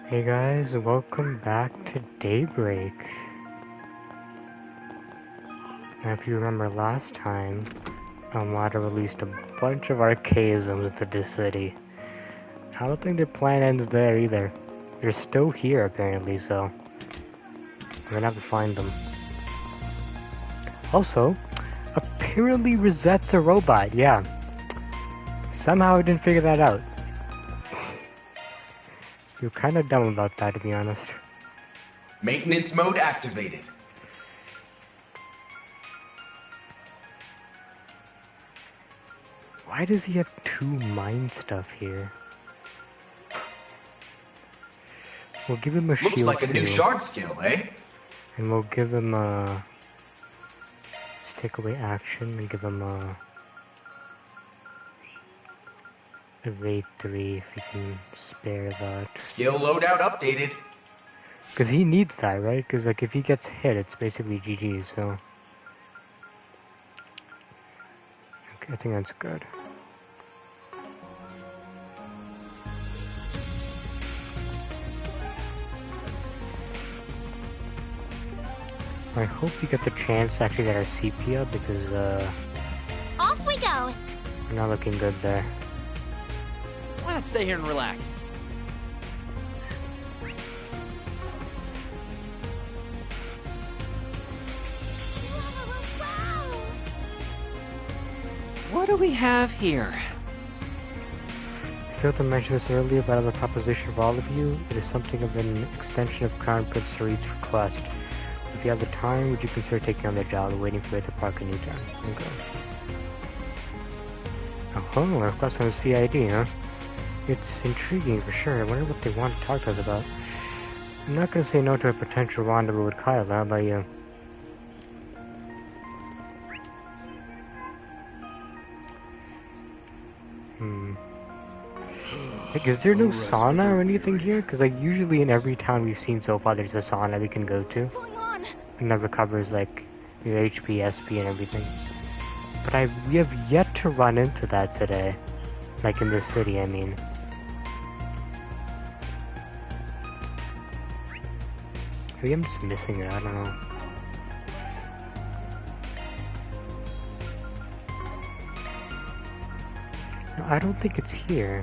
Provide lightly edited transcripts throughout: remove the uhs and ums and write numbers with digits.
Hey guys, welcome back to Daybreak. Now if you remember last time, Armada released a bunch of archaisms into this city. I don't think their plan ends there either. They're still here apparently, so we're gonna have to find them. Also, apparently Rosette's a robot, yeah. Somehow I didn't figure that out. You're kinda dumb about that, to be honest. Maintenance mode activated. Why does he have two mind stuff here? We'll give him a shield Looks like a too. new shard skill, eh? And we'll give him a... Let's take away action and give him a... Evade 3 if we can spare that. Skill loadout updated. Because he needs that, right? Because like, if he gets hit, it's basically GG, so... Okay, I think that's good. I hope we get the chance to actually get our CP up because Off we go! we're not looking good there. Why not stay here and relax? Wow! What do we have here? I failed to mention this earlier, but I have a proposition for all of you. It is something of an extension of Crown Prince Sarid's request. If you have the time, would you consider taking on the job, waiting for it to park in Newtown? Okay. Oh, a request on the CID, huh? It's intriguing for sure. I wonder what they want to talk to us about. I'm not gonna say no to a potential rendezvous with Kyle. How about you? Like, is there no sauna or anything here? Because like usually in every town we've seen so far, there's a sauna we can go to. What's going on? And that recovers like your HP, SP, and everything. But we have yet to run into that today. Like in this city, I mean. Maybe I'm just missing it, I don't know. No, I don't think it's here.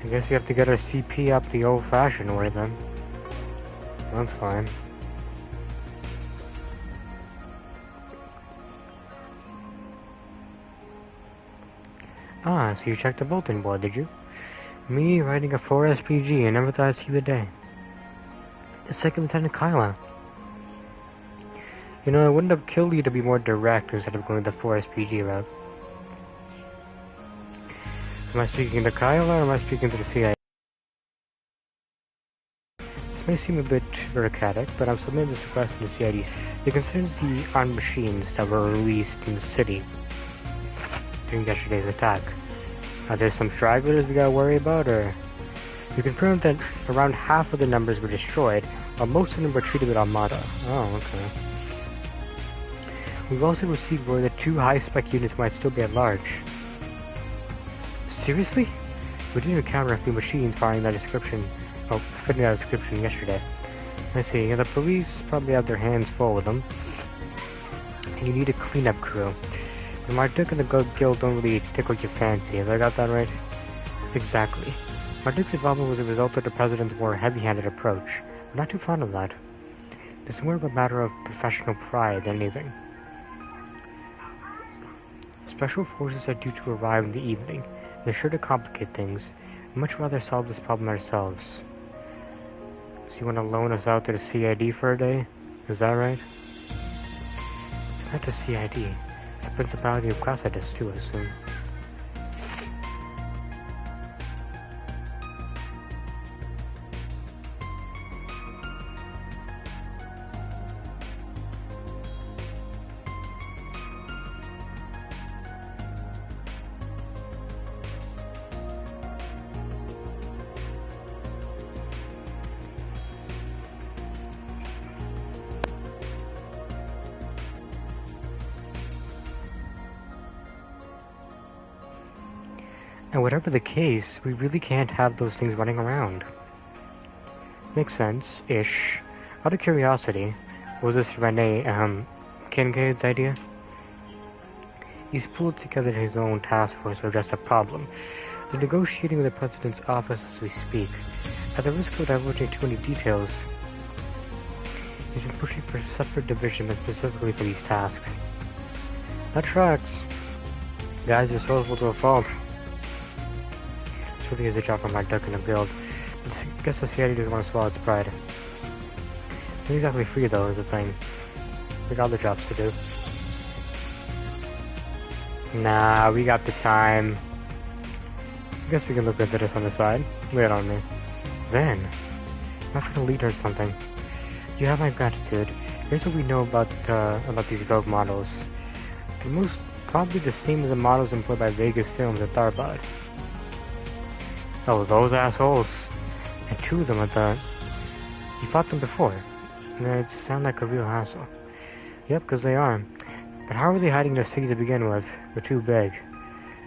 I guess we have to get our CP up the old-fashioned way then. That's fine. Ah, so you checked the bulletin board, did you? Me riding a 4 SPG, I never thought I'd see the day. The second Lieutenant Kyla. You know, I wouldn't have killed you to be more direct instead of going the 4 SPG route. Am I speaking to Kyla or am I speaking to the CIA? This may seem a bit bureaucratic, but I'm submitting this request to the CID. It concerns the armed machines that were released in the city during yesterday's attack. Are there some stragglers we gotta worry about, or... You confirmed that around half of the numbers were destroyed, while most of them were treated with Armada. Oh, okay. We've also received word that 2 high-spec units might still be at large. Seriously? We didn't encounter a few machines fitting that description yesterday. I see, the police probably have their hands full with them. And you need a cleanup crew. And Marduk and the guild don't really tickle your fancy, have I got that right? Exactly. Marduk's involvement was a result of the President's more heavy-handed approach. I'm not too fond of that. It's more of a matter of professional pride than anything. Special forces are due to arrive in the evening. They're sure to complicate things. I'd much rather solve this problem ourselves. So you want to loan us out to the CID for a day? Is that right? It's not the CID. It's the Principality of Crassadus too, I assume. And whatever the case, we really can't have those things running around. Makes sense-ish. Out of curiosity, was this Rene, Kincaid's idea? He's pulled together his own task force to address the problem. They're negotiating with the President's office as we speak. At the risk of divulging too many details, he's been pushing for separate divisions specifically for these tasks. That tracks. Guys are resourceful to a fault. This really is a job for my duck in a guild. I guess the CIA doesn't want to swallow its pride. Not exactly free though, is the thing. We got other jobs to do. Nah, we got the time. I guess we can look into this on the side. Wait on me. Then, I'm not gonna lead her something. You have my gratitude. Here's what we know about these rogue models. They're most probably the same as the models employed by Vegas Films at Tharbad. Oh, those assholes. And two of them at that. You fought them before. And they sound like a real hassle. Yep, because they are. But how are they hiding in the city to begin with? They're too big.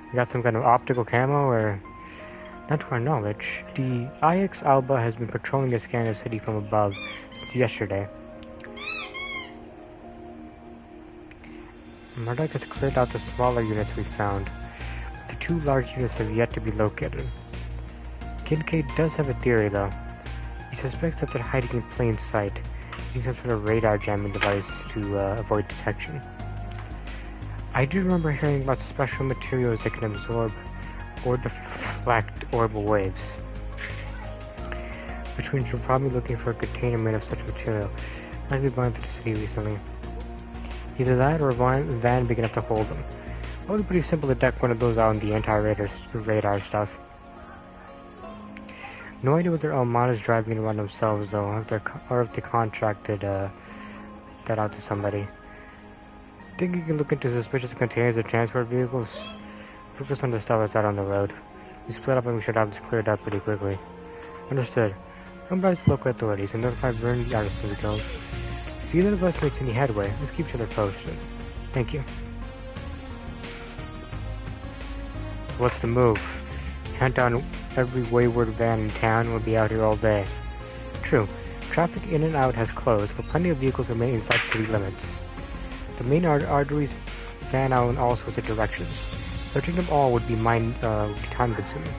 You got some kind of optical camo, or... Not to our knowledge, the IX Alba has been patrolling the scanner city from above since yesterday. Murdoch has cleared out the smaller units we found, but the two large units have yet to be located. Kincaid does have a theory, though. He suspects that they're hiding in plain sight, using some sort of radar jamming device to avoid detection. I do remember hearing about special materials that can absorb or deflect orbital waves, which means we're probably looking for a container made of such material, likely bound to the city recently. Either that or a van big enough to hold them. Probably pretty simple to deck one of those out in the anti-radar stuff. No idea whether Almana's driving it around themselves though, or if they contracted that out to somebody. Think you can look into suspicious containers or transport vehicles? Focus on the stuff that's out on the road. We split up and we should have this cleared up pretty quickly. Understood. Come by to local authorities and notify Vern the Artisan Guild. If either of us makes any headway, let's keep each other posted. Thank you. What's the move? Hunt down every wayward van in town and we'll be out here all day. True. Traffic in and out has closed, but plenty of vehicles remain inside city limits. The main arteries fan out in all sorts of directions. Searching them all would be time-consuming.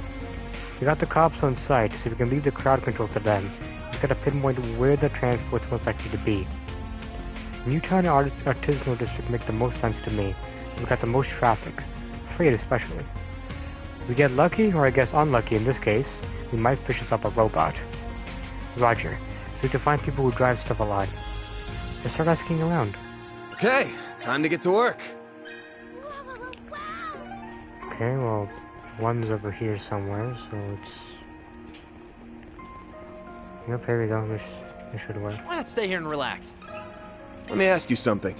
We got the cops on site, so we can leave the crowd control to them. We've got to pinpoint where the transport's most likely to be. Newtown and Artisanal District make the most sense to me. We've got the most traffic. Freight especially. We get lucky, or I guess unlucky in this case, we might fish us up a robot. Roger. So we can find people who drive stuff a lot. Let's start asking around. Okay, time to get to work. Okay, well, one's over here somewhere, so it's... Yep, here we go. This should work. Why not stay here and relax? Let me ask you something.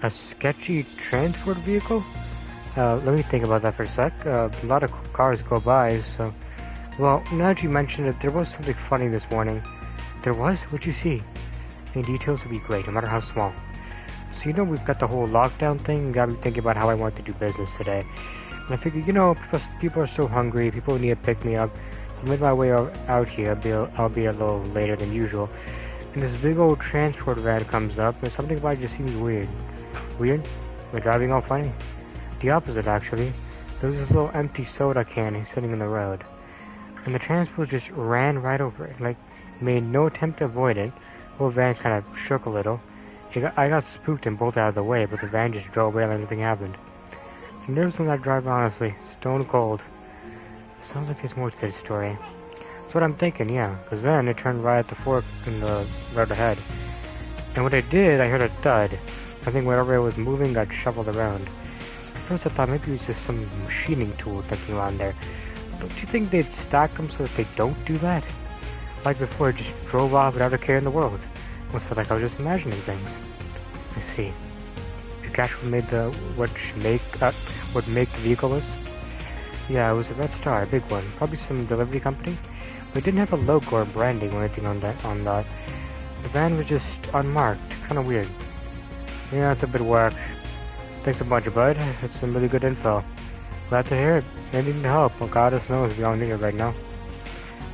A sketchy transport vehicle? Let me think about that for a sec. A lot of cars go by, so... Well, now that you mentioned it, there was something funny this morning. There was? What'd you see? Any details would be great, no matter how small. So you know we've got the whole lockdown thing, got me thinking about how I want to do business today. And I figured, you know, people are so hungry, people need to pick me up. So I made my way out here, I'll be a little later than usual. And this big old transport van comes up, and something about it just seems weird. Weird? We're driving all funny? The opposite, actually. There was this little empty soda can sitting in the road. And the transport just ran right over it, like, made no attempt to avoid it. The whole van kind of shook a little. I got spooked and bolted out of the way, but the van just drove away like nothing happened. I'm nervous on that drive, honestly. Stone cold. Sounds like there's more to this story. That's what I'm thinking, yeah. Because then it turned right at the fork in the road ahead. And when it did, I heard a thud. I think whatever it was moving got shuffled around. At first I thought maybe it was just some machining tool thinking around there. Don't you think they'd stack them so that they don't do that? Like before, it just drove off without a care in the world. Almost felt like I was just imagining things. I see. Did you catch what make the vehicle was? Yeah, it was a Red Star, a big one. Probably some delivery company. But it didn't have a logo or branding or anything on that. The van was just unmarked. Kind of weird. Yeah, it's a bit whack. Thanks a bunch, bud. It's some really good info. Glad to hear it. They need help. Well, God knows we all need it right now.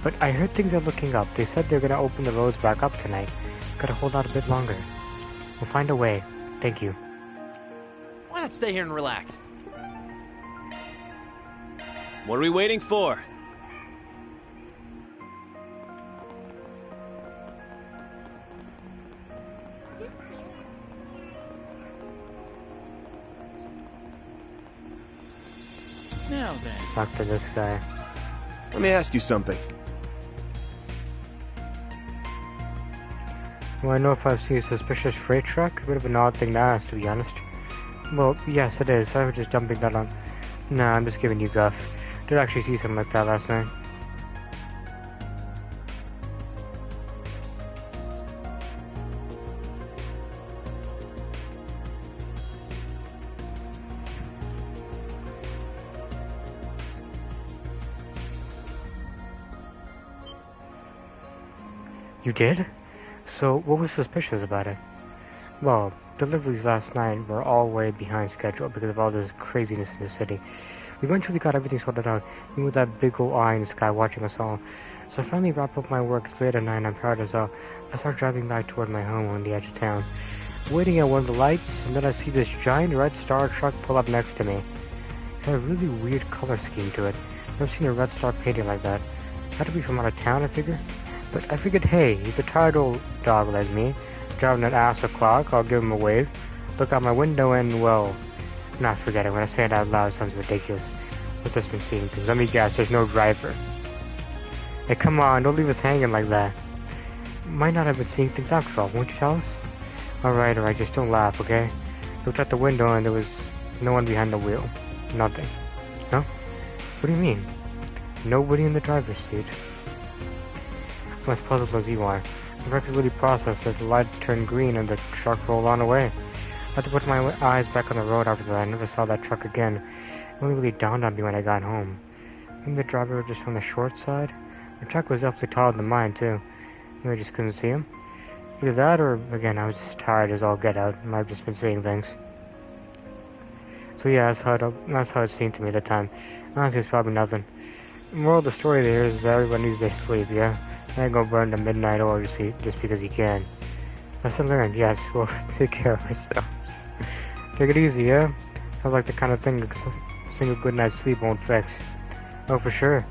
But I heard things are looking up. They said they're gonna open the roads back up tonight. Gotta hold out a bit longer. We'll find a way. Thank you. Why not stay here and relax? What are we waiting for? Now then. Talk to this guy. Let me ask you something. Well, I know if I've seen a suspicious freight truck. A bit of an odd thing to ask, to be honest. Well, yes, it is. I was just dumping that on. Nah, I'm just giving you guff. Did actually see something like that last night. You did? So, what was suspicious about it? Well, deliveries last night were all way behind schedule because of all this craziness in the city. We eventually got everything sorted out, even with that big old eye in the sky watching us all. So I finally wrapped up my work. It's late at night and I'm tired as hell. I start driving back toward my home on the edge of town. Waiting at one of the lights, and then I see this giant red star truck pull up next to me. It had a really weird color scheme to it. Never seen a red star painted like that. Had to be from out of town, I figure. But I figured, hey, he's a tired old dog like me, driving an ass o'clock. I'll give him a wave. Look out my window and, well, nah, forget it. When I say it out loud, it sounds ridiculous. I've just been seeing things. Let me guess, there's no driver. Hey, come on, don't leave us hanging like that. Might not have been seeing things after all, won't you tell us? Alright, just don't laugh, okay? Looked out the window and there was no one behind the wheel. Nothing. Huh? What do you mean? Nobody in the driver's seat. I'm as puzzled as you are. I rapidly processed as the light turned green and the truck rolled on away. I had to put my eyes back on the road after that. I never saw that truck again. It only really dawned on me when I got home. Maybe the driver was just on the short side? The truck was definitely taller than mine, too. Maybe I just couldn't see him. Either that or, again, I was just tired as all get out. I've just been seeing things. So yeah, that's how it seemed to me at the time. Honestly, it's probably nothing. The moral of the story there is that everyone needs their sleep, yeah? I ain't gonna burn the midnight oil just because you can. Lesson learned, yes, we'll take care of ourselves. Take it easy, yeah? Sounds like the kind of thing a single good night's sleep won't fix. Oh, for sure.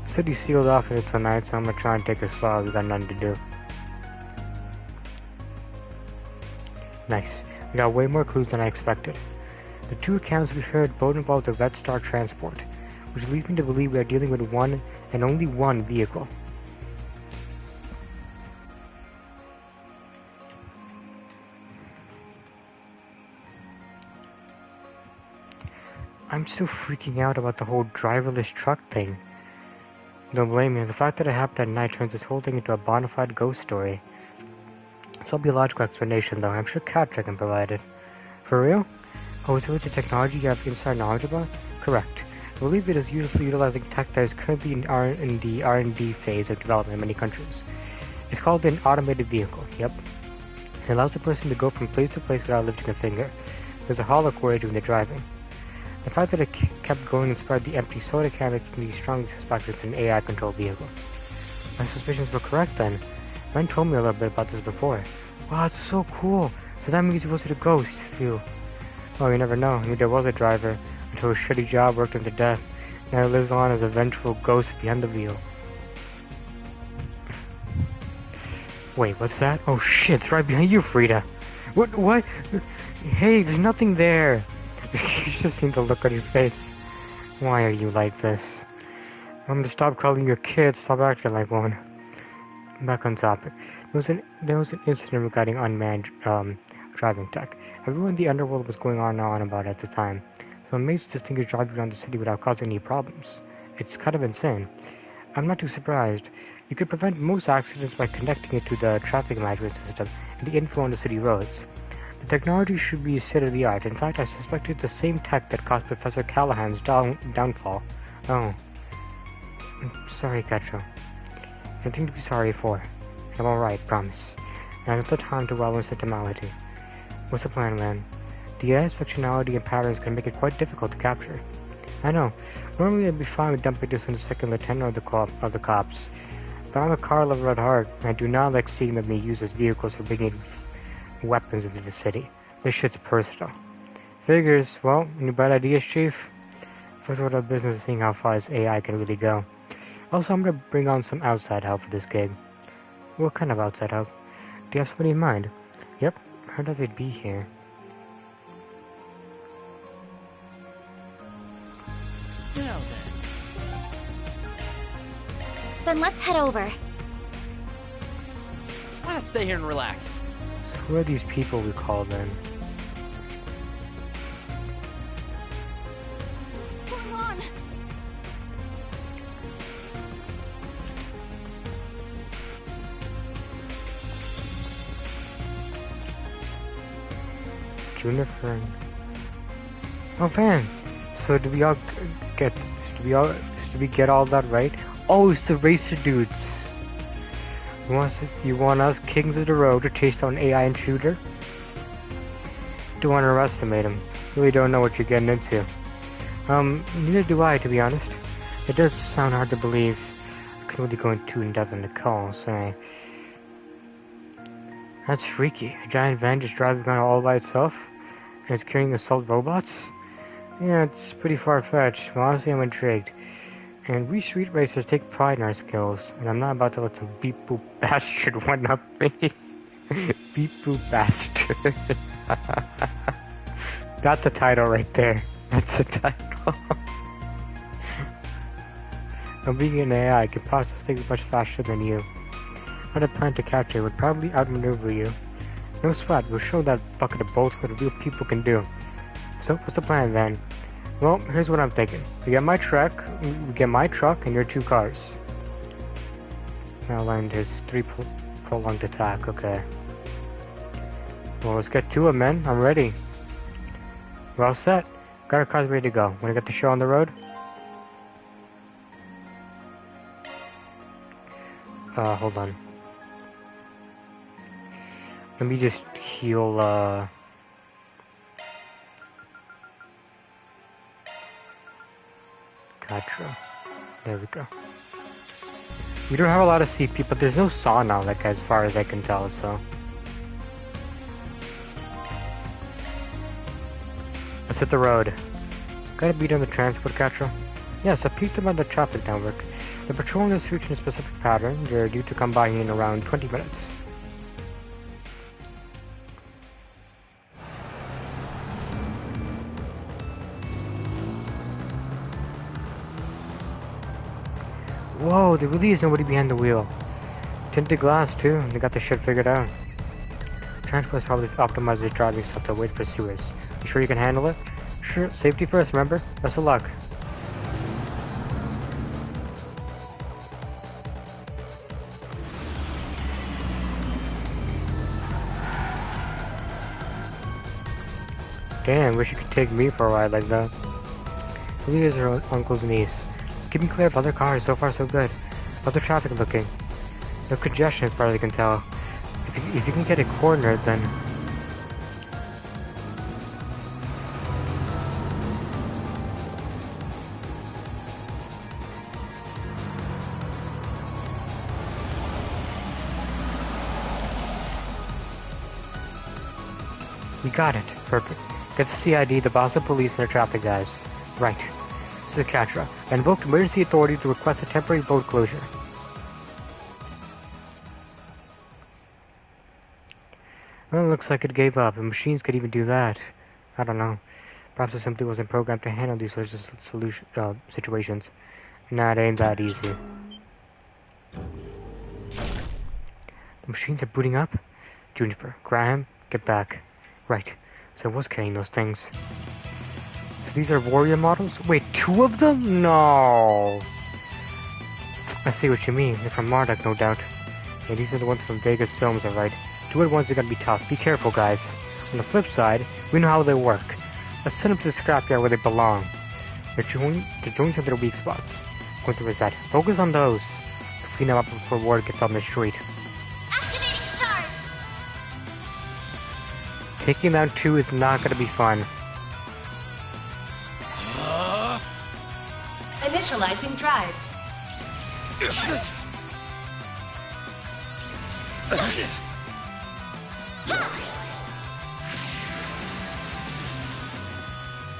The city's sealed off here tonight, so I'm gonna try and take it slow. We got nothing to do. Nice. We got way more clues than I expected. The two accounts we heard both involved the Red Star transport, which leads me to believe we are dealing with one and only one vehicle. I'm still freaking out about the whole driverless truck thing. Don't blame me. The fact that it happened at night turns this whole thing into a bona fide ghost story. So it'll be a logical explanation, though. I'm sure Capture can provide it. For real? Oh, so it's a technology you have inside knowledge about? Correct. I believe it is usually utilizing tech that is currently in the R&D phase of development in many countries. It's called an automated vehicle. Yep. It allows a person to go from place to place without lifting a finger. There's a hollow core doing the driving. The fact that it kept going and spread the empty soda can makes me strongly suspect it's an AI-controlled vehicle. My suspicions were correct then. Ben told me a little bit about this before. Wow, it's so cool. So that means he wasn't a ghost. Phew. Oh, you never know. Maybe there was a driver until his shitty job worked him to death. Now he lives on as a vengeful ghost behind the wheel. Wait, what's that? Oh shit, it's right behind you, Frida. What? Hey, there's nothing there. You just need to look at your face. Why are you like this? I'm gonna stop calling you a kid, stop acting like one. Back on topic. There was an incident regarding unmanned driving tech. Everyone in the underworld was going on and on about it at the time. So amazed this thing is driving around the city without causing any problems. It's kind of insane. I'm not too surprised. You could prevent most accidents by connecting it to the traffic management system and the info on the city roads. The technology should be state-of-the-art. In fact, I suspect it's the same tech that caused Professor Callahan's downfall. Oh. Sorry, Ketcho. Nothing to be sorry for. I'm alright, promise. And I have the time to wallow in sentimentality. What's the plan, man? The AI's functionality and patterns can make it quite difficult to capture. I know. Normally I'd be fine with dumping this on the second lieutenant of the cops. But I'm a car lover at heart, and I do not like seeing them being used as vehicles for bringing weapons into the city. This shit's personal. Figures. Well, any bad ideas, Chief? First order of business is seeing how far this AI can really go. Also, I'm gonna bring on some outside help for this gig. What kind of outside help? Do you have somebody in mind? Yep, heard that they'd be here. Now Then let's head over. why not stay here and relax? So who are these people we called in? What's going on? Juniper and... Oh man! So did we get all that right? Oh, it's the racer dudes! You want us, kings of the road, to chase down an AI intruder? Don't want to underestimate him. Really don't know what you're getting into. Neither do I, to be honest. It does sound hard to believe. I couldn't really go into in-depth on the call, so... That's freaky. A giant van just driving around all by itself? And it's carrying assault robots? Yeah, it's pretty far-fetched, but honestly I'm intrigued. And we street racers take pride in our skills, and I'm not about to let some beep-boop bastard one-up me. Beep-boop bastard. That's the title right there. That's the title. And being an AI can process things much faster than you. I had a plan to capture it would probably outmaneuver you. No sweat, we'll show that bucket of bolts what real people can do. So, what's the plan then? Well, here's what I'm thinking. We get my truck and your 2 cars. Now land his 3 prolonged attack, okay. Well, let's get to it, men. I'm ready. We're all set. Got our cars ready to go. Wanna get the show on the road? Hold on. Let me just heal, Gotcha. There we go. We don't have a lot of CP, but there's no saw now, like, as far as I can tell, so... Let's hit the road. Got a beat on the transport, Gotcha? Yes, I peeked about the traffic network. The patrol is reaching a specific pattern. They're due to come by in around 20 minutes. Whoa, there really is nobody behind the wheel. Tinted glass too, and they got the shit figured out. Transport's probably optimized its driving stuff to avoid pursuers. You sure you can handle it? Sure, safety first, remember? Best of luck. Damn, wish you could take me for a ride like that. Who is her uncle's niece? Keep me clear of other cars, so far so good. Other traffic looking. No congestion as far as I can tell. If you can get it cornered, then... We got it. Perfect. Get the CID, the boss of police, and the traffic guys. Right. This is Katra. I invoked emergency authority to request a temporary road closure. Well, it looks like it gave up, and machines could even do that. I don't know. Perhaps it simply wasn't programmed to handle these sorts of situations. Nah, it ain't that easy. The machines are booting up? Juniper, Graham, get back. Right. So what's carrying those things? So these are warrior models? Wait, 2 of them? No! I see what you mean. They're from Marduk, no doubt. Yeah, these are the ones from Vegas Films, alright. 2 at once are gonna be tough. Be careful, guys. On the flip side, we know how they work. Let's send them to the scrapyard where they belong. They're joints are their weak spots. Going to reset. Focus on those. Let's clean them up before word gets on the street. Activating shards! Taking down 2 is not gonna be fun. Initializing drive.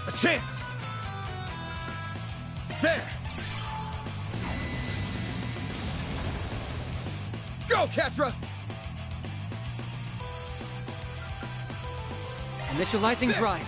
A chance! There! Go, Catra! Initializing drive.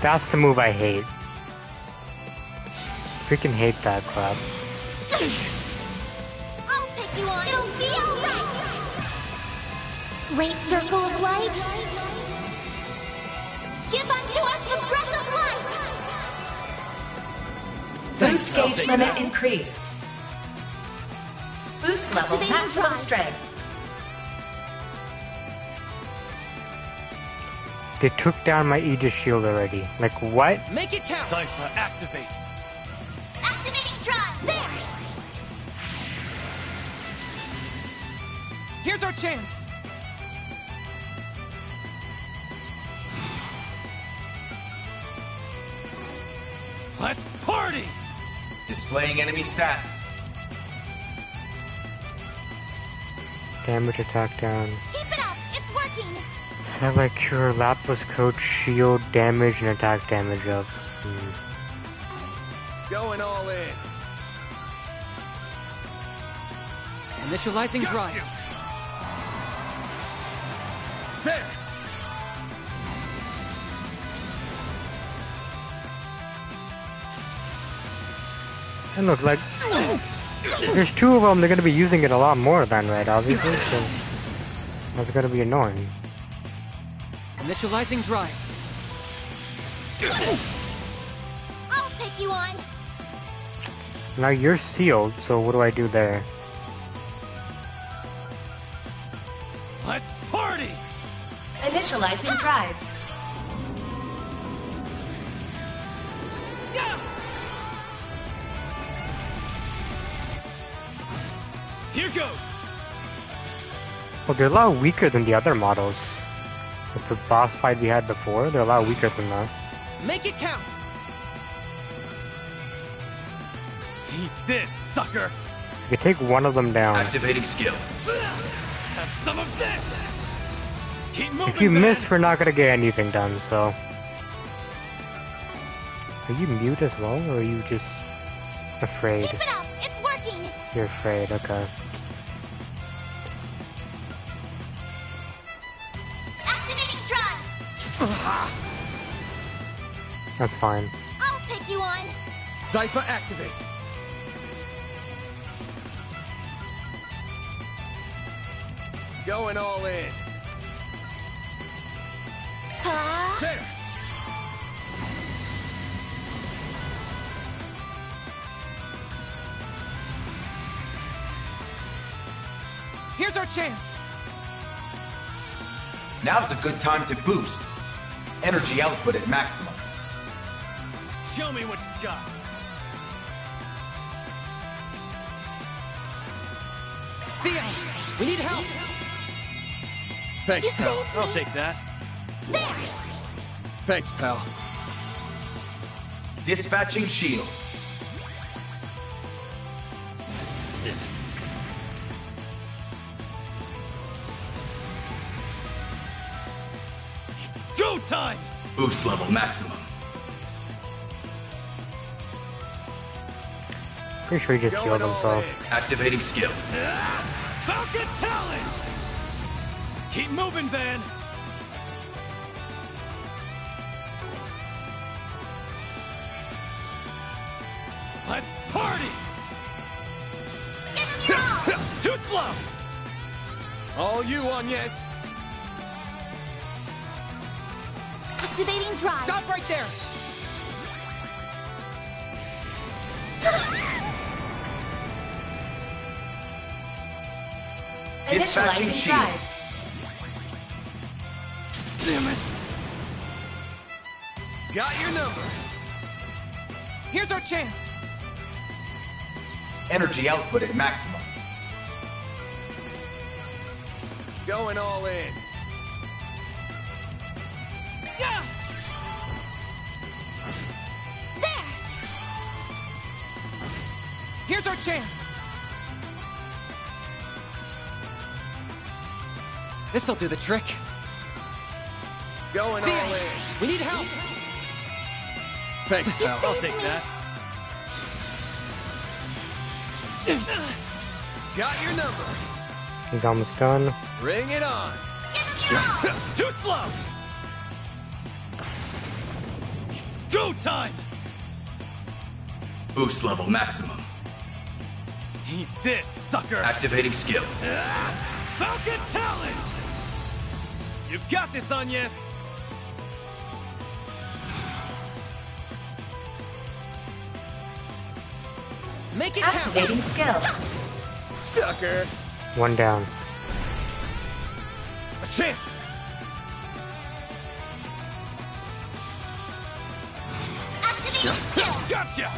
That's the move I hate. Freaking hate that crap. I'll take you on. It'll be alright. Great circle of light. Give unto us the breath of life. Boost gauge limit increased. Boost level Activating maximum drive. strength. They took down my Aegis shield already. Like, what? Make it count. Cypher, activate! Activating drive. There. Here's our chance. Let's party! Displaying enemy stats. Damage attack down. Keep it up. It's working. Satellite Cure, Lapis Coat, Shield, damage, and attack damage up. Going all in. Initializing drive. There! And look, like, there's 2 of them, they're gonna be using it a lot more than red, obviously, so that's gonna be annoying. Initializing drive. I'll take you on. Now you're sealed, so what do I do there? Let's party! Initializing drive. Here goes! Well, they're a lot weaker than the other models. Like the boss fight we had before, they're a lot weaker than that. Make it count. Eat this, sucker! You can take one of them down. Activating skill. Have some of this! Keep moving, If you man. miss, we're not gonna get anything done, so... Are you mute as well, or are you just afraid? Keep it up. It's working. You're afraid, okay. Activating drive. That's fine. I'll take you on. Cypher, activate! Going all in. Huh? There! Here's our chance. Now's a good time to boost. Energy output at maximum. Show me what you got. Theo, we need help. Thanks, You pal. saved I'll me. take that. There. Thanks, pal. Dispatching shield. It's go time! Boost level maximum. Pretty sure he just Going healed all himself. in. Activating skill. Falcon Talon! Keep moving, Van! Let's party! Give him your all. Too slow! All you, Agnes! Activating drive. Stop right there. Dispatching Initializing shield. drive. Damn it! Got your number. Here's our chance. Energy output at maximum. Going all in. Yeah! There! Here's our chance. This'll do the trick. Going all in. We need help. Thanks, pal. I'll take that. Got your number. He's almost done. Bring it on. Too slow! It's go time! Boost level maximum. Eat this, sucker! Activating skill. Falcon Talon! You've got this, Agnes! Make it count. Activating skill. Sucker. One down. A chance! Activating skill! Gotcha!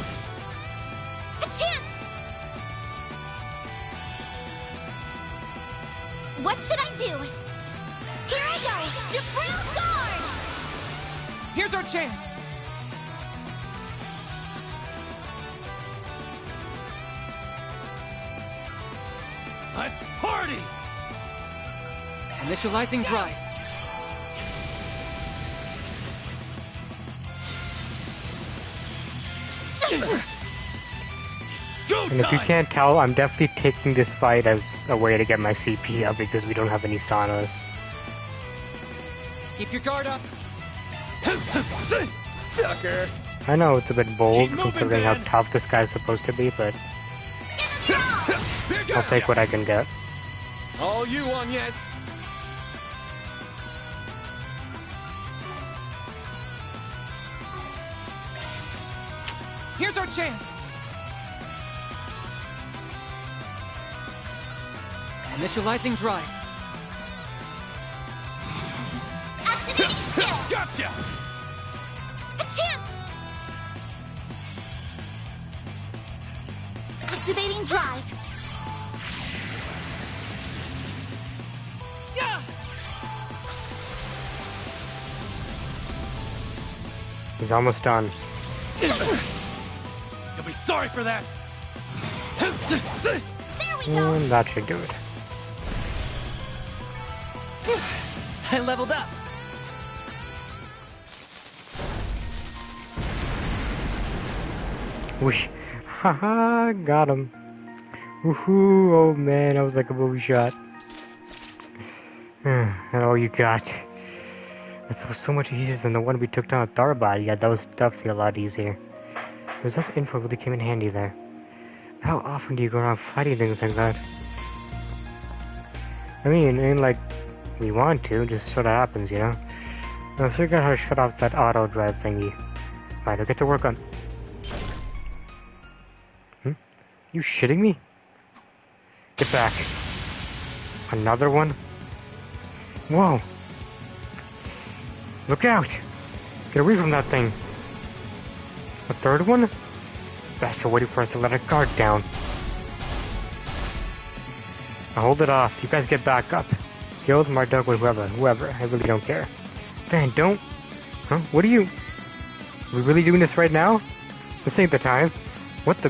A chance! What should I do? Here I go! Jabril Guard! Here's our chance. Let's party! Initializing drive. Go And if you time! can't tell, I'm definitely taking this fight as a way to get my CP up because we don't have any saunas. Keep your guard up. Sucker. I know it's a bit bold Keep moving, considering how man. tough this guy's supposed to be, but Here I'll goes! take what I can get. All you, Agnes. Here's our chance. Initializing drive. Activating skill! Gotcha! A chance! Activating drive! Yeah. He's almost done. You'll be sorry for that! There we go! And that should do it. I leveled up. Whoosh. Haha, got him. Woohoo, oh man, that was like a movie shot. And all you got. It feels so much easier than the one we took down at Tharbad. Yeah, that was definitely a lot easier. Because that info really came in handy there. How often do you go around fighting things like that? I mean, it ain't like we want to, it just sort of happens, you know? Now, so you got how to shut off that auto drive thingy. Right, I'll get to work on... You shitting me? Get back. Another one? Whoa! Look out! Get away from that thing! A third one? Bastard waiting for us to let our guard down. Now hold it off. You guys get back up. Guild, Marduk, whoever. I really don't care. Man, don't... Huh? What are you... Are we really doing this right now? This ain't the time. What the...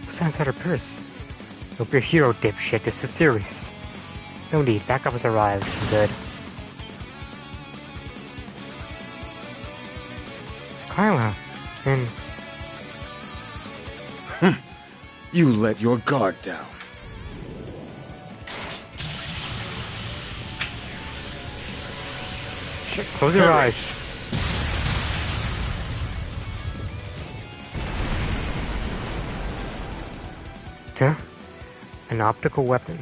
What's inside her purse? Don't be a hero, dipshit. This is serious. No need. Backup has arrived. Good. Kyla. And... You let your guard down. Shit, close your eyes. Huh? An optical weapon.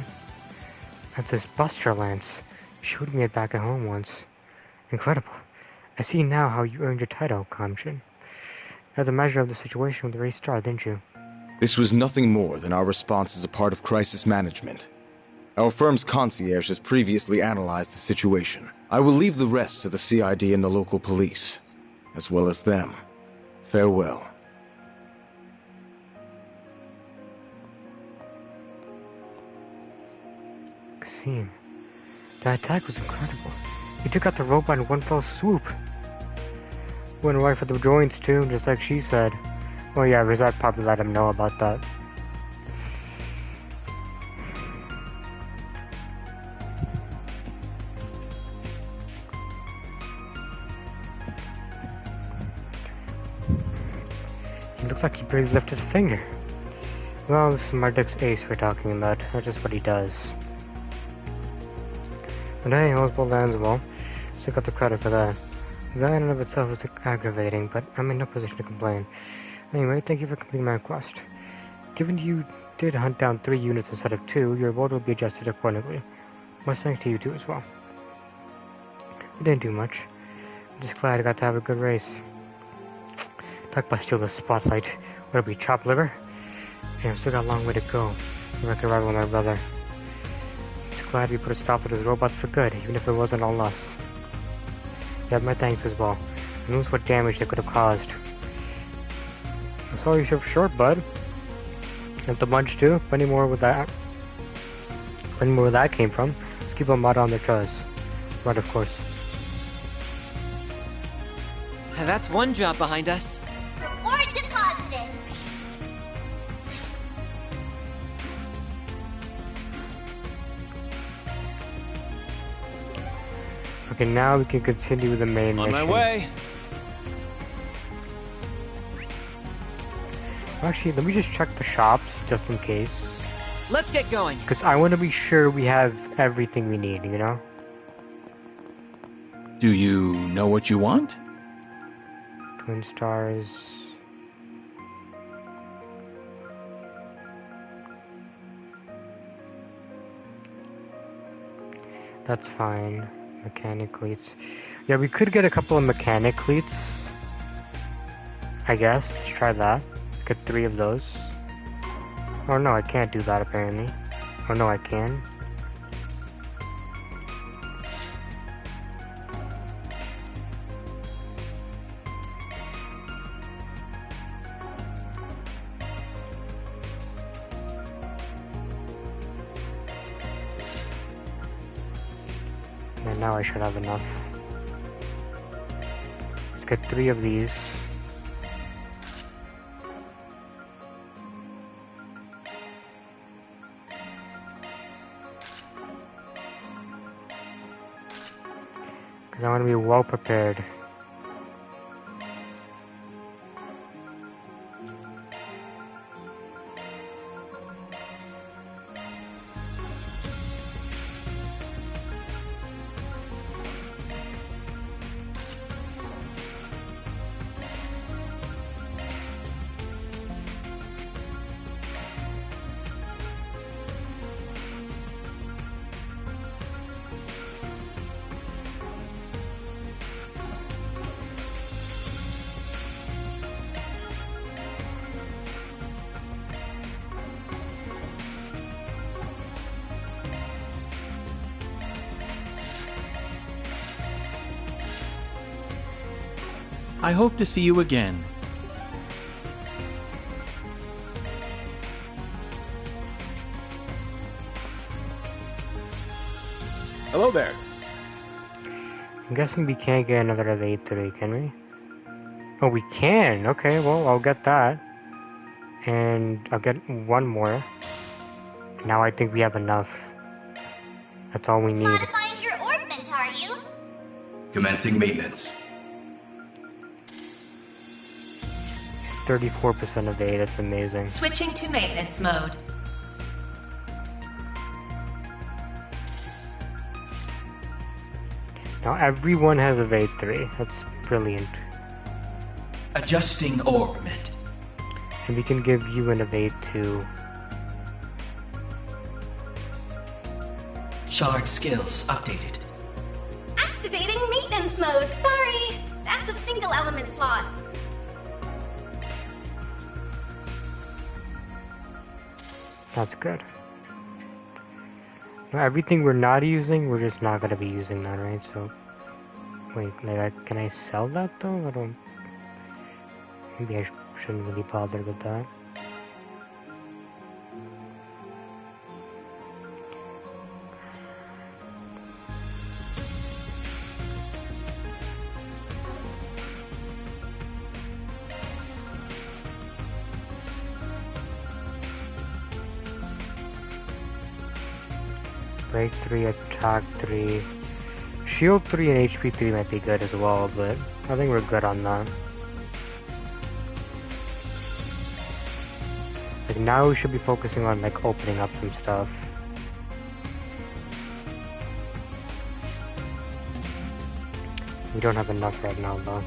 That's this Buster Lance. You showed me it back at home once. Incredible. I see now how you earned your title, Kamshin. You had the measure of the situation with the race star, didn't you? This was nothing more than our response as a part of crisis management. Our firm's concierge has previously analyzed the situation. I will leave the rest to the CID and the local police. as well as them. Farewell. Scene. That attack was incredible. He took out the robot in one fell swoop. Went right for the joints too, just like she said. Well, yeah, Rizat probably let him know about that. He looked like he barely lifted a finger. Well, this is Marduk's ace we're talking about. That's just what he does. But hey, Oswald lands well. So got the credit for that. That in and of itself is aggravating, but I'm in no position to complain. Anyway, thank you for completing my quest. Given you did hunt down 3 units instead of 2, your reward will be adjusted accordingly. Much thanks to you too as well. I didn't do much. I'm just glad I got to have a good race. Talk about steal the spotlight. Would it be chopped liver? Yeah, I've still got a long way to go. I'm like a rival with my brother. Just glad we put a stop to those robots for good, even if it wasn't all us. You have my thanks as well. Who knows what damage they could have caused. I'm sorry you're short, bud. Have the bunch too. Plenty more where that came from. Let's keep them out on their toes. Right, of course. That's one job behind us. Reward deposited. Okay, now we can continue with the main mission. On my way. Actually, let me just check the shops, just in case. Let's get going. Because I want to be sure we have everything we need, you know? Do you know what you want? Twin stars. That's fine. Mechanic cleats. Yeah, we could get a couple of mechanic cleats. I guess. Let's try that. Let's get 3 of those. Oh no, I can't do that apparently. Oh no, I can. And now I should have enough. Let's get 3 of these. Because I want to be well prepared. I hope to see you again. Hello there. I'm guessing we can't get another of 8-3, can we? Oh, we can! Okay, well, I'll get that. And I'll get 1 more. Now I think we have enough. That's all we need. Modifying your orbment, are you? Commencing maintenance. 34% of A, that's amazing. Switching to maintenance mode. Now everyone has a Evade 3. That's brilliant. Adjusting orbment. And we can give you an Evade 2. Shard skills updated. Activating maintenance mode. Sorry, that's a single element slot. That's good. Now everything we're not using, we're just not going to be using that, right? So Wait, like, can I sell that though? I don't... Maybe I shouldn't really bother with that. Break 3, attack 3. Shield 3 and HP 3 might be good as well, but I think we're good on that. Like now we should be focusing on like opening up some stuff. We don't have enough right now though.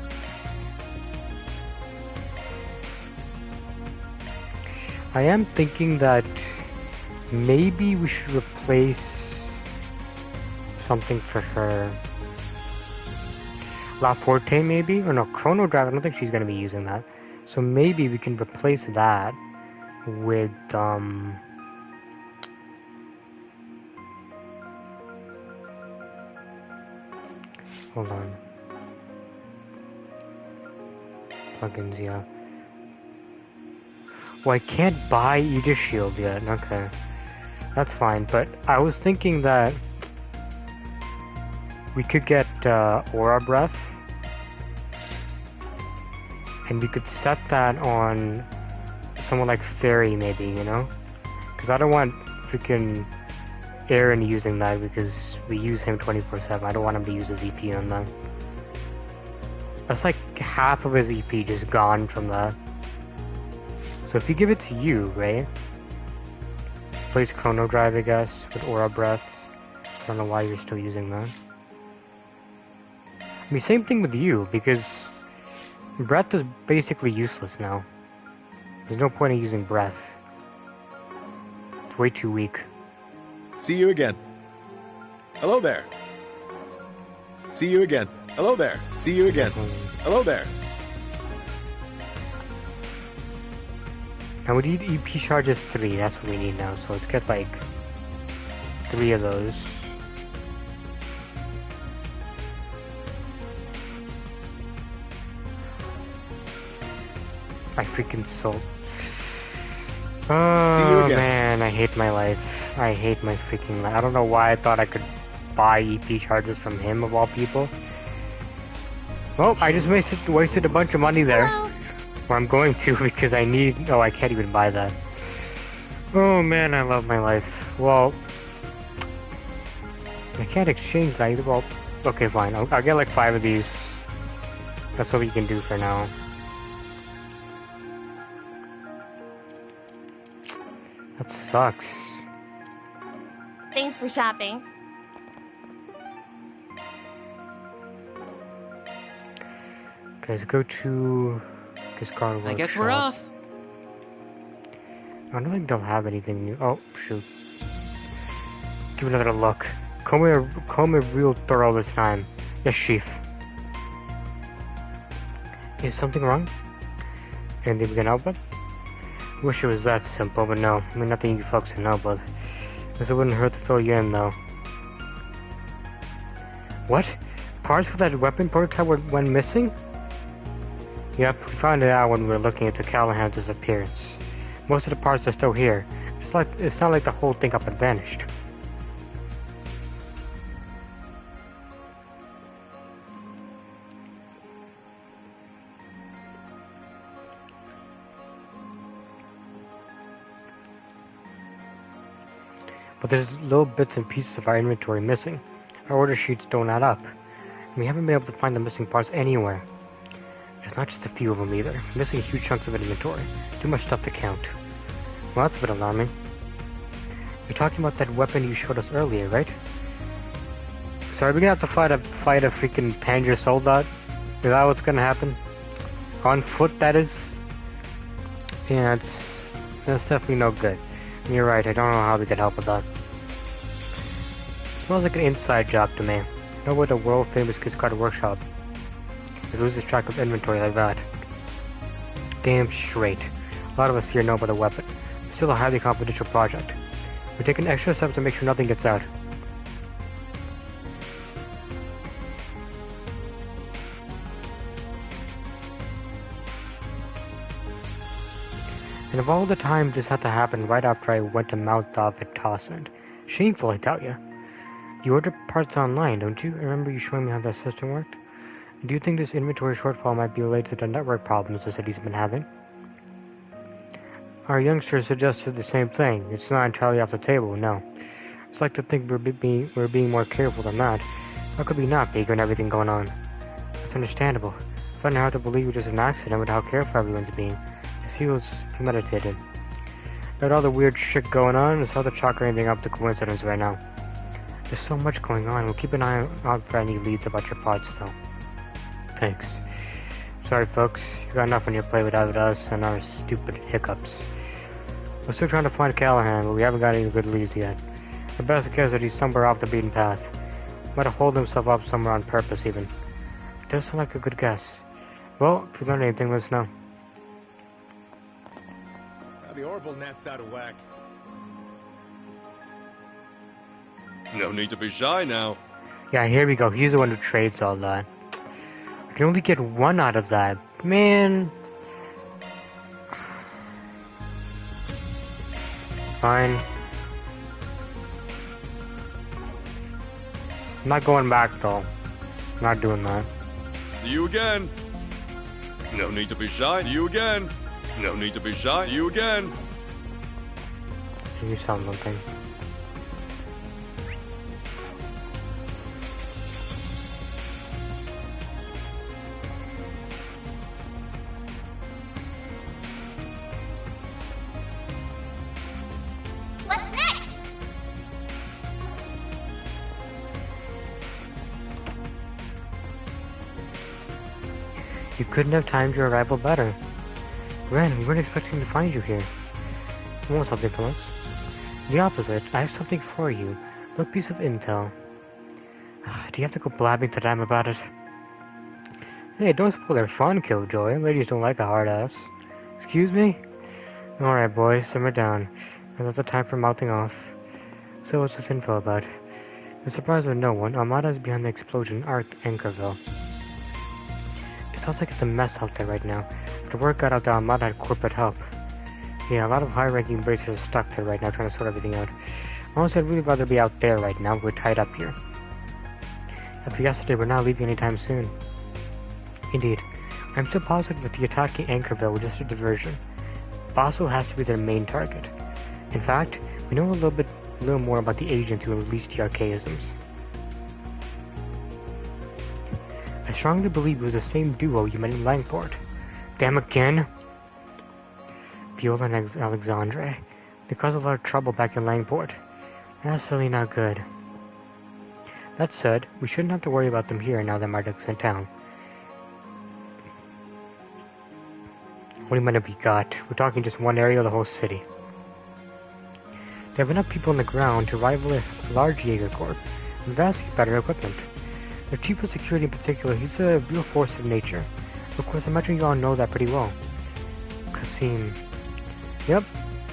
I am thinking that maybe we should replace something for her. La Forte maybe? Or no, Chrono Drive, I don't think she's gonna be using that. So maybe we can replace that with hold on. Plugins, yeah. Well, I can't buy Aegis Shield yet, okay. That's fine, but I was thinking that we could get Aura Breath, and we could set that on someone like Fairy, maybe, you know? Because I don't want freaking Aaron using that because we use him 24/7. I don't want him to use his EP on that. That's like half of his EP just gone from that. So if you give it to you, right? Replace Chrono Drive, I guess, with Aura Breath. I don't know why you're still using that. I mean, same thing with you, because Breath is basically useless now. There's no point in using Breath. It's way too weak. See you again. Hello there. See you again. Hello there. See you again. Hello there. And we need EP charges 3, that's what we need now, so let's get like 3 of those. I freaking sold. Oh man, I hate my life. I hate my freaking life. I don't know why I thought I could buy EP charges from him of all people. Well, I just wasted a bunch of money there. Hello. Or I'm going to because I need... Oh, I can't even buy that. Oh man, I love my life. Well, I can't exchange that either. Well, okay, fine. I'll get like 5 of these. That's what we can do for now. That sucks. Thanks for shopping. Guys, go to Discard Workshop. I guess we're off. I don't think they'll have anything new. Oh, shoot. Give another look. Comb it real thorough this time. Yes, Chief. Is something wrong? Anything we can help with? Wish it was that simple, but no. I mean, nothing you folks can help with. Guess it wouldn't hurt to fill you in, though. What? Parts for that weapon prototype went missing? Yep, we found it out when we were looking into Callahan's disappearance. Most of the parts are still here. It's not like the whole thing up and vanished. But there's little bits and pieces of our inventory missing. Our order sheets don't add up. And we haven't been able to find the missing parts anywhere. It's not just a few of them either. We're missing huge chunks of inventory. Too much stuff to count. Well, that's a bit alarming. You're talking about that weapon you showed us earlier, right? So are we gonna have to fight a freaking Panzer Soldat? Is that what's gonna happen? On foot, that is? Yeah, that's definitely no good. You're right, I don't know how we could help with that. It smells like an inside job to me. Know where the world famous Discard Workshop is loses track of inventory like that. Damn straight. A lot of us here know about the weapon. It's still a highly confidential project. We're taking extra steps to make sure nothing gets out. And of all the times this had to happen right after I went to mouth off at Tossend. Shameful, I tell ya. You order parts online, don't you? I remember you showing me how that system worked. Do you think this inventory shortfall might be related to the network problems the city's been having? Our youngsters suggested the same thing. It's not entirely off the table, no. It's like to think we're being more careful than that. How could we not be, given everything going on? It's understandable. I find it hard to believe it was just an accident with how careful everyone's being. It feels premeditated. With all the weird shit going on, it's hard to chalk anything up to coincidence right now. There's so much going on. We'll keep an eye out for any leads about your pods, though. Thanks. Sorry, folks. You got enough on your plate without us and our stupid hiccups. We're still trying to find Callahan, but we haven't got any good leads yet. The best guess is that he's somewhere off the beaten path. Might have holed himself up somewhere on purpose, even. It does sound like a good guess. Well, if you learn anything, let us know. The orbital net's out of whack. No need to be shy now. Yeah, here we go. He's the one who trades all that. I can only get one out of that. Man. Fine. I'm not going back, though. I'm not doing that. See you again. No need to be shy. See you again. No need to be shy. See you again. You sound something. What's next? You couldn't have timed your arrival better. Ren, we weren't expecting to find you here. You want something from us? The opposite. I have something for you. A little piece of intel. Do you have to go blabbing to them about it? Hey, don't spoil their fun, Killjoy. Ladies don't like a hard ass. Excuse me? Alright, boys, simmer down. It's not the time for mouthing off. So what's this info about? The surprise of no one, Armada is behind the explosion in Anchorville. It sounds like it's a mess out there right now. If the word got out that Armada had corporate help. Yeah, a lot of high-ranking bracers are stuck there right now trying to sort everything out. Honestly, I'd really rather be out there right now. We're tied up here. After yesterday, we're not leaving anytime soon. Indeed. I'm still positive that the attack in Anchorville was just a diversion. Basel has to be their main target. In fact, we know a little more about the agents who released the archaisms. I strongly believe it was the same duo you met in Langport. Damn again! Viola and Alexandre. They caused a lot of trouble back in Langport. That's really not good. That said, we shouldn't have to worry about them here now that Marduk's in town. What do you mean have we got? We're talking just one area of the whole city. They have enough people on the ground to rival a large Jaeger Corps, and vastly better equipment. Their chief of security in particular, he's a real force of nature. Of course, I imagine you all know that pretty well. Kasim. Yep,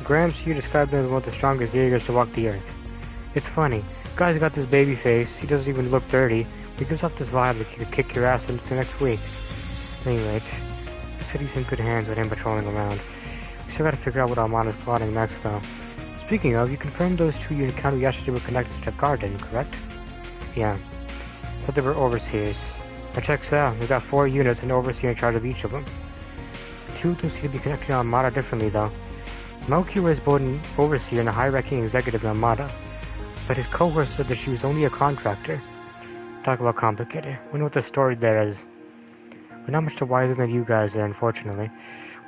Gramps here described him as one of the strongest Jaegers to walk the earth. It's funny, guy's got this baby face, he doesn't even look dirty, but he gives off this vibe like he could kick your ass into next week. Anyway, the city's in good hands with him patrolling around. We still gotta figure out what Armada's plotting next, though. Speaking of, you confirmed those two you encountered yesterday were connected to Garden, correct? Yeah. Thought they were overseers. That checks out. We've got 4 units and an overseer in charge of each of them. 2 of them seem to be connected to Armada differently, though. Melchior is both an overseer and a high-ranking executive in Armada, but his cohort said that she was only a contractor. Talk about complicated. We know what the story there is. We're not much wiser than you guys are, unfortunately.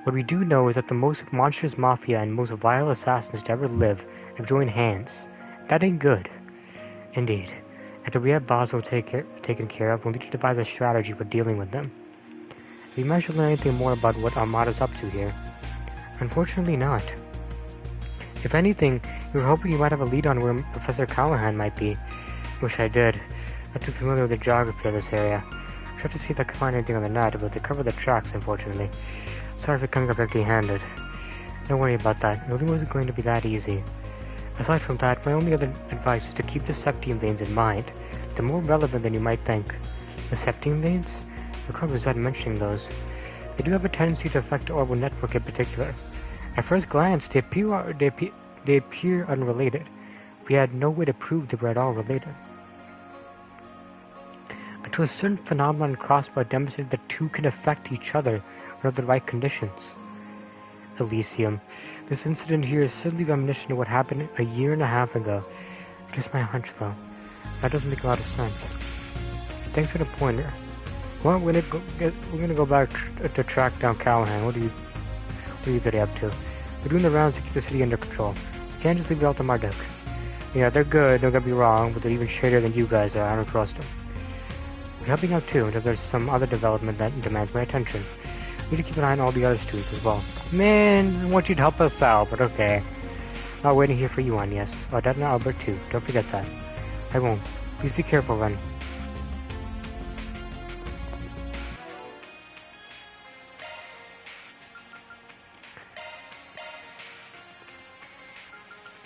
What we do know is that the most monstrous mafia and most vile assassins to ever live have joined hands. That ain't good. Indeed. After we have Basel taken care of, we'll need to devise a strategy for dealing with them. Have you managed to learn anything more about what Armada's up to here? Unfortunately not. If anything, we were hoping you might have a lead on where Professor Callahan might be. Wish I did. Not too familiar with the geography of this area. I tried to see if I could find anything on the net, but they cover the tracks, unfortunately. Sorry for coming up empty-handed. Don't worry about that. It really wasn't going to be that easy. Aside from that, my only other advice is to keep the septium veins in mind. They're more relevant than you might think. The septium veins? I recall Rosette mentioning those. They do have a tendency to affect the orbital network in particular. At first glance, they appear unrelated. We had no way to prove they were at all related. Until a certain phenomenon crossed by demonstrated that two can affect each other under the right conditions. Elysium. This incident here is certainly reminiscent of what happened a year and a half ago. Just my hunch, though. That doesn't make a lot of sense. Thanks for the pointer. Well, we're gonna go back to track down Callahan. What are you getting up to? We're doing the rounds to keep the city under control. You can't just leave it all to Marduk. Yeah, they're good, don't get me wrong, but they're even shadier than you guys are. I don't trust them. We're helping out too, until there's some other development that demands my attention. We need to keep an eye on all the other students as well. Man, I want you to help us out, but okay. I'll wait here for you on, yes. Oh, Dad and Albert too. Don't forget that. I won't. Please be careful, Ren.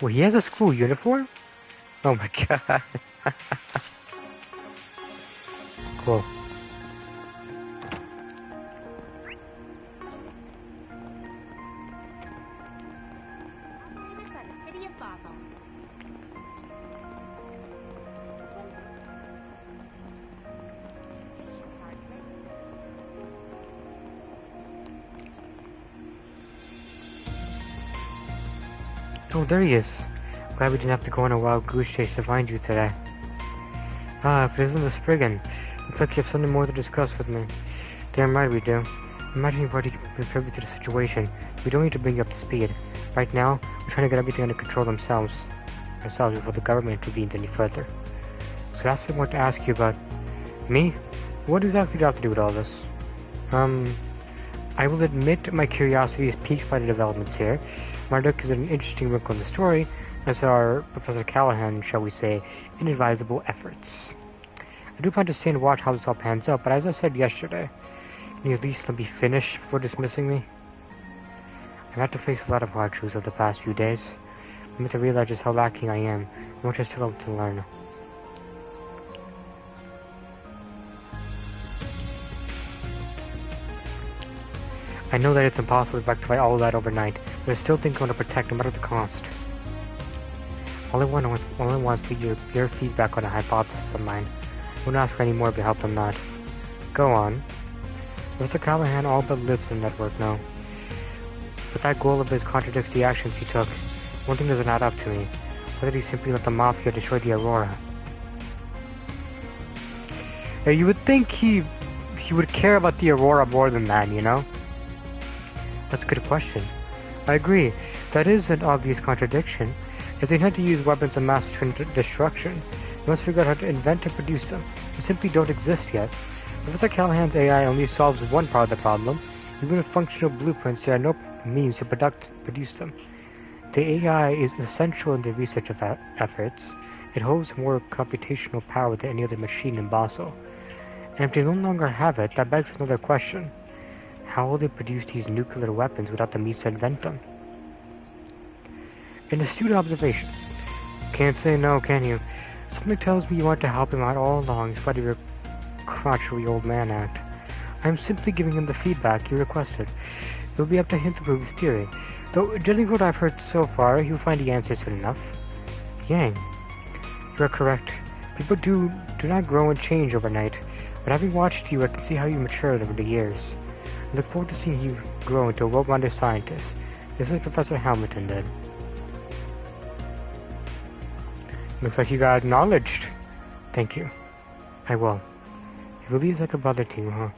Well, he has a school uniform? Oh my god. Cool. Operated by the city of Basel. Education card ready. Oh, there he is. Glad we didn't have to go on a wild goose chase to find you today. Ah, if it isn't the Spriggan. Looks like you have something more to discuss with me. Damn right we do. Imagine you've already been privy to the situation. We don't need to bring you up to speed. Right now, we're trying to get everything under control ourselves before the government intervenes any further. So that's what I want to ask you about. Me? What exactly do I have to do with all this? I will admit my curiosity is piqued by the developments here. Marduk is an interesting wrinkle in the story, as are Professor Callahan, shall we say, inadvisable efforts. I do plan to stay and watch how this all pans out, but as I said yesterday, can you at least let me finish before dismissing me? I've had to face a lot of hard truths over the past few days. I'm to realize just how lacking I am, and what I still have to learn. I know that it's impossible to rectify all of that overnight, but I still think I want to protect no matter the cost. All I want is your feedback on a hypothesis of mine. I won't ask for any more if you help them not. Go on. Professor Callahan all but lives in the network now. But that goal of his contradicts the actions he took. One thing doesn't add up to me. Whether he simply let the Mafia destroy the Aurora. Now, you would think he would care about the Aurora more than that, you know? That's a good question. I agree. That is an obvious contradiction. If they intend to use weapons of mass destruction, they must figure out how to invent and produce them. They simply don't exist yet. Professor Callahan's AI only solves one part of the problem. Even with functional blueprints, there are no means to produce them. The AI is essential in the research efforts. It holds more computational power than any other machine in Basel. And if they no longer have it, that begs another question. How will they produce these nuclear weapons without the means to invent them? An astute observation. Can't say no, can you? Something tells me you want to help him out all along in spite of your crotchety old man act. I am simply giving him the feedback you requested. It will be up to him to prove his theory. Though, judging from what I've heard so far, he will find the answer soon enough. Yang. You are correct. People do not grow and change overnight, but having watched you, I can see how you matured over the years. I look forward to seeing you grow into a well-rounded scientist, just like Professor Hamilton did. Looks like you got acknowledged. Thank you. I will. He believes I could bother to you, huh?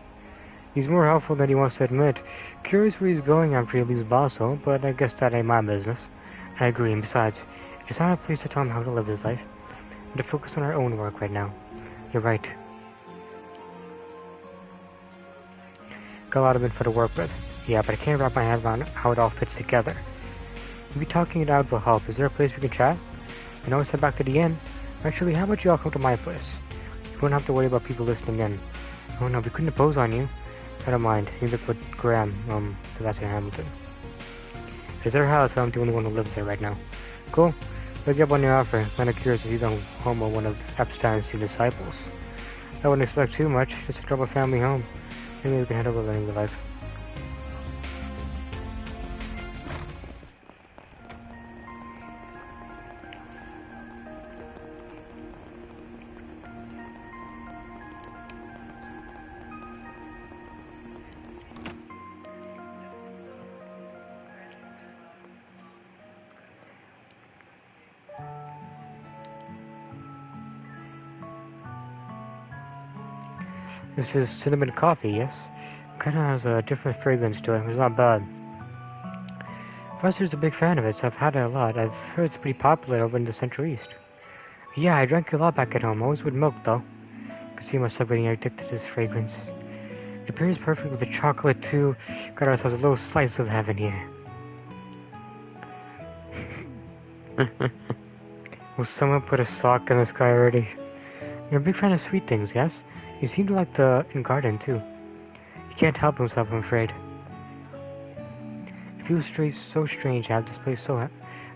He's more helpful than he wants to admit. Curious where he's going after he leaves Basel, but I guess that ain't my business. I agree, and besides, it's not a place to tell him how to live his life. We're to focus on our own work right now. You're right. Got a lot of info to work with. Yeah, but I can't wrap my head around how it all fits together. Maybe talking it out will help. Is there a place we can chat? I know I said back to the inn. Actually, how about you all come to my place? You won't have to worry about people listening in. Oh no, we couldn't impose on you. I don't mind. Neither could Graham, Professor Hamilton. It's their house, but I'm the only one who lives there right now. Cool. Look up on your offer. Kinda curious to see the home of one of Epstein's two disciples. I wouldn't expect too much. Just to drop a family home. Maybe we can head over living the life. This is cinnamon coffee, yes? Kinda has a different fragrance to it. It's not bad. Professor's a big fan of it, so I've had it a lot. I've heard it's pretty popular over in the Central East. Yeah, I drank a lot back at home, always with milk though. I can see myself getting addicted to this fragrance. It pairs perfect with the chocolate too. Got ourselves a little slice of heaven here. Will someone put a sock in the sky already? You're a big fan of sweet things, yes? You seem to like the garden too. He can't help himself, I'm afraid. It feels so strange to have this place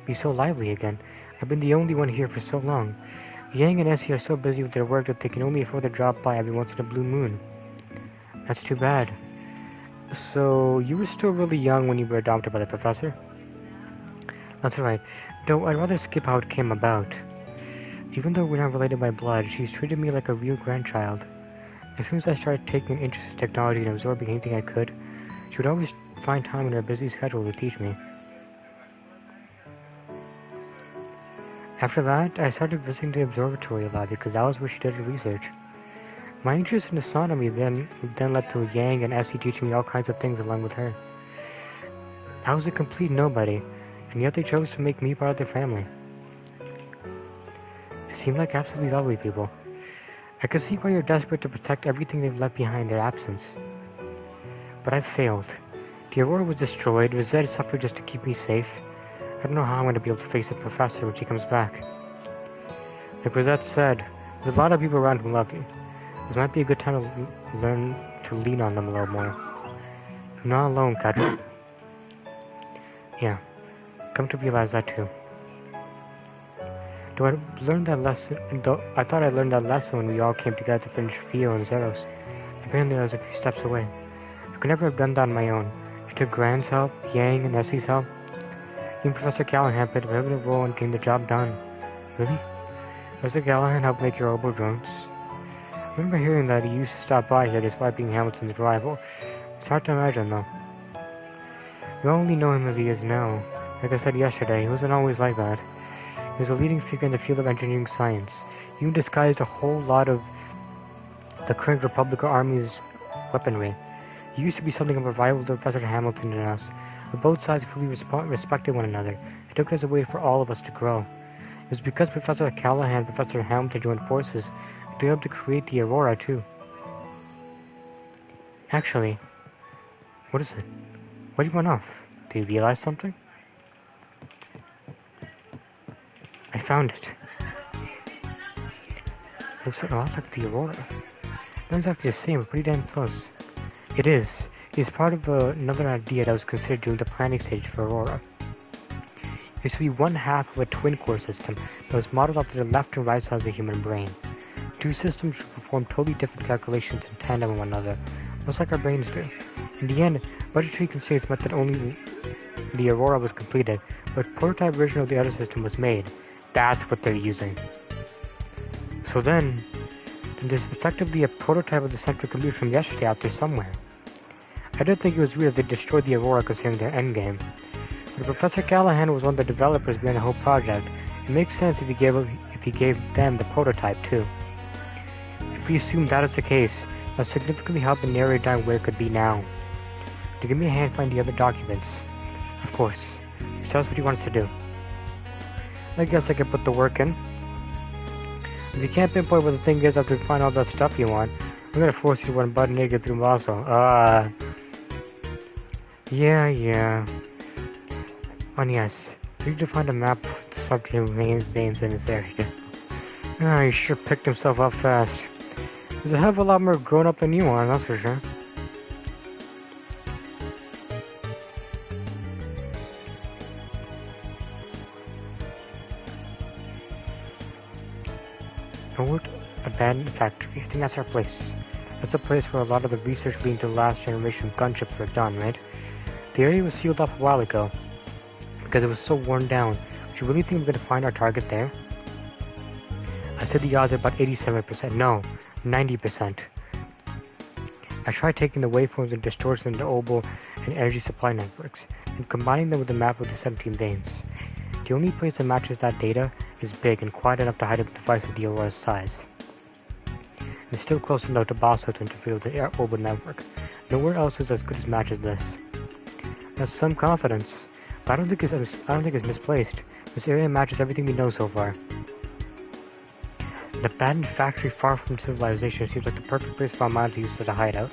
be so lively again. I've been the only one here for so long. Yang and Essie are so busy with their work that they can only afford to drop by every once in a blue moon. That's too bad. So, you were still really young when you were adopted by the professor? That's right, though I'd rather skip how it came about. Even though we're not related by blood, she's treated me like a real grandchild. As soon as I started taking an interest in technology and absorbing anything I could, she would always find time in her busy schedule to teach me. After that, I started visiting the observatory a lot because that was where she did her research. My interest in astronomy then led to Yang and Essie teaching me all kinds of things along with her. I was a complete nobody, and yet they chose to make me part of their family. They seemed like absolutely lovely people. I could see why you're desperate to protect everything they've left behind in their absence. But I failed. The Aurora was destroyed, Rosette suffered just to keep me safe. I don't know how I'm going to be able to face the professor when she comes back. Like Rosette said, there's a lot of people around who love you. This might be a good time to learn to lean on them a little more. You're not alone, Kadra. Yeah, come to realize that too. Though I learned that lesson, I thought I learned that lesson when we all came together to finish Fio and Zeros. Apparently I was a few steps away. I could never have done that on my own. It took Grand's help, Yang and Essie's help. Even Professor Callahan played a pivotal role in getting the job done. Really? Professor Callahan helped make your robo drones. I remember hearing that he used to stop by here despite being Hamilton's rival. It's hard to imagine though. You only know him as he is now. Like I said yesterday, he wasn't always like that. He was a leading figure in the field of engineering science. He even disguised a whole lot of the current Republican Army's weaponry. He used to be something of a rival to Professor Hamilton and us, but both sides fully respected one another. It took it as a way for all of us to grow. It was because Professor Callahan and Professor Hamilton joined forces to be able to create the Aurora too. Actually, what is it? Why do you run off? Do you realize something? I found it. Looks a lot like the Aurora. Not exactly the same, but pretty damn close. It is. It is part of another idea that was considered during the planning stage for Aurora. It used to be one half of a twin-core system that was modeled after the left and right sides of the human brain. Two systems would perform totally different calculations in tandem with one another, much like our brains do. In the end, budgetary constraints meant that only the Aurora was completed, but a prototype version of the other system was made. That's what they're using. So then there's effectively a prototype of the central computer from yesterday out there somewhere. I don't think it was weird they destroyed the Aurora considering their endgame. But Professor Callahan was one of the developers behind the whole project. It makes sense if he gave them the prototype too. If we assume that is the case, that significantly help in narrowing down where it could be now. To give me a hand find the other documents. Of course. Just tell us what you want us to do. I guess I can put the work in. If you can't pinpoint what the thing is after you find all that stuff you want, I'm gonna force you to run butt naked through muscle. Yeah. And yes, we need to find a map of the subject veins in this area. He sure picked himself up fast. He's a hell of a lot more grown up than you are, that's for sure. Old abandoned factory. I think that's our place. That's the place where a lot of the research leading to the last generation gunships were done, right? The area was sealed off a while ago because it was so worn down. Do you really think we're gonna find our target there? I said the odds are about 87%. No, 90%. I tried taking the waveforms and distortion into oval and energy supply networks and combining them with the map of the 17 veins. The only place that matches that data is big and quiet enough to hide a device of the Aurora's size. It's still close enough to boss out to interfere with the air orbit network. Nowhere else is as good as matches this. That's some confidence, but I don't think it's misplaced. This area matches everything we know so far. An abandoned factory far from civilization seems like the perfect place for a man to use as a hideout.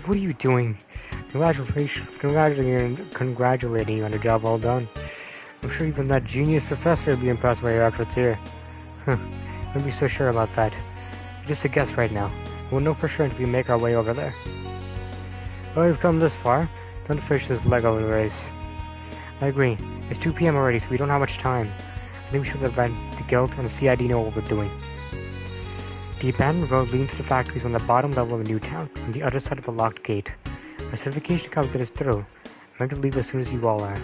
What are you doing? Congratulating you on a job well done. I'm sure even that genius professor would be impressed by your efforts here. Don't be so sure about that. Just a guess right now. We'll know for sure until we make our way over there. Well, we've come this far. Time to finish this leg of the race. I agree. It's 2 p.m. already, so we don't have much time. I think we should let the Guild and the CID know what we're doing. The abandoned road leads to the factories on the bottom level of Newtown, on the other side of a locked gate. Our certification card will get us through. I'm going to leave as soon as you all are.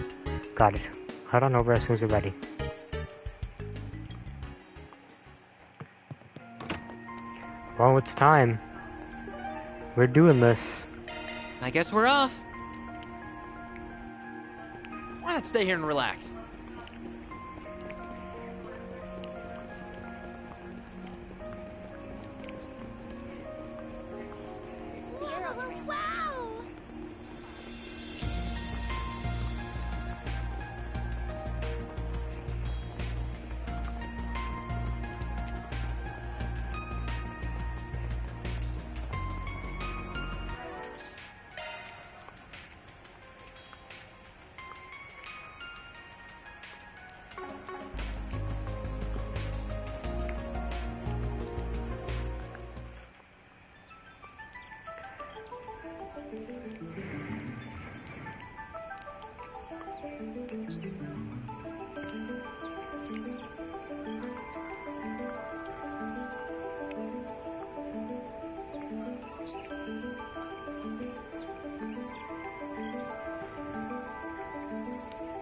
Got it. Head on over as soon as we're ready. Well, it's time. We're doing this. I guess we're off. Why not stay here and relax? Wow!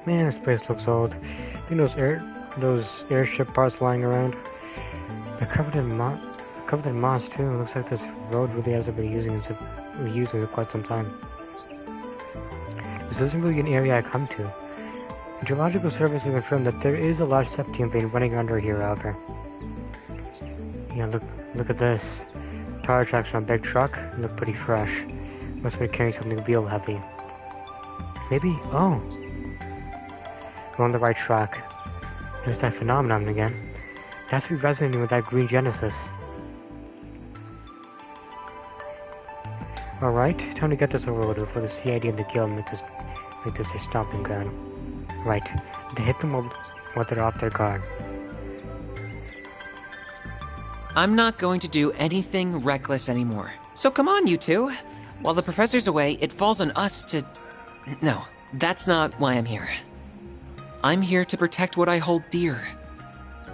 Man, this place looks old. I think those airship parts lying around. They're covered in moss too. It looks like this road really hasn't been used in quite some time. This isn't really an area I come to. The Geological Service has confirmed that there is a large septium vein running under here, however. Yeah, look at this. Tire tracks on a big truck look pretty fresh. Must be carrying something real heavy. Maybe. Oh. We're on the right track. There's that phenomenon again. That's be resonating with that green Genesis. Alright, time to get this over with before the CID and the Guild make this their stomping ground. Right, to hit them while they're off their guard. I'm not going to do anything reckless anymore. So come on, you two. While the professor's away, it falls on us to... No, that's not why I'm here. I'm here to protect what I hold dear.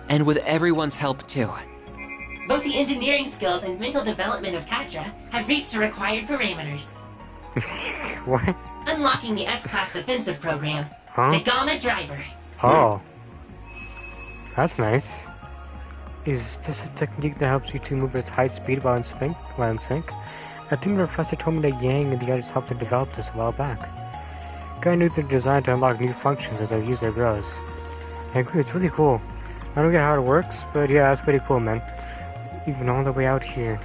And with everyone's help, too. Both the engineering skills and mental development of Katra have reached the required parameters. What? Unlocking the S-Class offensive program. Huh? The Gamma Driver. Oh. That's nice. Is this a technique that helps you to move at high speed while in sync? I think the professor told me that Yang and the others helped to develop this a while back. Guy knew they're designed to unlock new functions as their user grows. I agree, it's really cool. I don't get how it works, but yeah, that's pretty cool, man. Even all the way out here,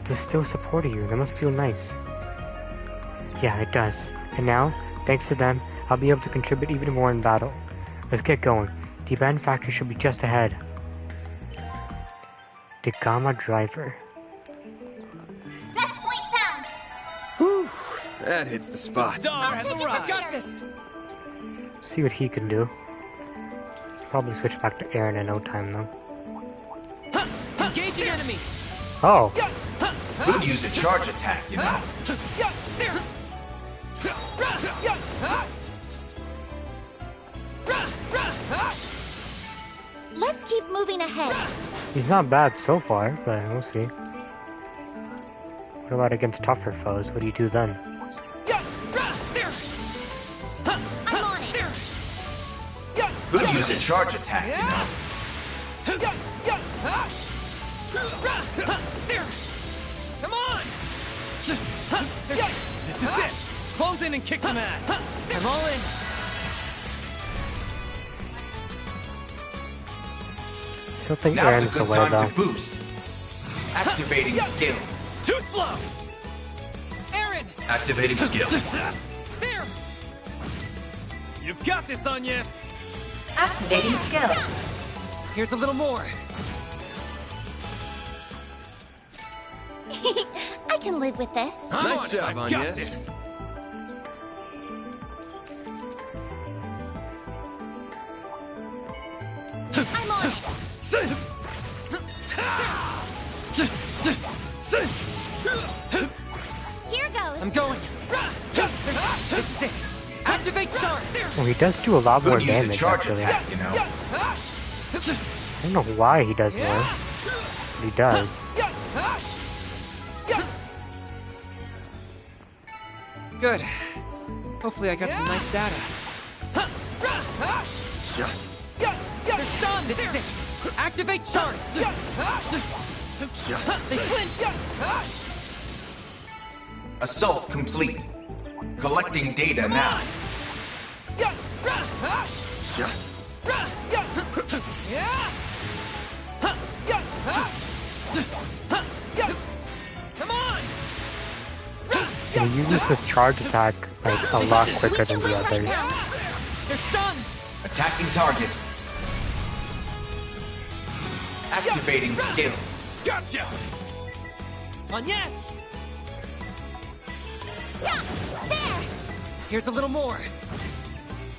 to still support you, that must feel nice. Yeah, it does. And now, thanks to them, I'll be able to contribute even more in battle. Let's get going. The abandoned factory should be just ahead. The Gamma Driver. Best point found! Whew, that hits the spot. Star has take it arrived. from Got here. this. See what he can do. Probably switch back to air in no time though. Engaging enemy. Oh! Could use a charge attack, you know. Let's keep moving ahead. He's not bad so far, but we'll see. What about against tougher foes? What do you do then? I'm on it. Could use a charge attack, you know. Come on. This is it. Close in and kick some ass. I'm all in. I don't think Now's a Aaron's good away time though. to boost. Activating skill. Too slow! Aaron! Activating skill. There! You've got this, Agnes! Activating skill. Here's a little more. I can live with this. Nice job, Agnes. I'm on it. Here goes. I'm going. This is it. Activate charge. Well, he does do a lot more Could use a damage, charge actually. attack, you know. I don't know why he does more, but he does. Good. Hopefully I got some nice data. They're stunned! This is it! Activate charts! They flint! Assault complete. Collecting data now. Come on! And he uses his charge attack like a lot quicker than the others. They're stunned! Attacking target. Activating skill. Gotcha! Agnes! Yeah, there. Here's a little more.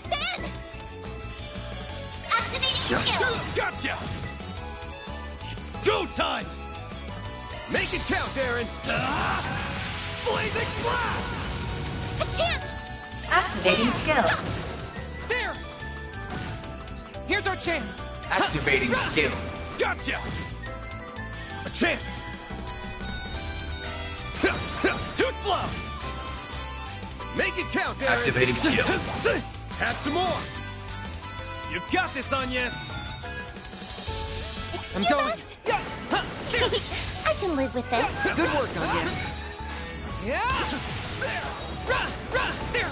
Then. Activating skill. Gotcha! It's go time! Make it count, Aaron! Blazing blast! A chance. Activating skill. There! Here's our chance! Activating skill. Gotcha! A chance! Too slow! Make it count, Aaron! Activating skill. Have some more! You've got this, Agnes! I'm going. I can live with this. Good work, Agnes. Yeah! There! There! There!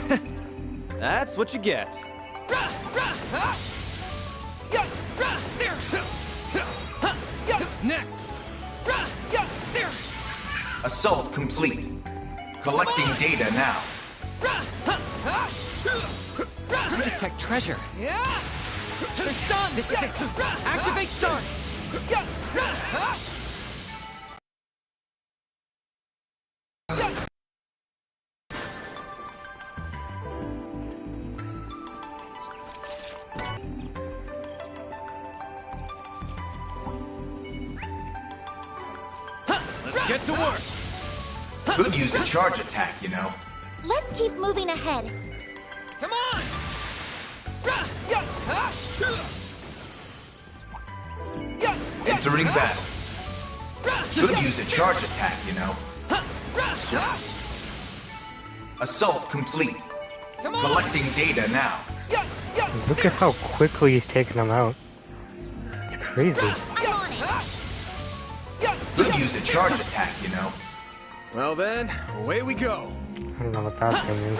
There! That's what you get. Next! There! Assault complete. Collecting data now. Detect treasure. Yeah! They're stunned! This is it! Activate charts! Let's get to work! Could use a charge attack, you know. Let's keep moving ahead. Come on! Entering battle. Could use a charge attack, you know. Assault complete. Collecting data now. Look at how quickly he's taking them out. It's crazy. I'm on it. Could use a charge attack, you know. Well then, away we go. I don't know what that thing is.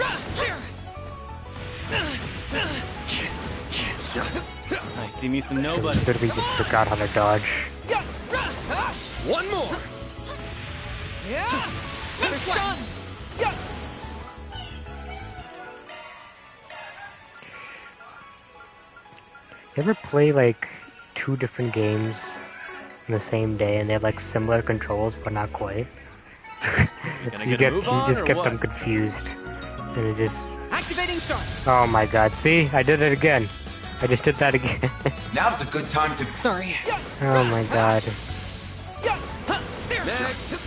I see me some nobody. Literally just forgot how to dodge. One more. Yeah. They're stunned! You ever play like two different games in the same day and they have like similar controls but not quite? you just get them confused. And it just... Activating charts! Oh my god, see? I did it again. I just did that again. Now's a good time to... Sorry. Oh my god. Next.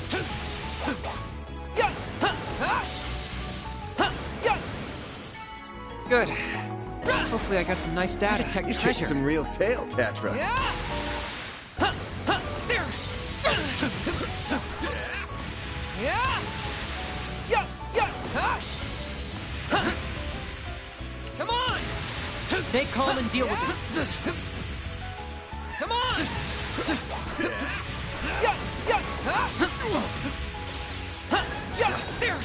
Good. Hopefully I got some nice data. Detect treasure. Some real tail, Catra. Yeah. There. Yeah. Come on. Stay calm and deal with it. Come on. There. There.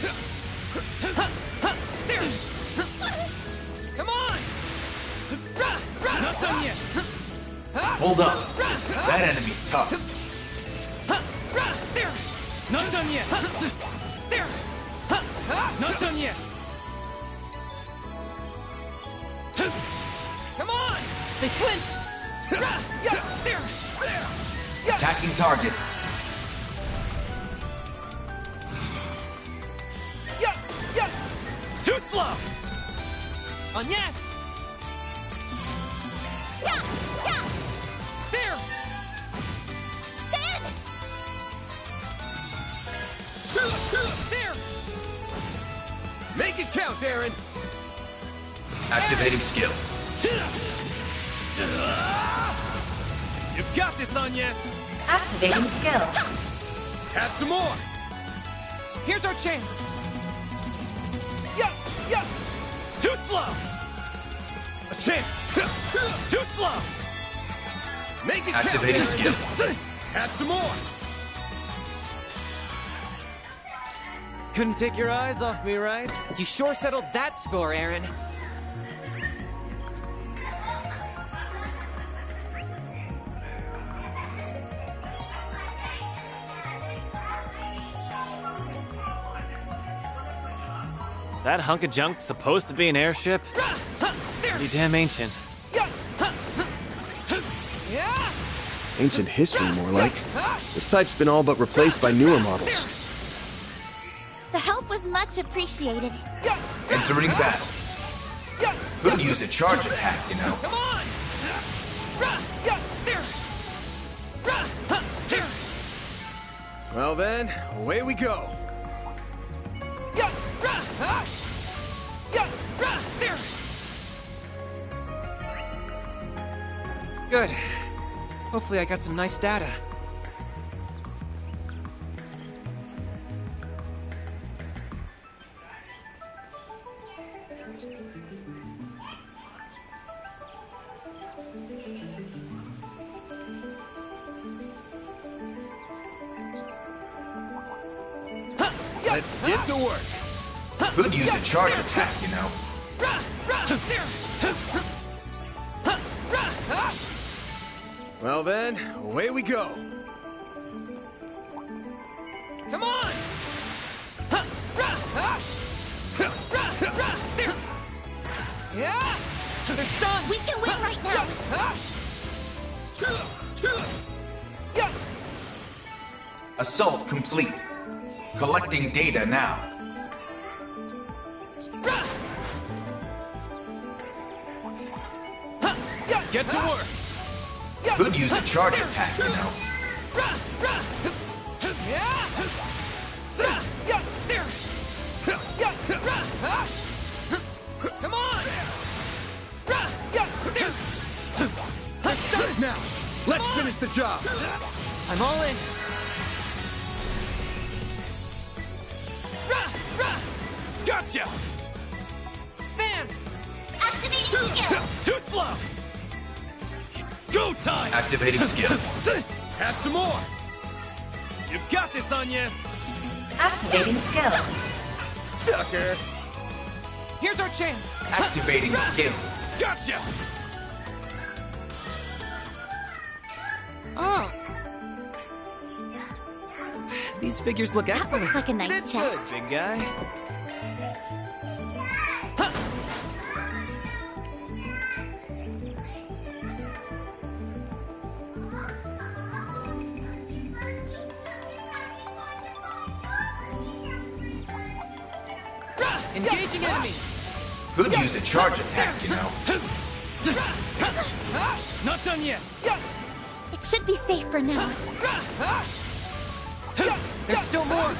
Come on. Not done yet. tough. There! Not done yet! There! Not done yet! Come on! They flinched! There! Attacking target. Too slow! On yes! There! There! Make it count, Aaron! Activating skill. You've got this, Agnes! Activating skill. Have some more! Here's our chance! Too slow! A chance! Too slow! Make it Activating count! skill. Have some more! Couldn't take your eyes off me, right? You sure settled that score, Aaron. That hunk of junk's supposed to be an airship? It's pretty damn ancient. Ancient history, more like. This type's been all but replaced by newer models. The help was much appreciated. Entering battle. Could use a charge attack, you know. Come on! Well then, away we go. Good. Hopefully I got some nice data. Let's get to work. Could use a charge attack, you know. Well then, away we go. Come on! They're stunned! We can win right now. Assault complete. Collecting data now. Get to work! Could use a charge attack, you know. Come on! Now, let's finish the job. I'm all in! Gotcha! Fan! Activating skill. Too slow! It's go time! Activating skill. Have some more! You've got this, Agnes! Activating skill. Sucker. Here's our chance! Activating skill. Gotcha! Oh! These figures look That excellent. looks like a nice chest. Big guy. Engaging enemy! Could use a charge attack, you know. Not done yet! It should be safe for now. There's still more!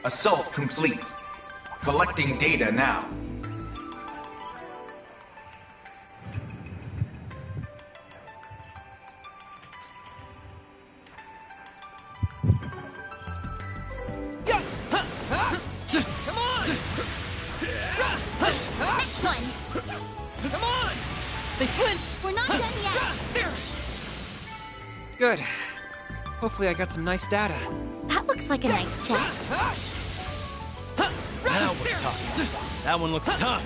Assault complete. Collecting data now. Come on! Next one. Come on! They flinched! We're not done yet. There! Good. Hopefully I got some nice data. That looks like a nice chest. Now we're talking. That one looks tough.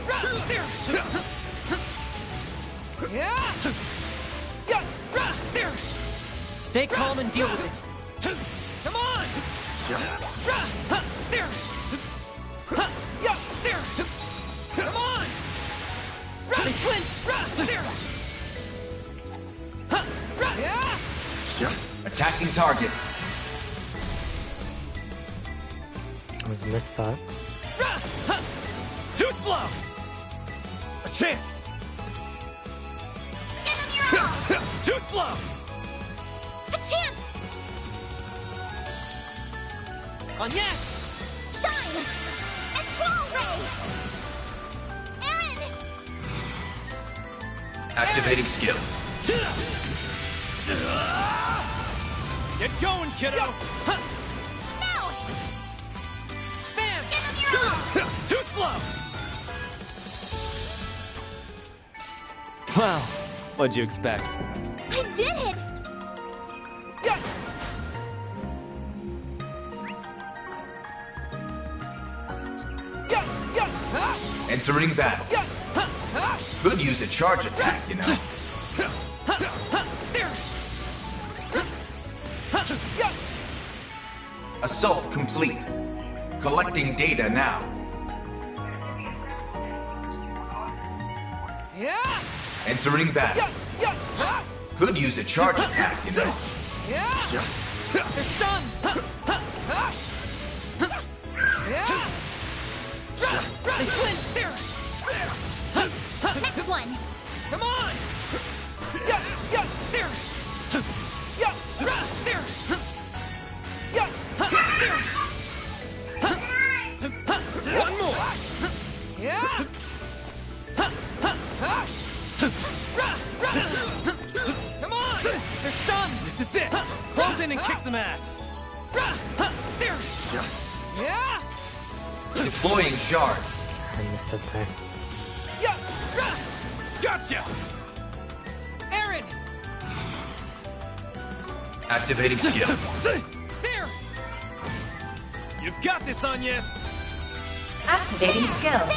Stay calm and deal with it. Come on! There! There! Come on! They flinch! There! Attacking target. I was missed that. Too slow! A chance! Give him your all! Too slow! A chance! On yes! Shine! And Troll Ray! Aaron! Activating skill. Get going, kiddo! No! Bam! Give him your all! Too slow! Well, what'd you expect? I did it! Entering battle. Could use a charge attack, you know. Assault complete. Collecting data now. Entering battle. Could use a charge attack, you know. They're stunned! They flinch! There! Next one! Come on! There! There! There! One more! Come on! They're stunned! This is it! Close in and kick some ass! There! Deploying shards. I missed that there. Gotcha! Aaron! Activating skill. There! You've got this, Agnes! Activating skill.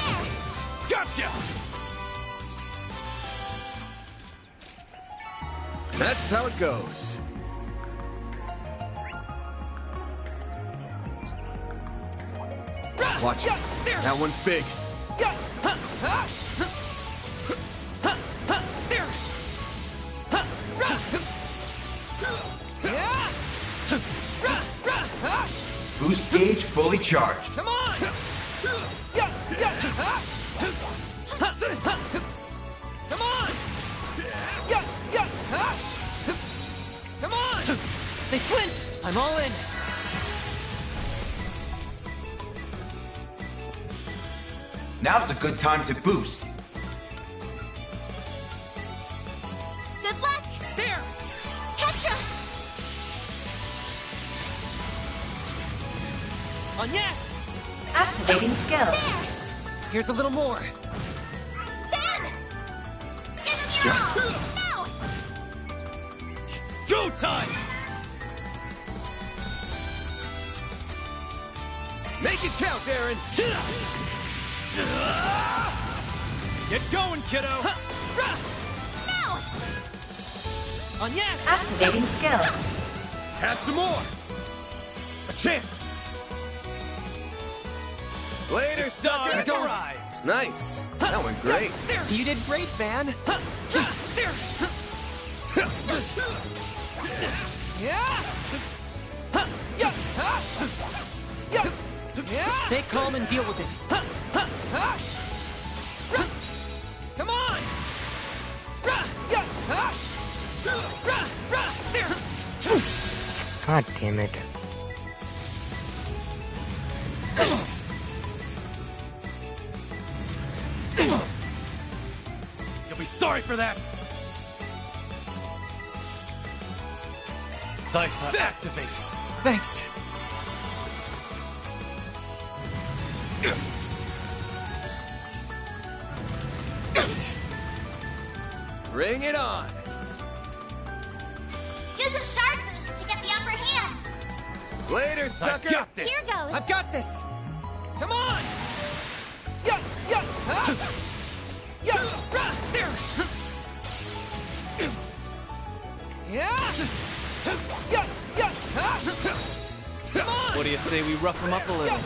Gotcha! That's how it goes. Watch it. That one's big. Boost gauge fully charged. Come on! Come on! Come on! They flinched! I'm all in! Now's a good time to boost. Good luck! There! Petra! On yes! Activating skill. There! Here's a little more. Ben! Give him your all! No! Go time! Make it count, Aaron. Get going, kiddo! No! On yes! Activating skill. Have some more. A chance. Later, This dog sucker. has arrived! Nice. That went great. There! You did great, Van. There! Stay calm and deal with it. Come on! There! God damn it. You'll be sorry for that! Cypher, activate! Thanks. Bring it on. Use a shard boost to get the upper hand! Later, sucker. I got this! Here goes! I've got this. Come on! What do you say we rough him up a little?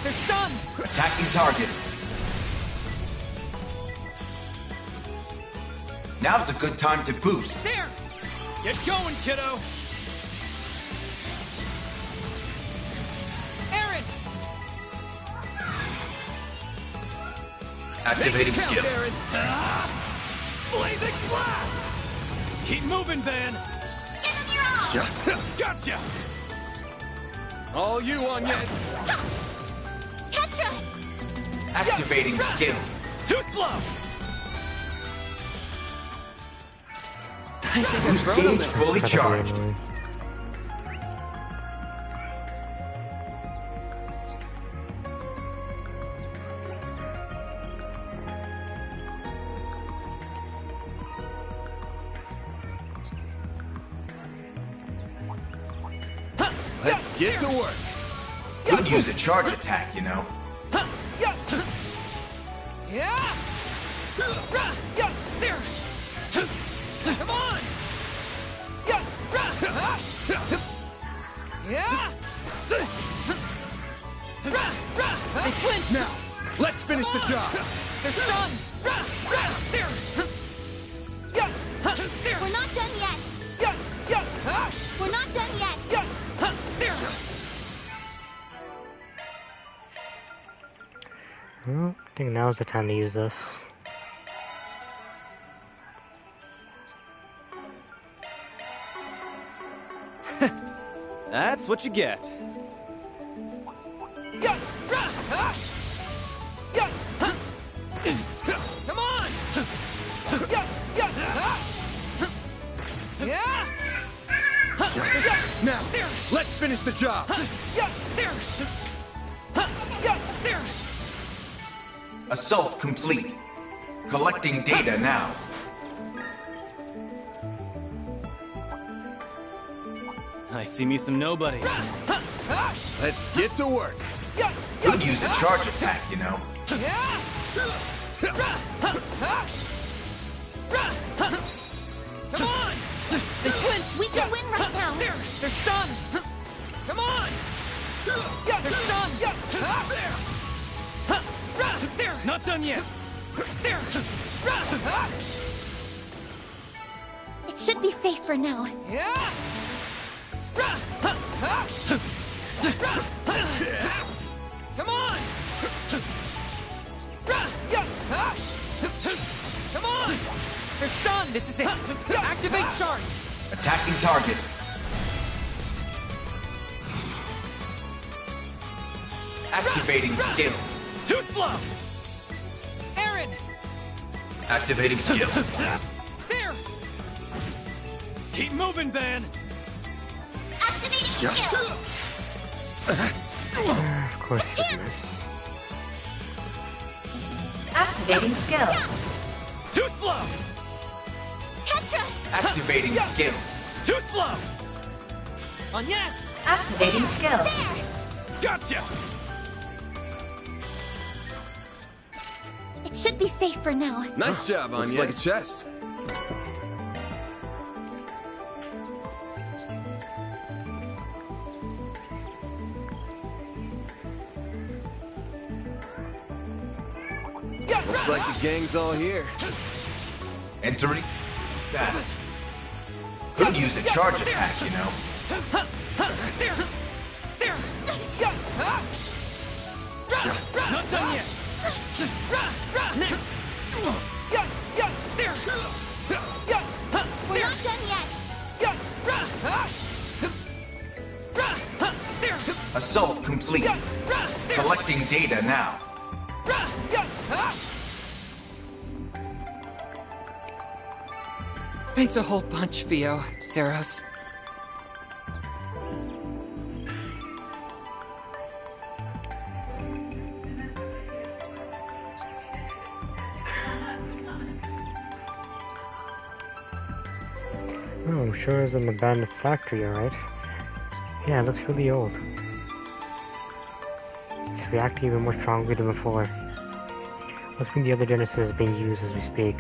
They're stunned! Attacking target. Now's a good time to boost. There! Get going, kiddo! Aaron! Activating skill. Aaron! Blazing blast! Keep moving, Ben! Give them your all! Gotcha! All you, Agnes! Petra! Activating skill. Too slow! Boost gauge fully That's really charged. annoying. Let's get to work. Could use a charge attack, you know. Yeah! There! Come on! Yeah! They flinch! Now, let's finish the job. They're stunned! There! We're not done yet! We're not done yet! There! Well, I think now's the time to use this. That's what you get. Come on! Yeah! Now, let's finish the job. There! There! Assault complete. Collecting data now. I see me some nobodies. Let's get to work. Could use a charge attack, you know. Come on! They flinch! We can win right now! There! They're stunned! Come on! They're stunned! There! Not done yet. There! It should be safe for now. Yeah! Come on! Come on! They're stunned! This is it! Activate charts! Attacking target. Activating skill. Too slow! Aaron! Activating skill. There! Keep moving, Ben! Activating skill! Of course you do this. Activating skill. Too slow! Petra! Activating skill. Too slow! On yes! Activating skill. There! Gotcha! It should be safe for now. Nice job, Agnes. Looks like a chest. Looks like the gang's all here. Entering battle. Could use a charge attack, you know. There! There! Not done yet! Next! There! We're not done yet! There! Assault complete. Collecting data now. Thanks a whole bunch, Theo, Zeros. Oh, I'm sure it's an abandoned factory, alright. Yeah, it looks really old. It's reacting even more strongly than before. Must mean the other Genesis is being used as we speak.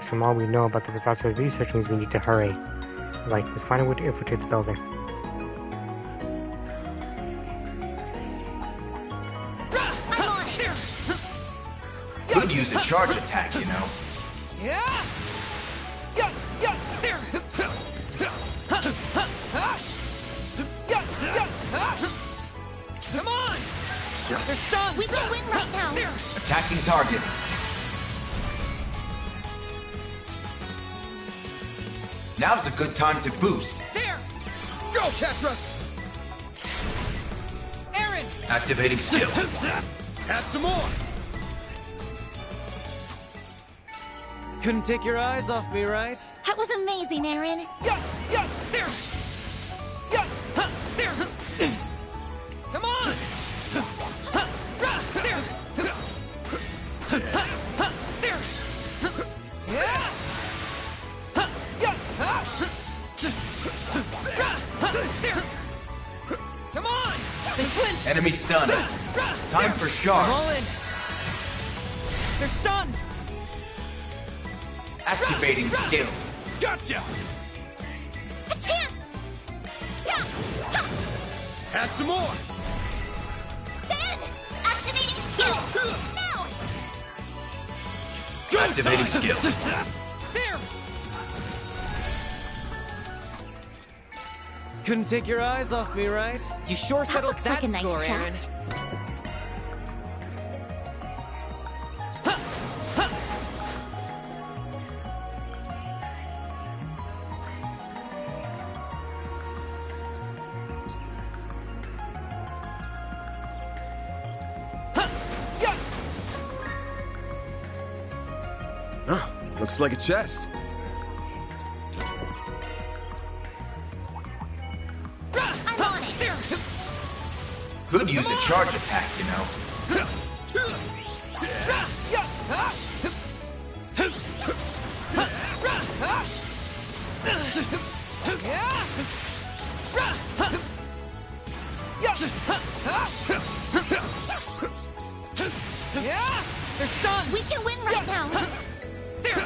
From all we know about the process of research means we need to hurry. Right, let's find a way to infiltrate the building. I'm on it! Could use a charge attack, you know. Yeah! Yeah! Yeah! There! Come on! They're stunned! We can win right now! Attacking target. Now's a good time to boost. There! Go, Catra! Aaron! Activating skill. Have some more! Couldn't take your eyes off me, right? That was amazing, Aaron! Yeah! Yeah! There! Yeah! Ha! There! Come on! Ha! Ra! There! Ha! Ha! There! Yeah! Ha! Yeah! Ha! Ra! Ha! There! Come on! They flinch! Enemy stunned. Ra! Time for shards. All in! They're stunned! Activating skill. Gotcha! A chance! Yeah! Ha! Have some more! Ben! Activating skill! Now! Activating skill. There! Couldn't take your eyes off me, right? You sure That settled looks that like a nice score, Aaron. chest. Oh, looks like a chest. I'm on it! There! Could use a charge attack, you know. Yeah! They're stunned! We can win right now! There!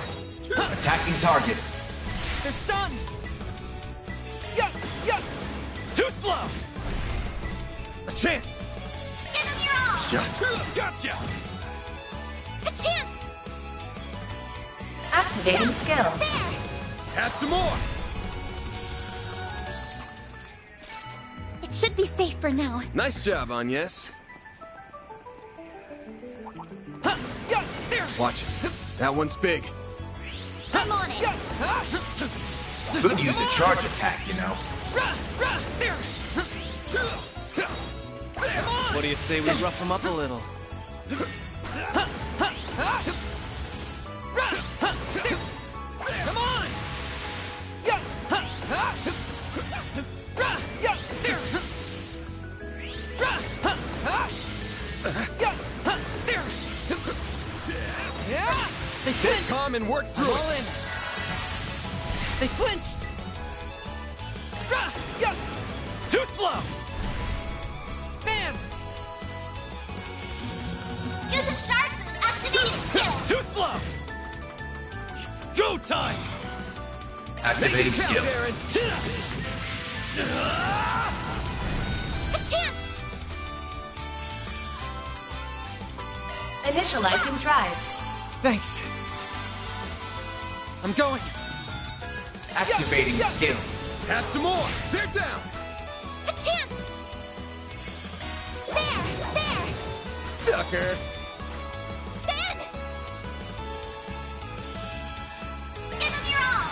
Attacking target. They're stunned! Yeah! Yeah! Too slow! A chance! Give them your all! Gotcha! A chance! Activating skill. There! Have some more! It should be safe for now. Nice job, Agnes. Yeah! There! Watch it. That one's big. I'm on it! Could use a charge attack, you know. There! What do you say we rough them up a little? Come on! Yeah! Yeah! There! Yeah! There! Yeah! They Stay flinched! calm and work through All it. in! They flinched! Yeah! Too slow! Man! Use a sharp boost! Activating skill! Too slow! It's go time! Activating skill. Aaron! A chance! Initializing drive. Thanks. I'm going. Activating skill. Have some more. They're down. A chance! There! There! Sucker. Ben! Give them your all!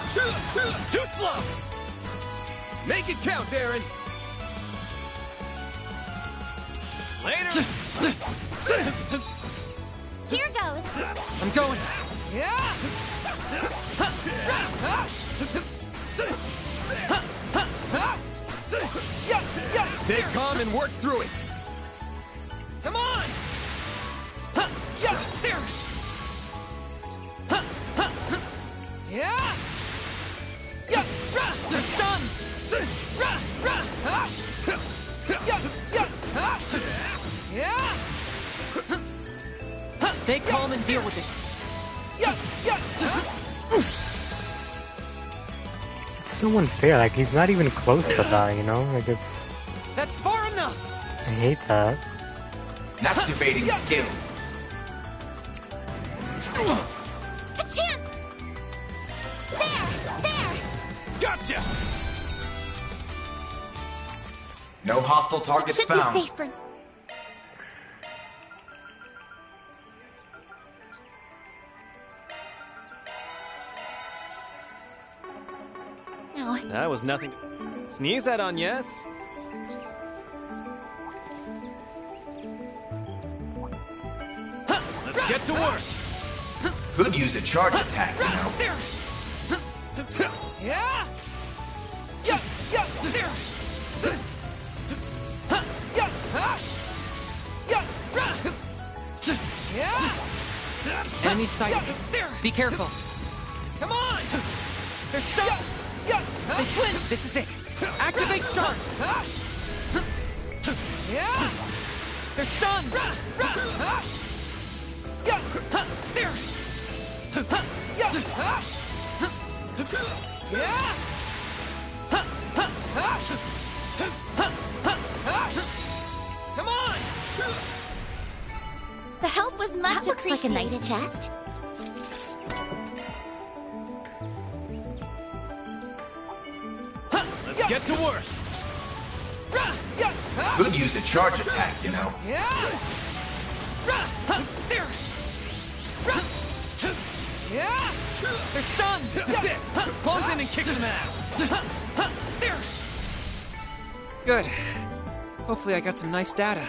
Too slow! Make it count, Aaron. Later! Here goes! I'm going. Yeah! Stay calm and work through it. Come on! Yeah! There! Yeah! Yeah! They're stunned! Stay calm and deal with it. It's so unfair, like he's not even close to that, you know? Like it's... That's far enough! I hate that. Activating skill. A chance! There! Gotcha! No hostile targets Should found. be safe for... No. That was nothing to sneeze at on, yes? Let's get to work! Could use a charge attack, you know. Enemy sighted. Be careful. Come on! They're stuck! They flint! This is it! Activate sharks! They're stunned! Come on! The help was much That looks like a nice appreciated. chest. Let's get to work! Could use a charge attack, you know. They're stunned! This is it! Close in and kick some ass! Good. Hopefully I got some nice data.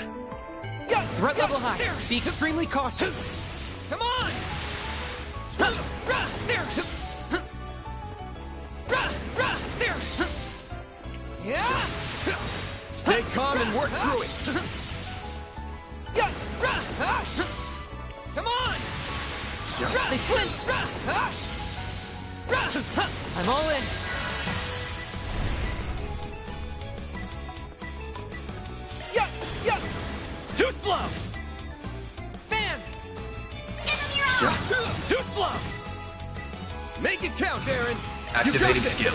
Threat level high. Be extremely cautious. Come on! Stay calm and work through it. Come on! They flinched! I'm all in. Too slow! Ban! Too slow! Make it count, Aaron! Activating skill.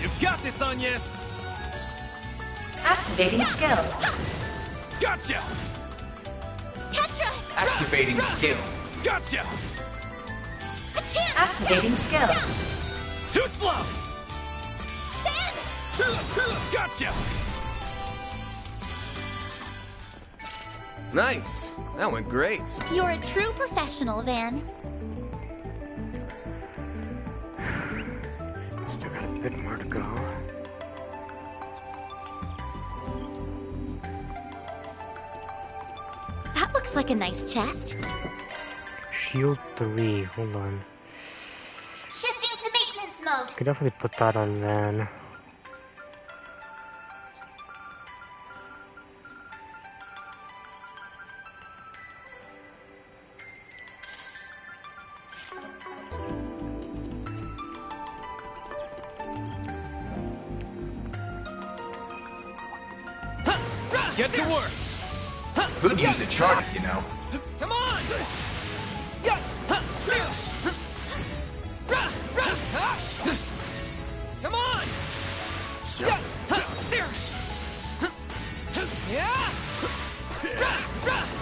You've got this, Agnes! Activating skill. Gotcha! Petra! Activating skill. Gotcha! A chance! Activating skill. Too slow! Ben! Gotcha! Nice. That went great. You're a true professional, Van. Still got a bit more to go. That looks like a nice chest. Shield 3, hold on. Shifting to maintenance mode. Could definitely put that on then. Get to work! Could use a charge, you know. Come on! Come on!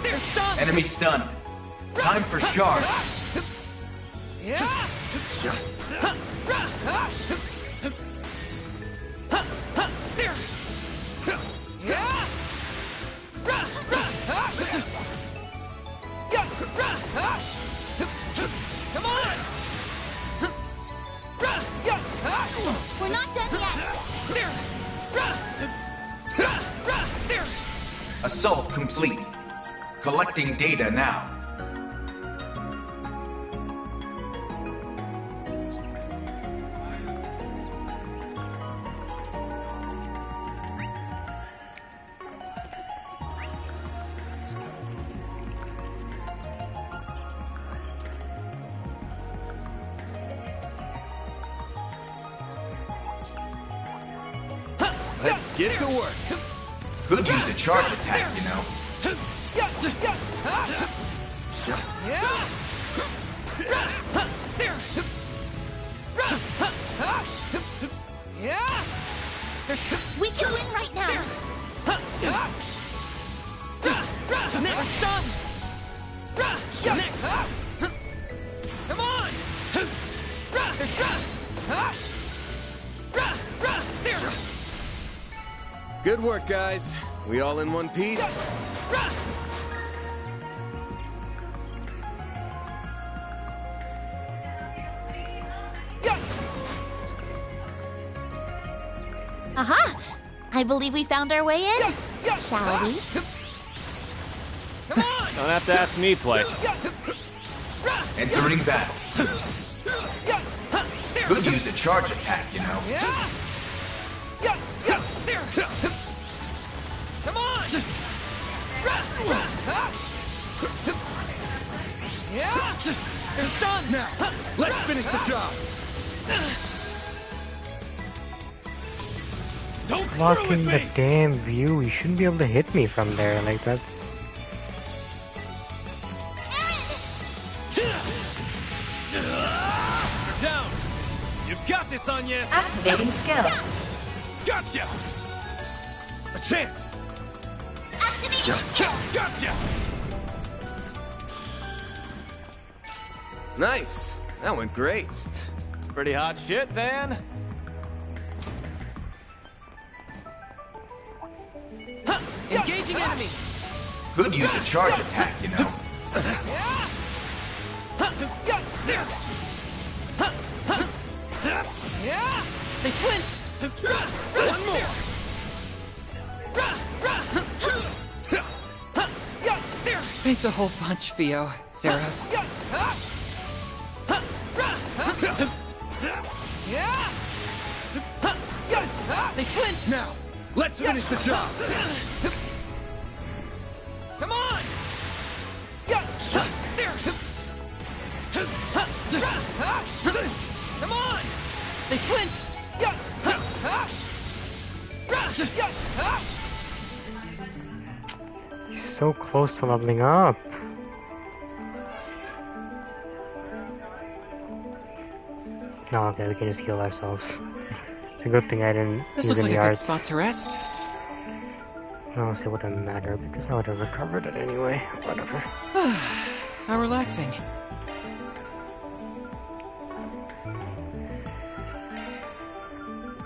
They're stunned! Enemy stunned. Time for shards. Come on! We're not done yet. Assault complete. Collecting data now. Let's get to work. Could use a charge attack, you know. We can win right now. Next stun! Next! Come on! Good work, guys. We all in one piece? Aha! I believe we found our way in. Shall we? Don't have to ask me twice. Entering battle. Could use a charge attack, you know. Come on! They're stunned! Now, let's finish the job. Don't screw Blocking with the me! damn view. You shouldn't be able to hit me from there. Like, that's... You're down. You've got this, Agnes. Activating skill. Gotcha. A chance. Activating skill. Gotcha. Nice. That went great. Pretty hot shit, Van. Engaging enemy! Could use a charge attack, you know. They flinched! One more! Thanks a whole bunch, Theo, Zeros. They flinched! Now, let's finish the job. Come on! Come on! They flinched! So close to leveling up. No, okay, we can just heal ourselves. It's a good thing I didn't This use looks like any a good arts. spot to rest. Honestly, it wouldn't matter because I would have recovered it anyway. Whatever. How relaxing.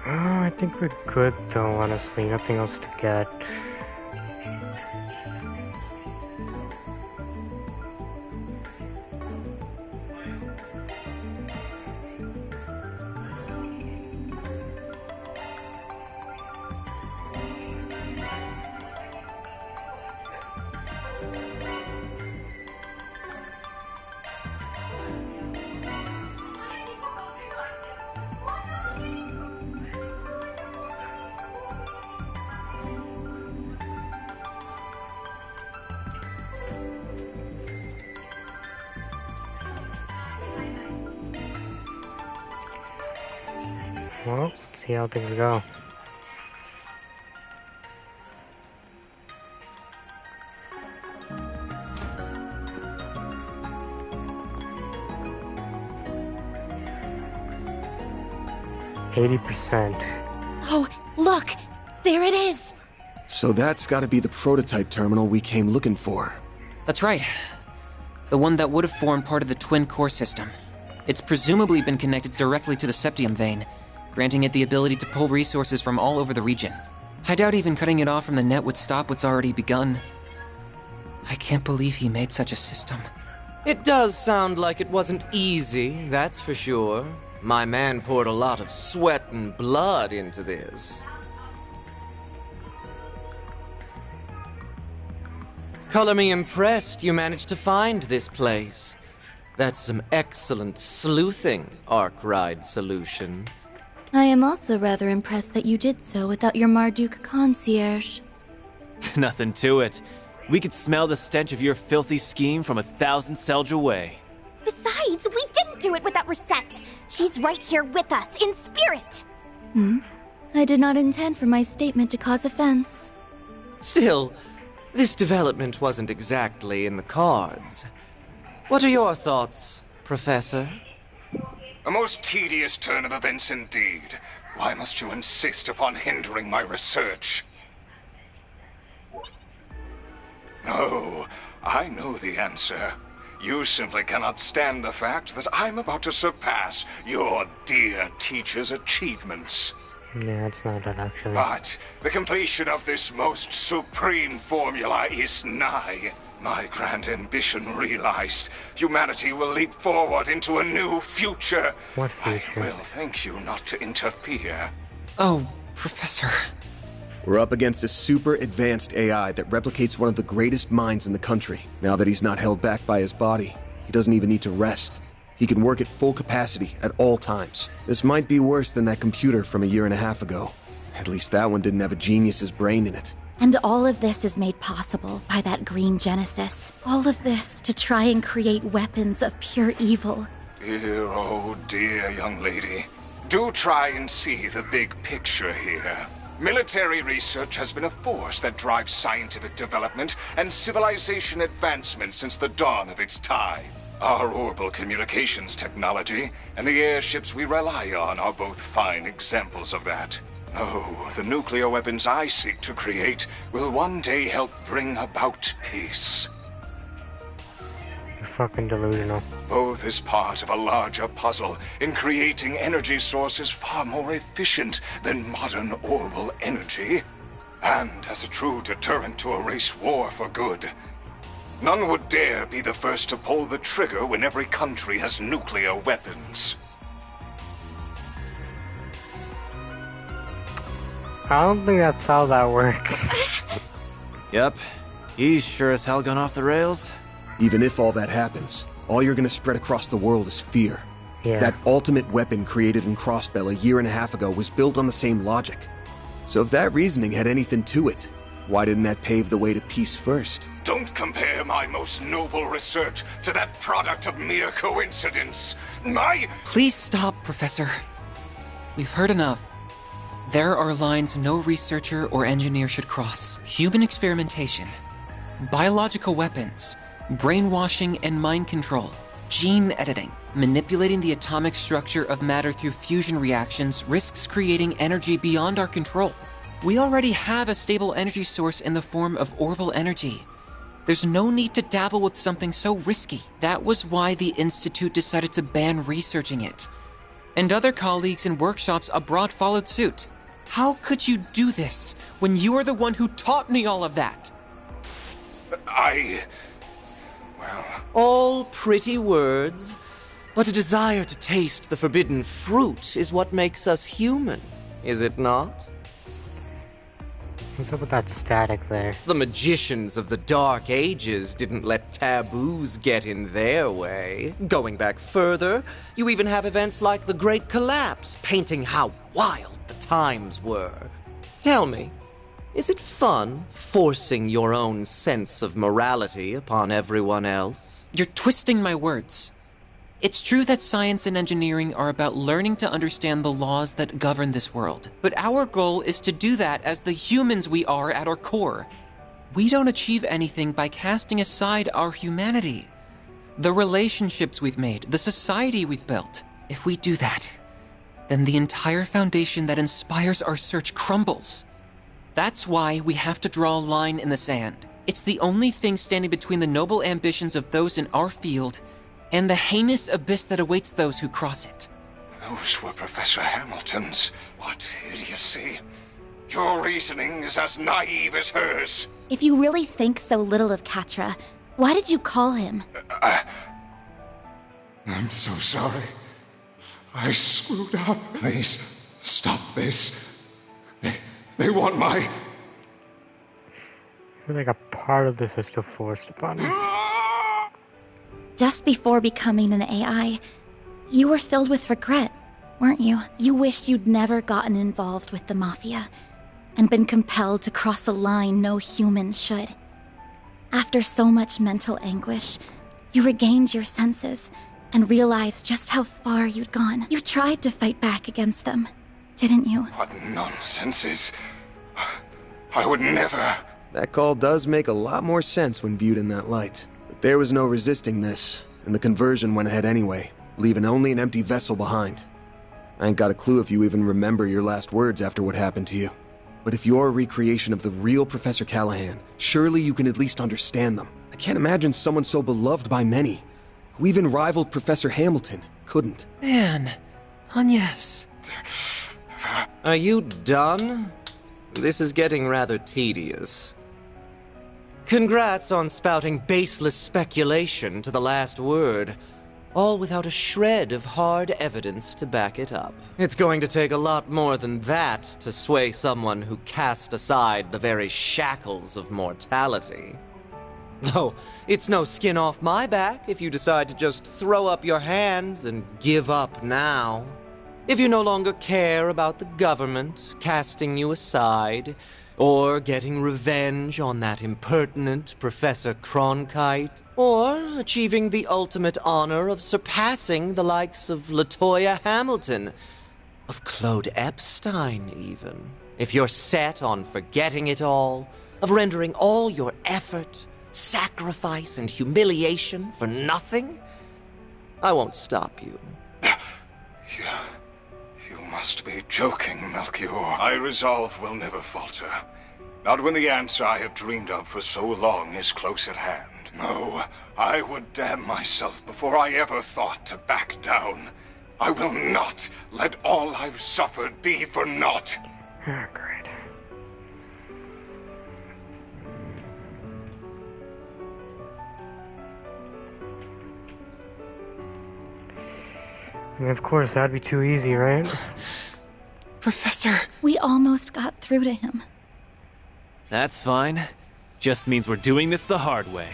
I think we're good though, honestly. Nothing else to get. Well, let's see how things go. %. Oh, look! There it is! So that's gotta be the prototype terminal we came looking for. That's right. The one that would have formed part of the twin core system. It's presumably been connected directly to the septium vein, granting it the ability to pull resources from all over the region. I doubt even cutting it off from the net would stop what's already begun. I can't believe he made such a system. It does sound like it wasn't easy, that's for sure. My man poured a lot of sweat and blood into this. Color me impressed you managed to find this place. That's some excellent sleuthing, Arkwright Solutions. I am also rather impressed that you did so without your Marduk concierge. Nothing to it. We could smell the stench of your filthy scheme from 1,000 Selge away. Besides, we didn't do it without Reset. She's right here with us, in spirit. I did not intend for my statement to cause offense. Still, this development wasn't exactly in the cards. What are your thoughts, Professor? A most tedious turn of events indeed. Why must you insist upon hindering my research? No, I know the answer. You simply cannot stand the fact that I'm about to surpass your dear teacher's achievements. Yeah, it's not that actually. But the completion of this most supreme formula is nigh. My grand ambition realized, humanity will leap forward into a new future. What future? I will thank you not to interfere. Oh, Professor. We're up against a super advanced AI that replicates one of the greatest minds in the country. Now that he's not held back by his body, he doesn't even need to rest. He can work at full capacity at all times. This might be worse than that computer from a year and a half ago. At least that one didn't have a genius's brain in it. And all of this is made possible by that green Genesis. All of this to try and create weapons of pure evil. Dear, oh dear, young lady. Do try and see the big picture here. Military research has been a force that drives scientific development and civilization advancement since the dawn of its time. Our orbital communications technology and the airships we rely on are both fine examples of that. Oh, the nuclear weapons I seek to create will one day help bring about peace. You're fucking delusional. Both is part of a larger puzzle in creating energy sources far more efficient than modern orbital energy. And as a true deterrent to erase war for good. None would dare be the first to pull the trigger when every country has nuclear weapons. I don't think that's how that works. Yep. He's sure as hell gone off the rails. Even if all that happens, all you're gonna spread across the world is fear. Yeah. That ultimate weapon created in Crossbell a year and a half ago was built on the same logic. So if that reasoning had anything to it, why didn't that pave the way to peace first? Don't compare my most noble research to that product of mere coincidence. Please stop, Professor. We've heard enough. There are lines no researcher or engineer should cross. Human experimentation, biological weapons, brainwashing and mind control, gene editing, manipulating the atomic structure of matter through fusion reactions risks creating energy beyond our control. We already have a stable energy source in the form of orbital energy. There's no need to dabble with something so risky. That was why the Institute decided to ban researching it. And other colleagues in workshops abroad followed suit. How could you do this when you are the one who taught me all of that? All pretty words, but a desire to taste the forbidden fruit is what makes us human, is it not? What's up with that static there? The magicians of the Dark Ages didn't let taboos get in their way. Going back further, you even have events like the Great Collapse painting how wild the times were. Tell me, is it fun forcing your own sense of morality upon everyone else? You're twisting my words. It's true that science and engineering are about learning to understand the laws that govern this world. But our goal is to do that as the humans we are at our core. We don't achieve anything by casting aside our humanity. The relationships we've made, the society we've built. If we do that, then the entire foundation that inspires our search crumbles. That's why we have to draw a line in the sand. It's the only thing standing between the noble ambitions of those in our field and the heinous abyss that awaits those who cross it. Those were Professor Hamilton's. What idiocy. Your reasoning is as naive as hers. If you really think so little of Catra, why did you call him? I'm so sorry. I screwed up. Please, stop this. They want my... I feel like a part of this is still forced upon me. Just before becoming an AI, you were filled with regret, weren't you? You wished you'd never gotten involved with the Mafia and been compelled to cross a line no human should. After so much mental anguish, you regained your senses and realized just how far you'd gone. You tried to fight back against them, didn't you? What nonsense is... I would never... That call does make a lot more sense when viewed in that light. But there was no resisting this, and the conversion went ahead anyway, leaving only an empty vessel behind. I ain't got a clue if you even remember your last words after what happened to you. But if you're a recreation of the real Professor Callahan, surely you can at least understand them. I can't imagine someone so beloved by many, who even rivaled Professor Hamilton, couldn't. Man, Agnes. Are you done? This is getting rather tedious. Congrats on spouting baseless speculation to the last word, all without a shred of hard evidence to back it up. It's going to take a lot more than that to sway someone who cast aside the very shackles of mortality. Though, it's no skin off my back if you decide to just throw up your hands and give up now. If you no longer care about the government casting you aside, or getting revenge on that impertinent Professor Cronkite, or achieving the ultimate honor of surpassing the likes of LaToya Hamilton, of Claude Epstein even. If you're set on forgetting it all, of rendering all your effort, sacrifice, and humiliation for nothing, I won't stop you. You must be joking, Melchior. My resolve will never falter. Not when the answer I have dreamed of for so long is close at hand. No, I would damn myself before I ever thought to back down. I will not let all I've suffered be for naught. Oh, great. I mean, of course, that'd be too easy, right? Professor! We almost got through to him. That's fine. Just means we're doing this the hard way.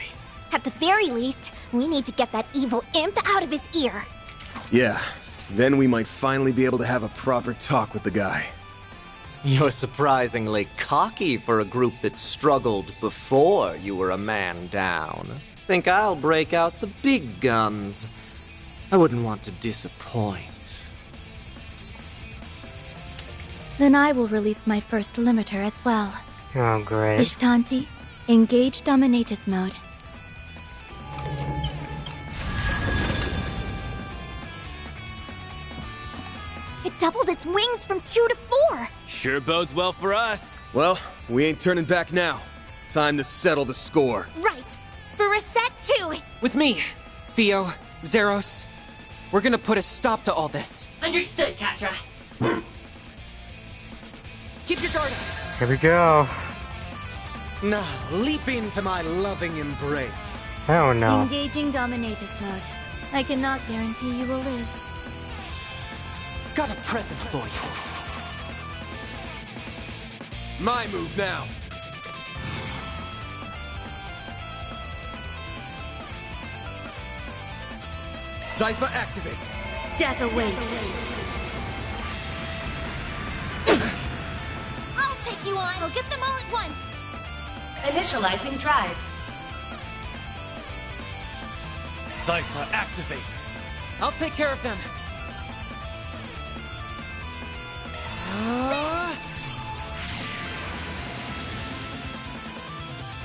At the very least, we need to get that evil imp out of his ear. Yeah, then we might finally be able to have a proper talk with the guy. You're surprisingly cocky for a group that struggled before you were a man down. Think I'll break out the big guns. I wouldn't want to disappoint. Then I will release my first limiter as well. Oh, great. Ishtanti, engage Dominatus mode. It doubled its wings from 2 to 4. Sure bodes well for us. Well, we ain't turning back now. Time to settle the score. Right. For reset 2. With me, Theo, Zeros. We're gonna put a stop to all this. Understood, Katra. Keep your guard up. Here we go. Now, leap into my loving embrace. Oh no. Engaging Dominatus mode. I cannot guarantee you will live. Got a present for you. My move now. Zypher activate. Death awaits. I'll take you on. I'll get them all at once. Initializing drive. Zypher activate. I'll take care of them.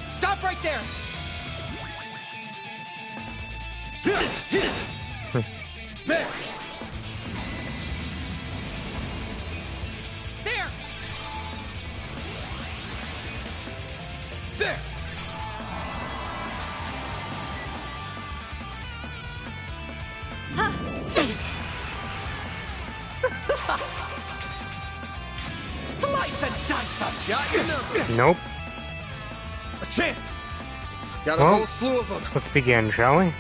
Stop right there! There! There! There! Slice and dice up! Got your number! Nope. A chance! Got a Well, whole slew of them. Let's begin, shall we?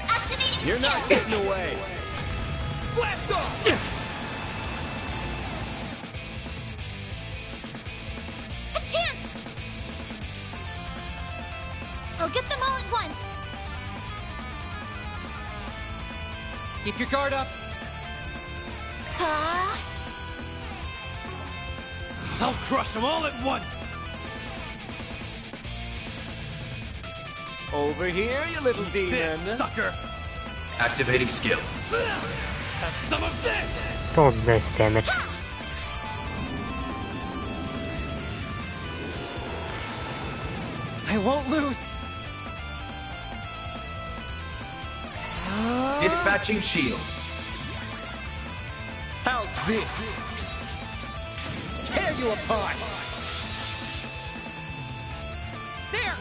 Activating You're not skill. getting away! Blast off! A chance. I'll get them all at once. Keep your guard up. I'll crush them all at once. Over here, you little demon. This sucker. Activating skill. Have some of this. Don't miss, damn it. I won't lose. Dispatching shield. How's this? Tear you apart! There!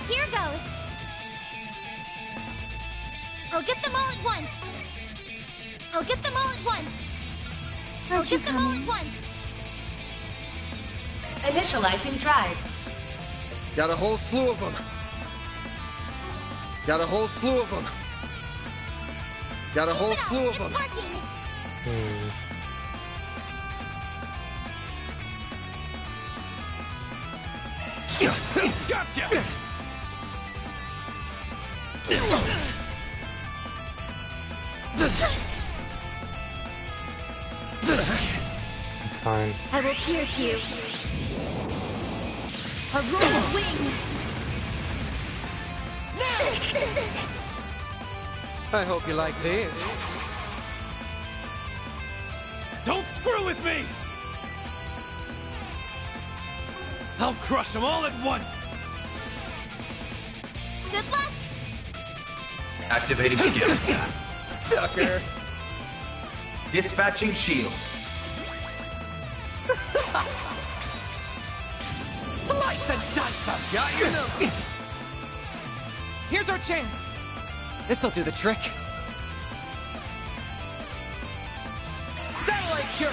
Here goes. I'll get them all at once. I'll get them all at once. I'll get them all at once. Initializing drive. Got a whole slew of them. Got a whole slew of them. Got a whole slew of them. Gotcha! It's fine. I will pierce you. A royal wing. I hope you like this. Don't screw with me! I'll crush them all at once! Good luck. Activating skill. Sucker! Dispatching shield. Slice and dice 'em! Got your number! Here's our chance! This'll do the trick. Satellite cure!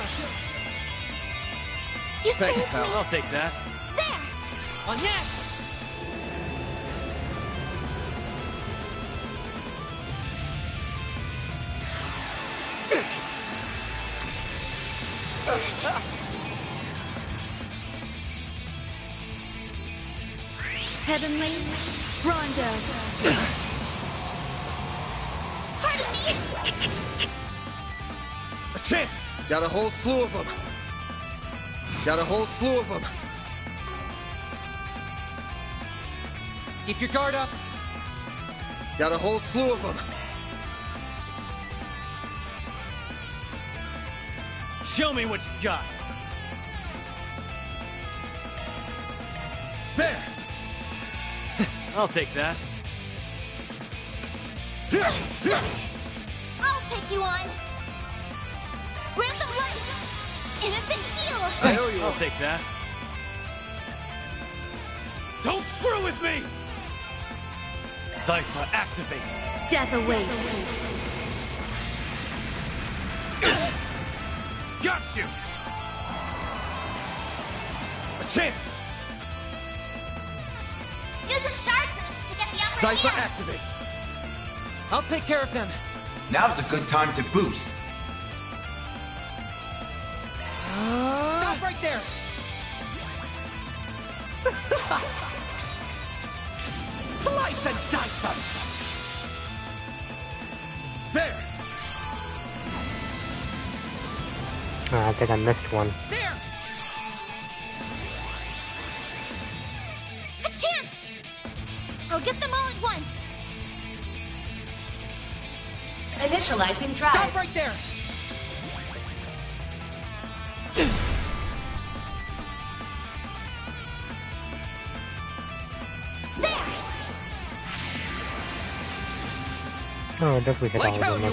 You Thanks, saved pal. me. I'll take that. There. On yes! Heavenly Rondo. Pardon me. A chance! Got a whole slew of them. Got a whole slew of them. Keep your guard up. Got a whole slew of them. Show me what you got. There! I'll take that. I'll take you on. Random life. Innocent heal. I owe you. I'll take that. Don't screw with me! Cypher, activate. Death awaits. Got you! A chance! Use a shard boost to get the upper Cypher hand. activate! I'll take care of them. Now's a good time to boost. Stop right there! Slice and dice 'em! There! Oh, I think I missed one. There! A chance. I'll get them all at once. Initializing drive. Stop right there! Oh, I definitely hit all of them up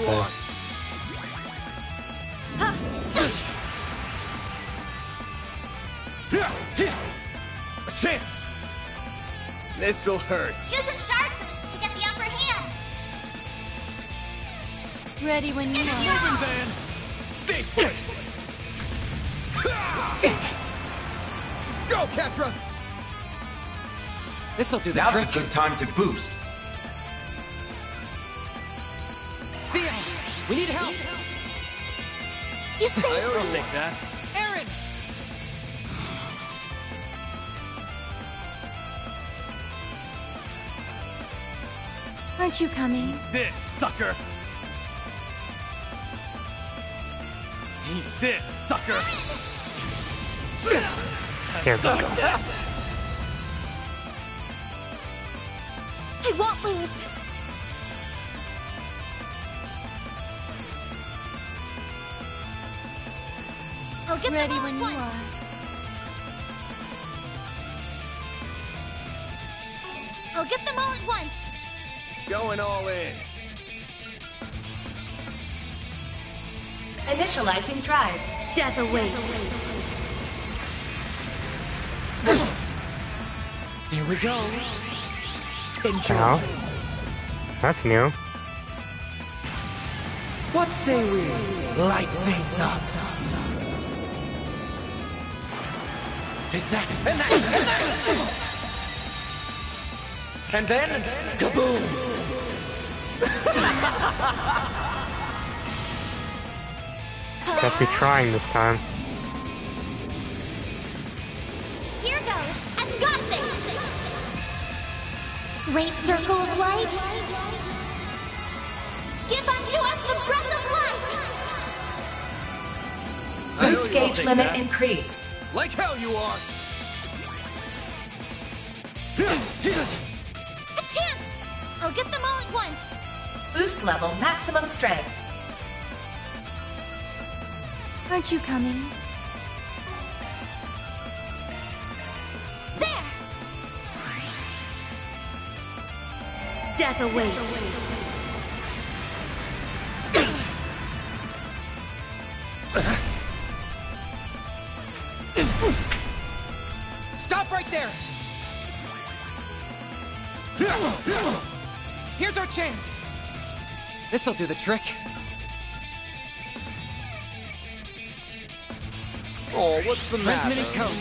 there. A chance! This'll hurt. Use a shard boost to get the upper hand. Ready when you are. Moving van! Stay put! Go, Ketra! This'll do the Now's trick. a good time to boost. Theo, we need help! You saved I owe I'll you take that. Aaron! Aren't you coming? This, sucker! Eat this, sucker! Here we go. I won't lose. I'll get Ready them all when at you once. are. I'll get them all at once. Going all in. Initializing drive. Death awaits. Here we go. Now, that's new. What say we light things up? Take that. And then, kaboom! Got me trying this time. Here goes. I've got this. Great circle of light. Give unto us the breath of life. Boost gauge limit increased. Like hell you are! A chance. I'll get them all at once. Boost level maximum strength. Aren't you coming? There. Death awaits. Stop right there! Here's our chance! This'll do the trick. Oh, what's the matter? Transmitting code.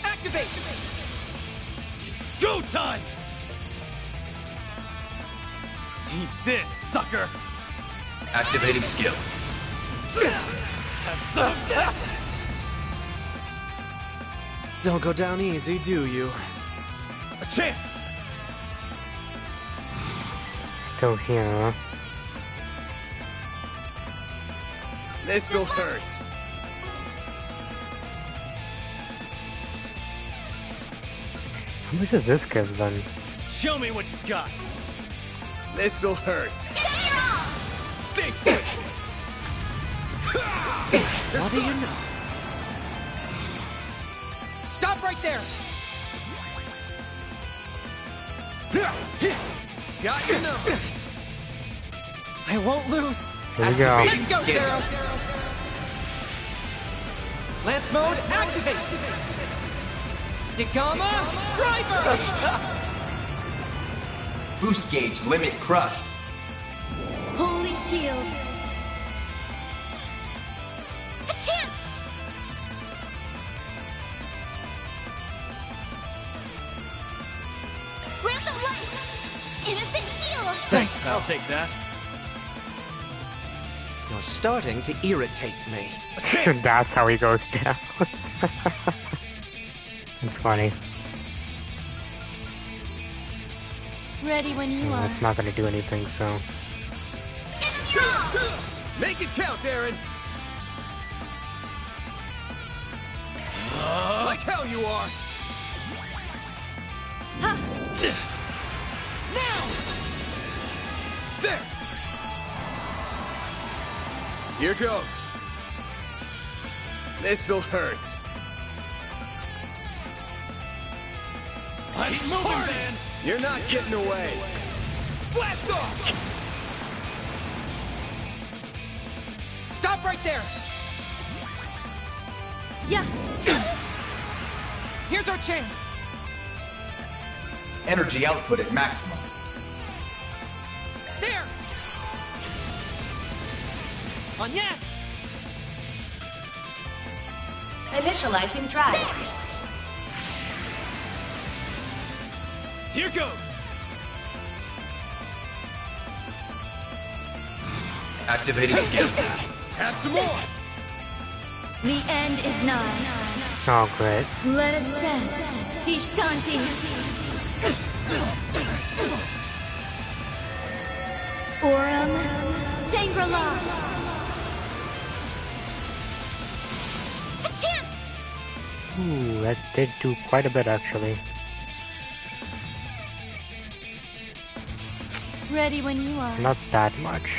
Activate! Go time! Eat this, sucker! Activating skill. Have some of that! Don't go down easy, do you? A chance! Still here. This'll hurt. How much does this give then? Show me what you got! This'll hurt. Stay still! What do you know? Stop right there! Got your number. I won't lose! Here we go. Let's go, Zeros! Lance mode, activate! Degama, driver! Boost gauge limit crushed. Holy shield. A chance. Breath of life. Innocent heal. Thanks, I'll take that. You're starting to irritate me. That's how he goes down. It's funny. Ready when you are. It's not gonna do anything, so. Make it count, Aaron. Like hell you are. Now! There. Here goes. This'll hurt. Keep moving, man! You're not getting away. Blast off! Stop right there! Yeah. Here's our chance! Energy output at maximum. There! On yes! Initializing drive. Here goes! Activating skill. Have some more. The end is nigh. Oh, great. Let us stand. Ishtanti. Aurum. Shangri-La. A chance. Ooh, that did do quite a bit, actually. Ready when you are. Not that much.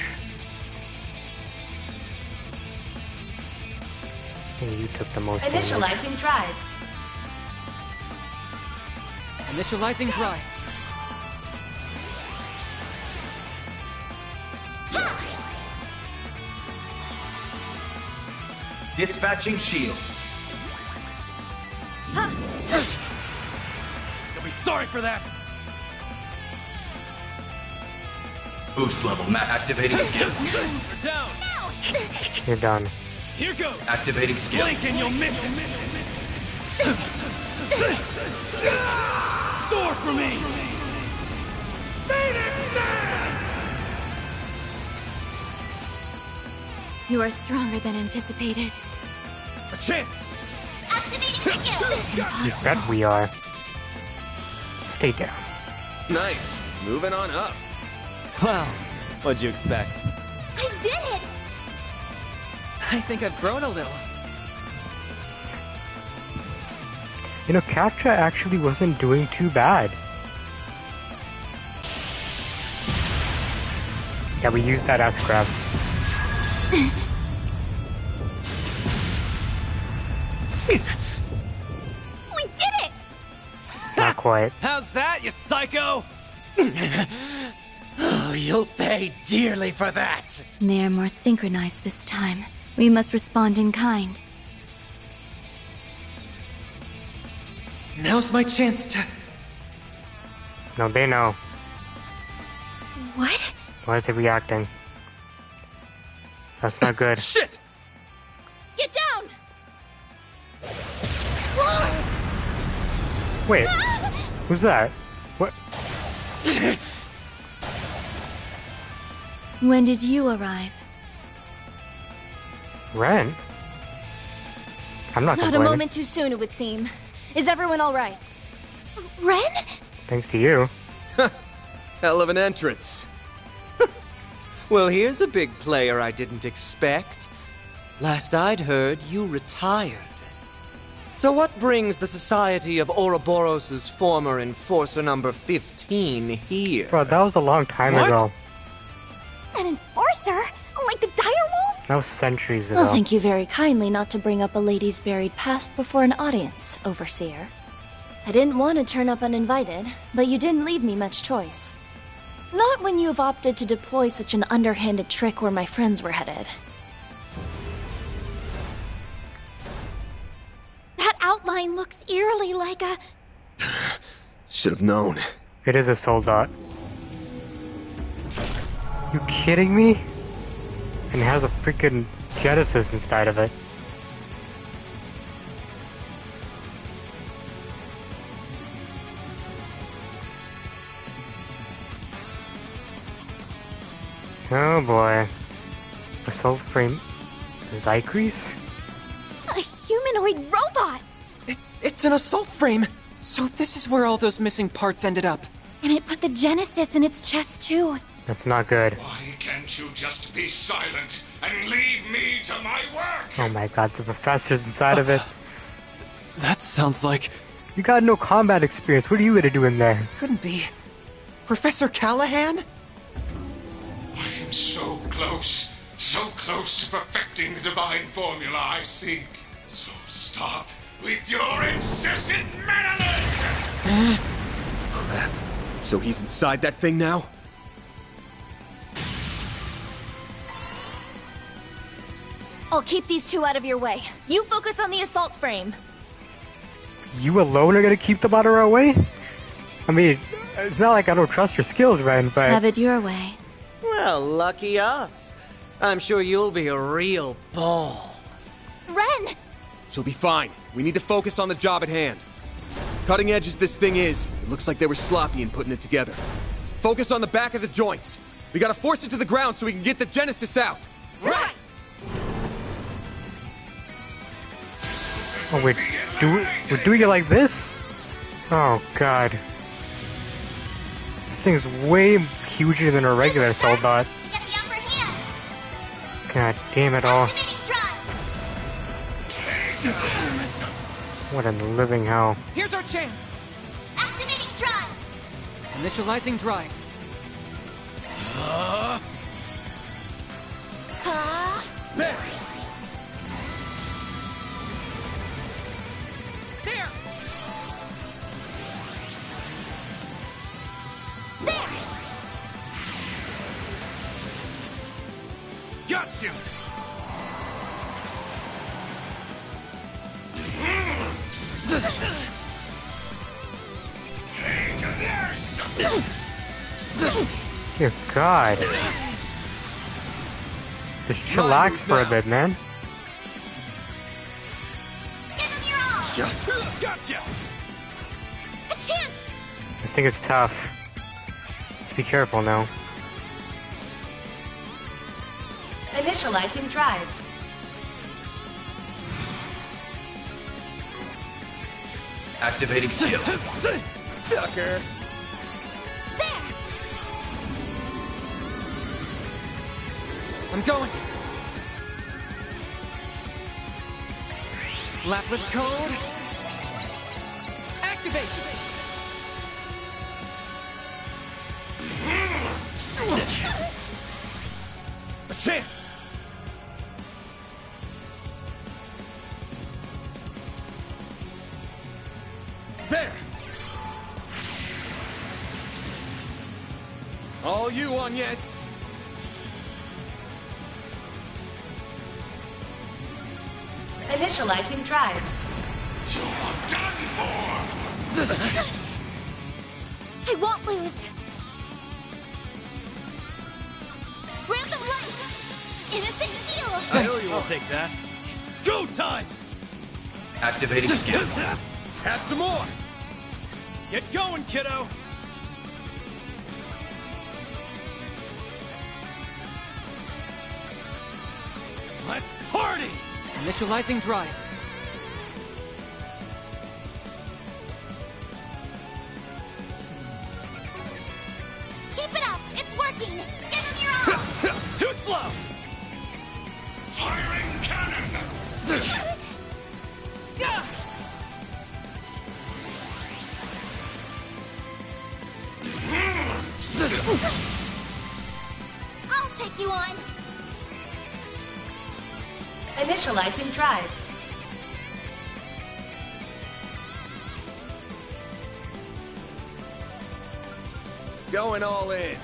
think you took the most Initializing drive. Initializing drive. Dispatching shield. You'll be sorry for that. Boost level max. Activating skill. You're down. You're done. Here goes. Activating skill. Blink and you'll miss it. Soar for me. You are stronger than anticipated. A chance. Activating skill. You bet we are. Stay down. Nice. Moving on up. Well, what'd you expect? I did it! I think I've grown a little. You know, Capture actually wasn't doing too bad. Yeah, we used that as grab. We did it! Not quite. How's that, you psycho? Oh, you'll pay dearly for that. They are more synchronized this time. We must respond in kind. Now's my chance to... No, they know. What? Why is it reacting? That's not good. Shit! Get down! Wait, who's that? What? When did you arrive? Ren? I'm not Not a complaining. moment too soon, it would seem. Is everyone alright? Ren? Thanks to you. Hell of an entrance. Well, here's a big player I didn't expect. Last I'd heard, you retired. So what brings the Society of Ouroboros' former enforcer number 15 here? Bro, that was a long time ago. An enforcer? Like the direwolf? That was centuries ago. Well, thank you very kindly not to bring up a lady's buried past before an audience, Overseer. I didn't want to turn up uninvited, but you didn't leave me much choice. Not when you have opted to deploy such an underhanded trick where my friends were headed. That outline looks eerily like a... Should have known. It is a soldat. You kidding me? And it has a freaking Genesis inside of it. Oh boy. Assault frame... Zycrease? a humanoid robot! It's an assault frame! So this is where all those missing parts ended up. And it put the Genesis in its chest too. That's not good. Why can't you just be silent and leave me to my work? Oh my god, the professor's inside of it. That sounds like... You got no combat experience. What are you gonna do in there? Couldn't be. Professor Callahan? I am so close to perfecting the divine formula I seek. So stop with your incessant meddling! Crap. So he's inside that thing now? I'll keep these two out of your way. You focus on the assault frame. You alone are gonna keep them out of our way? I mean, it's not like I don't trust your skills, Ren, but... Have it your way. Well, lucky us. I'm sure you'll be a real ball. Ren! She'll be fine. We need to focus on the job at hand. Cutting edge as this thing is, it looks like they were sloppy in putting it together. Focus on the back of the joints. We gotta force it to the ground so we can get the Genesis out. Right! Oh, we're doing it like this? Oh god. This thing's way huger than a regular soldat. To get the upper hand. God damn it all. Activating drive. What in the living hell. Here's our chance. Activating drive. Initializing drive. Huh? There. Dear God. Just chillax for a bit, man. Gotcha! A chance! This thing is tough. Just be careful now. Initializing drive. Activating skill. Sucker! There! I'm going. Lapless code. Activate. A chance. There. All you on, yes. Initializing drive. You're done for! I won't lose! Random light! Innocent heal! I know you won't take that. It's go time! Activating skill. Have some more! Get going, kiddo! Let's party! Initializing drive. Keep it up! It's working! Give them your all! Too slow! Firing cannon! I'll take you on! Initializing drive. Going all in.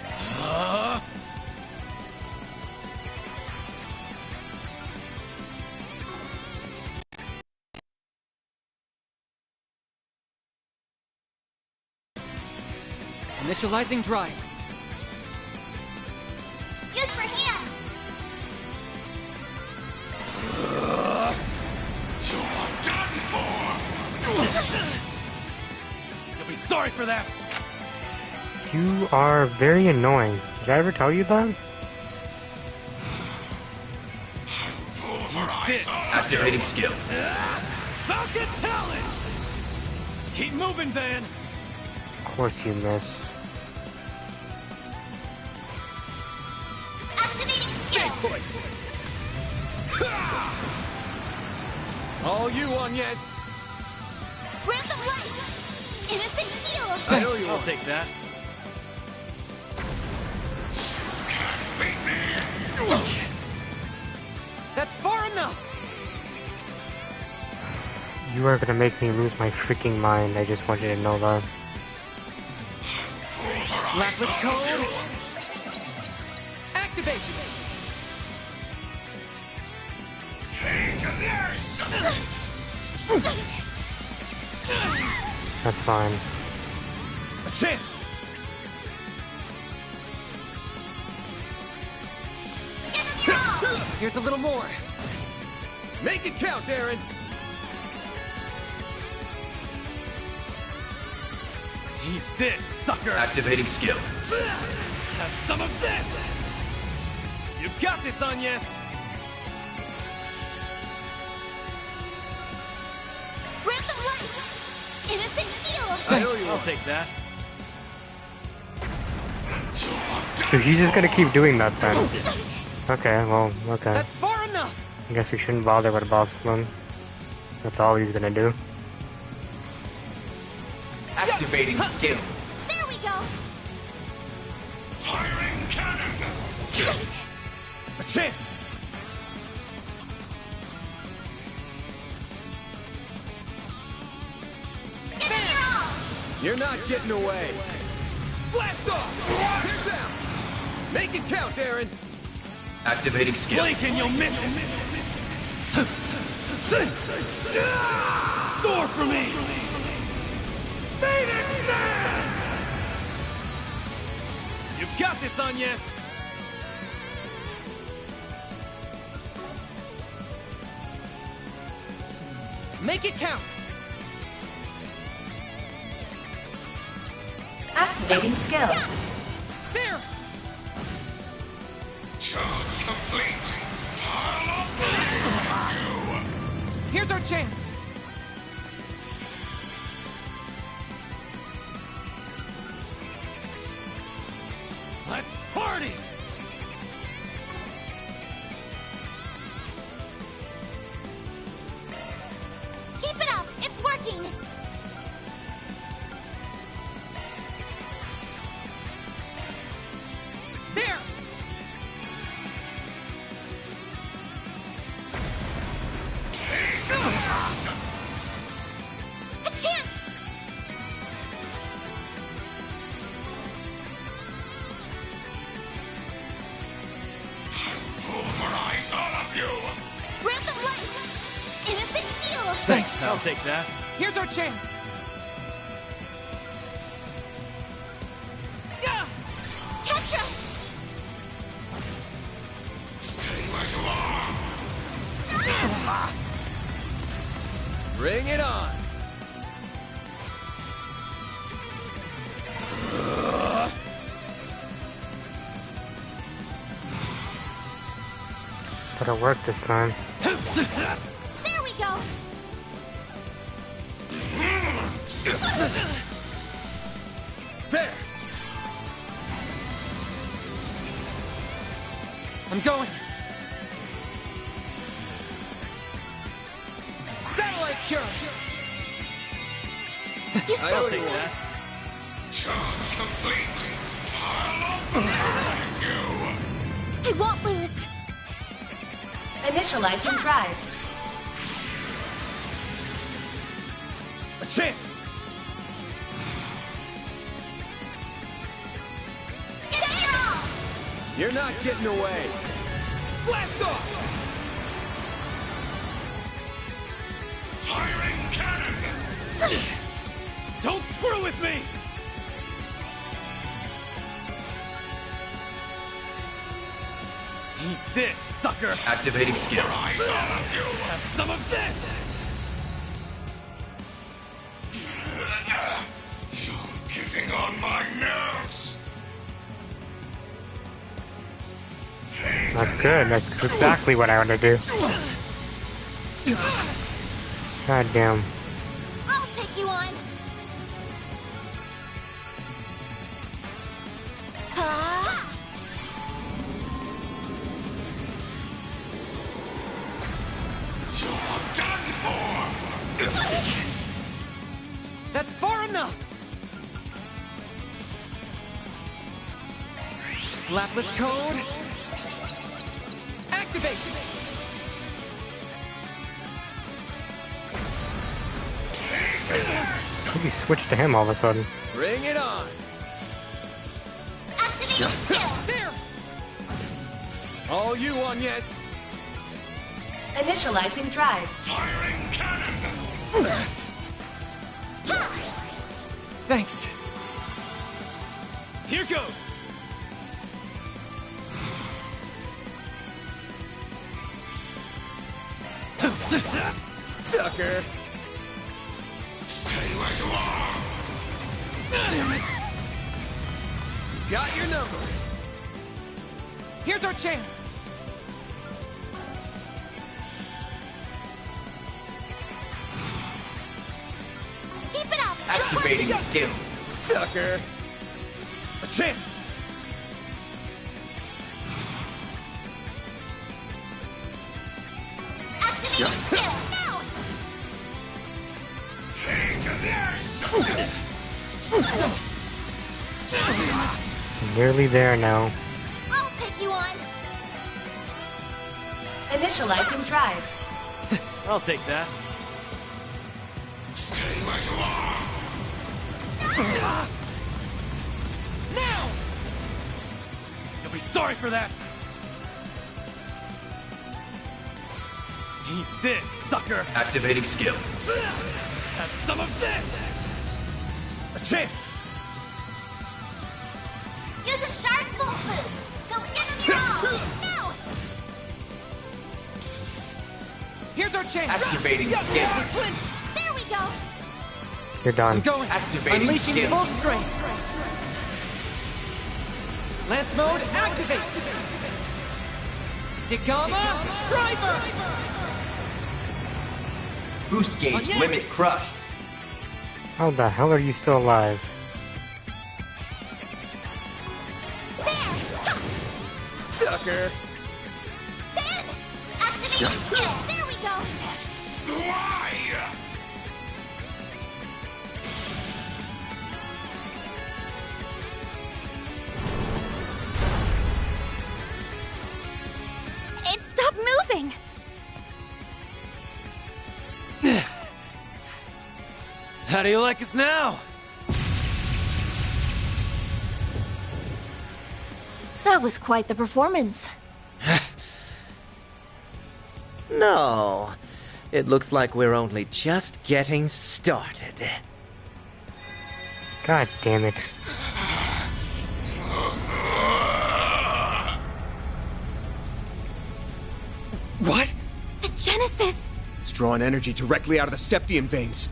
Initializing drive. Use for hand! You're done for! You'll be sorry for that. You are very annoying. Did I ever tell you that? This. Activating skill. Falcon talent. Keep moving, Van. Of course you miss. Activating skill! All you on, yes. Random light! Innocent heal! I know you won't take that. That's far enough. You are gonna make me lose my freaking mind. I just want you to know that. Lapless code. Activate. That's fine. A chance. Here's a little more. Make it count, Aaron. Eat this, sucker. Activating skill. Have some of this. You've got this, Agnes. Random light! Innocent heal! I know you won't take that. So he's just gonna keep doing that then. Okay, well, okay. That's far enough. I guess we shouldn't bother with Bobsled. That's all he's gonna do. Activating skill. There we go! Firing cannon! A chance. Give them your all! You're not getting away. Blast off. Here's down. Make it count, Aaron. Activating skill. Blink and you'll miss it. Soar for me. Phoenix Stand! Got this, Agnes! Make it count! Activating skill. There! Charge complete. Here's our chance! Let's party! Keep it up! It's working! There! A chance! Pulverize all of you. Breath of life! Innocent heal! Thanks, I'll take that. Here's our chance! Yeah! Petra! Stay where you are. Bring it on! Better work this time. There we go! There! I'm going! Satellite charge! I'll take that. Charge complete. I'll obliterate you. I won't lose! Initializing drive. A chance! Get it all! You're not getting away! Blast off! Firing cannon. Don't screw with me! Eat this, sucker! Activating skill. Pulverize all of you. Have some of this! You're getting on my nerves. That's good. That's exactly what I want to do. God damn. I'll take you on! Ah! You're done for. That's far enough! Lapless code. Activate! Maybe switch to him all of a sudden. Bring it on! Activating skill! There! All you, Agnes! Initializing drive. Firing cannon. Thanks. Here goes! Sucker! Stay where you are. Got your number! Here's our chance! Keep it up! Activating skill. Sucker! A chance! Activating skill! Now! Take this. Nearly there now. I'll take you on! Initializing drive. I'll take that. Stay where you are. Now! You'll be sorry for that! Eat this, sucker! Activating skill. Have some of this! A chance! Use a sharp Here's our chance. Activating skin. There we go. You're done. I'm going. Activating Unleashing skin. full strength. Lance mode, activate. Degama, driver. Boost gauge yes. limit crushed. How the hell are you still alive? Sucker. Ben! Activating skill. There we go. Why? It stopped moving. How do you like us now? That was quite the performance. No. It looks like we're only just getting started. God damn it. What? The Genesis! It's drawing energy directly out of the Septian veins.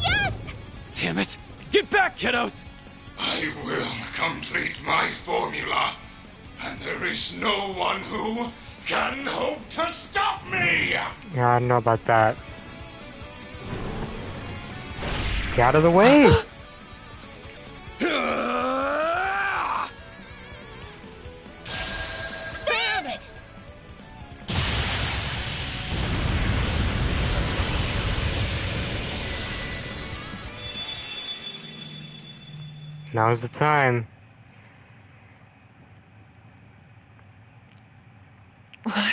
Yes! Damn it! Get back, kiddos! I will complete my formula, and there is no one who can hope to stop me! Yeah, I don't know about that. Get out of the way! Ben! Now's the time. Mare!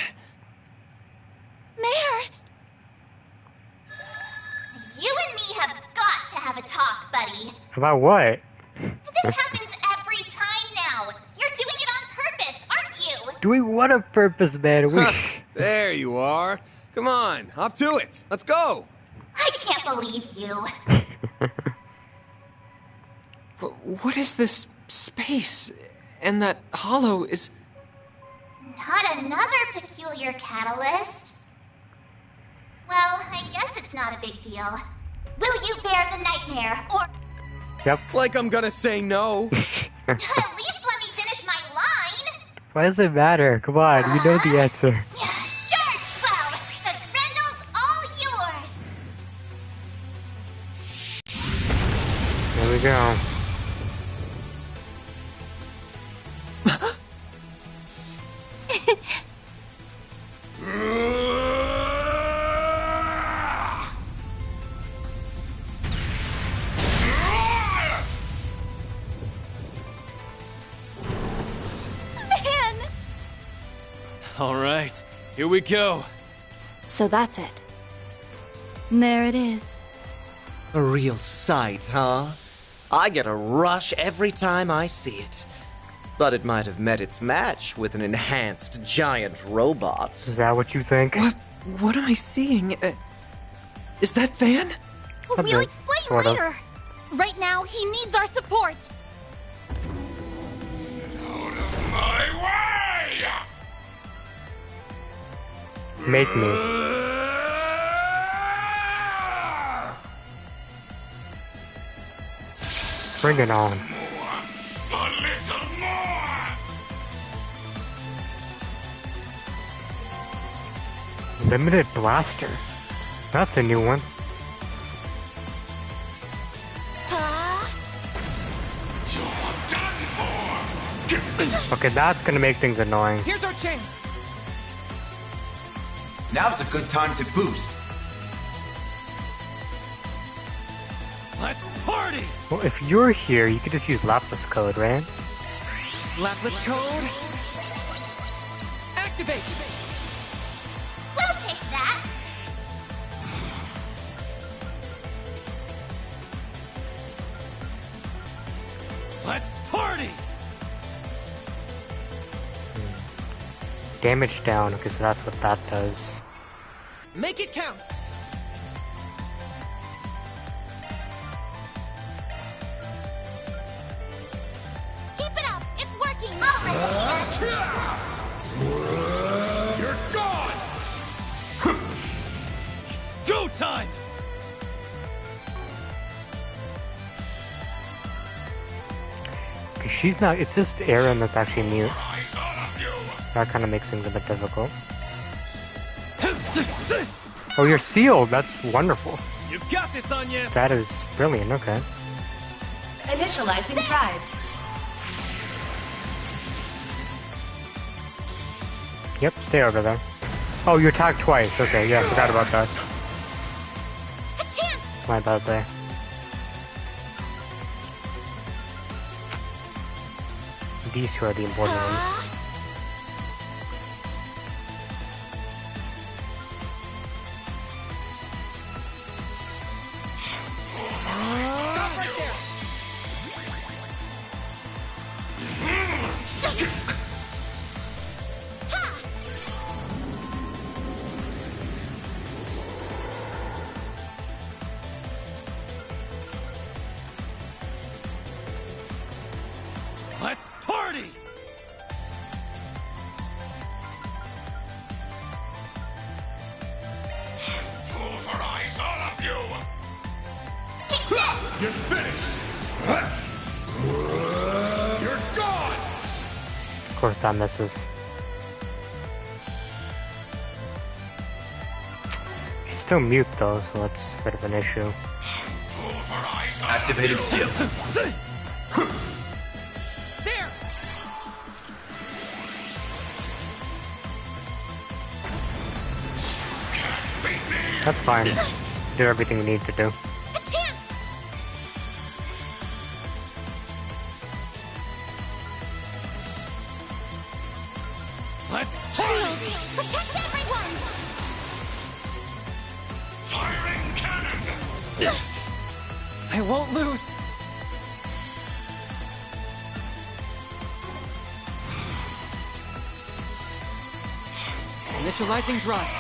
You and me have got to have a talk, buddy. About what? This happens every time now. You're doing it on purpose, aren't you? Doing what on purpose, man? We... There you are. Come on, up to it. Let's go. I can't believe you. What is this space? And that hollow is... Not another peculiar catalyst. Well, I guess it's not a big deal. Will you bear the nightmare, or... Yep. Like I'm gonna say no. At least let me finish my line! Why does it matter? Come on, you know the answer. Sure, Cloud! The Grendel's all yours! There we go. Man! All right, here we go. So that's it. There it is. A real sight, huh? I get a rush every time I see it. But it might have met its match with an enhanced giant robot. Is that what you think? What am I seeing? Is that Van? We'll explain sort of. later. Right now, he needs our support. My way! Make me. Bring it on. A little more! Limited blaster. That's a new one. Okay, that's gonna make things annoying. Here's our chance. Now's a good time to boost. Let's party! Well, if you're here, you could just use Lapis code, right? Lapis code. Activate! We'll take that. Let's party! Damage down, because that's what that does. Make it count! Keep it up. It's You're gone! It's go time! She's not. It's just Aaron that's actually mute. That kind of makes things a bit difficult. Oh, you're sealed. That's wonderful. You got this, Agnes. That is brilliant. Okay. Initializing drive. Yep. Stay over there. Oh, you attacked twice. Okay. Yeah. Forgot about that. My bad there. These two are the important ones. Stop right there! Let's party! Pulverize all of you! You're finished! You're gone! Of course, that misses. She's still mute though, so that's a bit of an issue. Activating skill. There! That's fine. Do everything we need to do. Let's Shield! Protect everyone! Firing cannon! I won't lose. Initializing drive.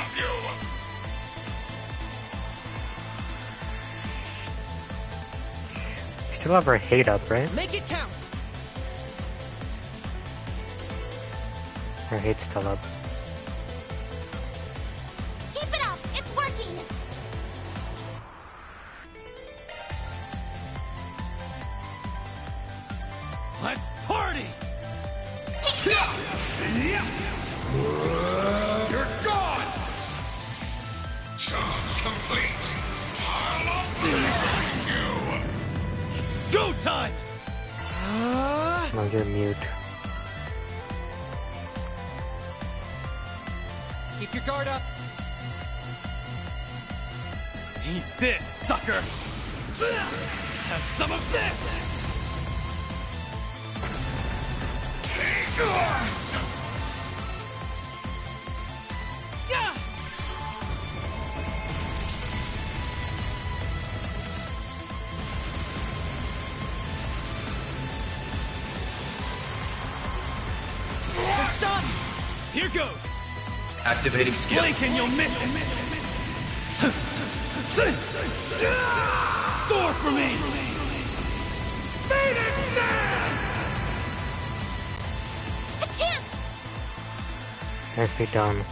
Still have her hate up, right? make it count! Her hate's still up. Keep it up! It's working! Let's party! Take this! You're gone! Charge complete! I'll obliterate you! It's go time! No, you're mute. Keep your guard up! Eat this, sucker! Have some of this! Here goes! Activating skill. Blink and you'll miss it! Soar for me! Made it stand! A chance! Nicely done.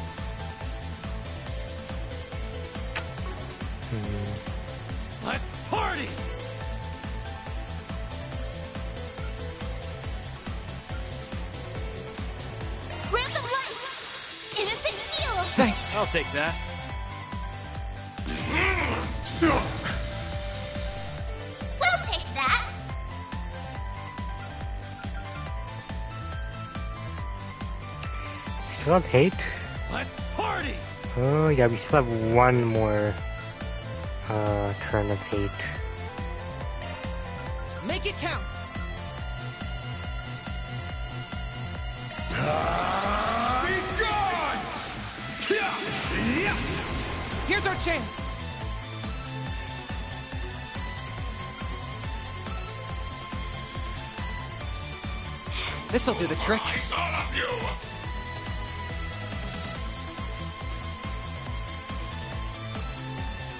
Let's party! Grant of light! Innocent heal! Thanks. I'll take that. We'll take that! Still have hate? Let's party! Oh yeah, we still have one more turn of hate. Make it count! Be gone! Here's our chance! This'll do the trick. All of you!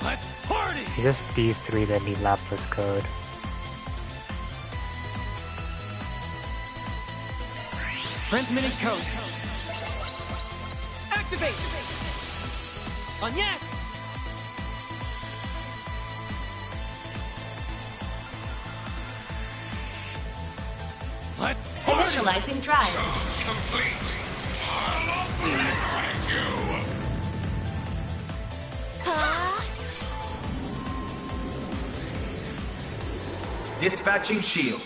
Let's party! Just these three that need Lapis code. Transmitting code. Activate! On yes! Let's Initializing drive. Complete. I'll obliterate you. Dispatching shield.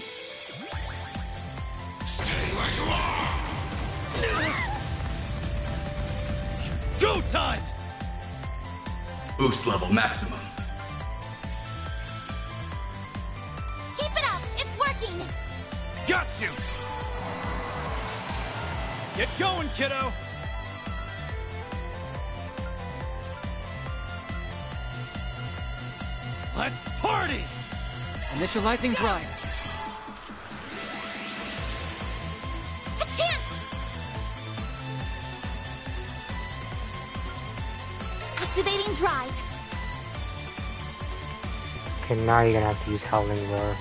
Stay where you are. go time! Boost level maximum. Keep it up! It's working! Got you! Get going, kiddo! Let's party! Initializing drive. A chance! Activating drive. Okay, now you're gonna have to use Howling Roar.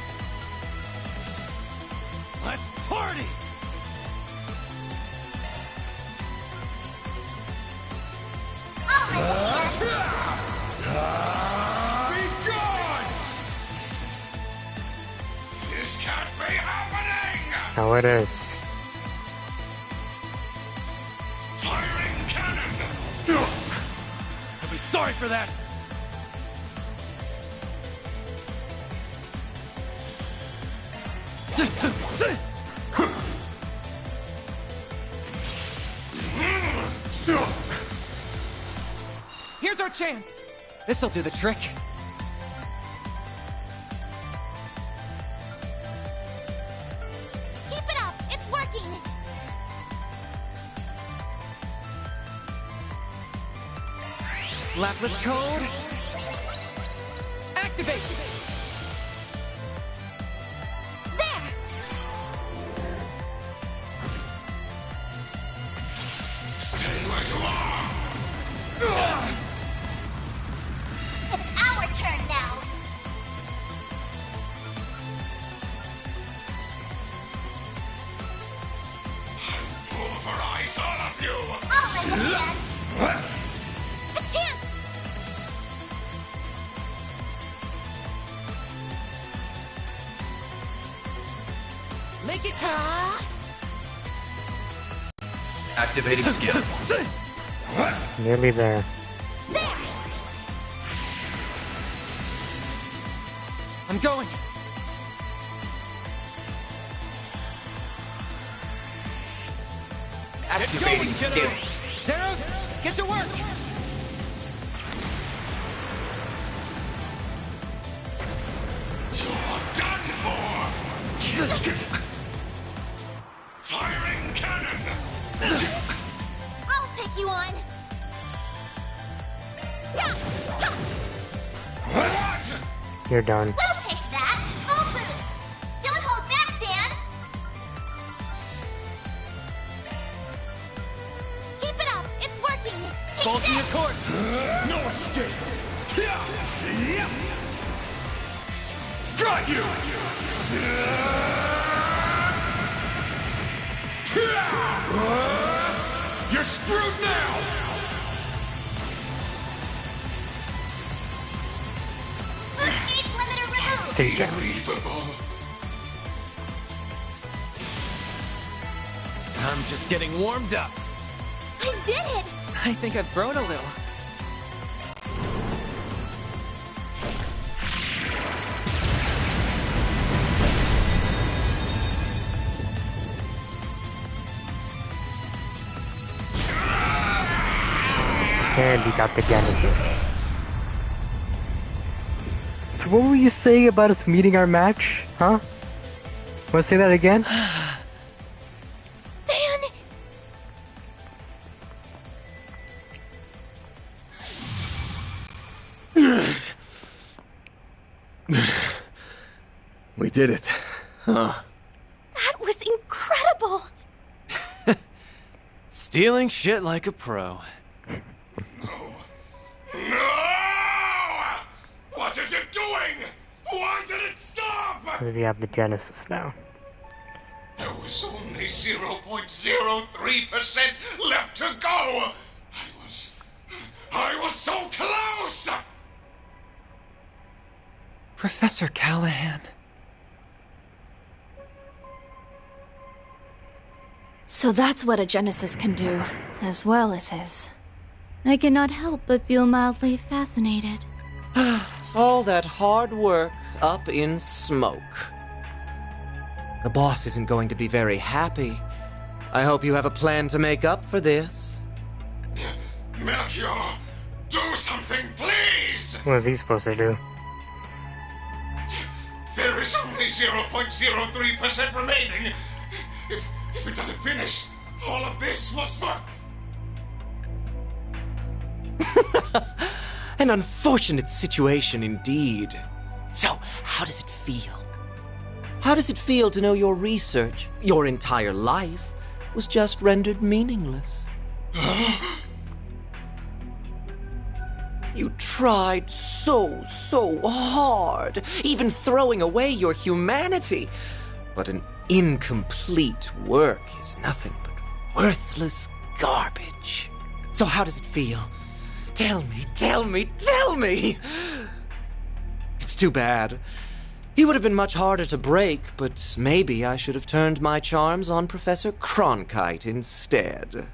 Let's party! Be gone! This can't be happening! Oh, it is. Firing cannon! I'll be sorry for that! Here's our chance. This'll do the trick. Keep it up! It's working! Lapless code. Activate. There! Stay where you are! It's our turn now! Pulverize all of you! I'll lend a hand! A chance! Make it Activating skill. Nearly there. There! I'm going. Activating skill. Zeros, get to work. You're done for! Firing cannon! I'll take you on! Yeah! Ha! What? You're done. We'll take that! Full boost! Don't hold back, Dan! Keep it up! It's working! Take Fall to this! your court! No escape! Got you! You're screwed now! Boost gauge limiter removed! There you go. Unbelievable! I'm just getting warmed up. I did it! I think I've grown a little. And you got the Genesis. So what were you saying about us meeting our match? Huh? Wanna say that again? Dan! We did it. Huh. That was incredible! Stealing shit like a pro. No! What is it doing? Why did it stop? Because we have the Genesis now. There was only only 0.03% left to go! I was so close! Professor Callahan. So that's what a Genesis can do, as well as his. I cannot help but feel mildly fascinated. All that hard work up in smoke. The boss isn't going to be very happy. I hope you have a plan to make up for this. Melchior, do something, please! What is he supposed to do? There is only 0.03% remaining. If it doesn't finish, all of this was for... An unfortunate situation indeed. So, how does it feel? How does it feel to know your research, your entire life, was just rendered meaningless? You tried so hard, even throwing away your humanity. But an incomplete work is nothing but worthless garbage. So how does it feel? Tell me, tell me, tell me! It's too bad. He would have been much harder to break, but maybe I should have turned my charms on Professor Cronkite instead.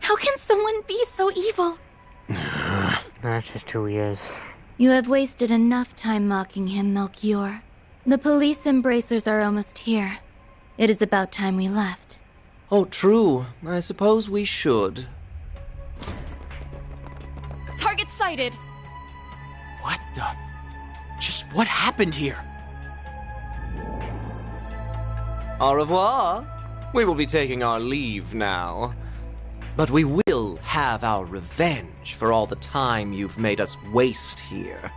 How can someone be so evil? That's just who he is. You have wasted enough time mocking him, Melchior. The police embracers are almost here. It is about time we left. Oh, true. I suppose we should. Target sighted. What the? Just what happened here? Au revoir. We will be taking our leave now. But we will have our revenge for all the time you've made us waste here.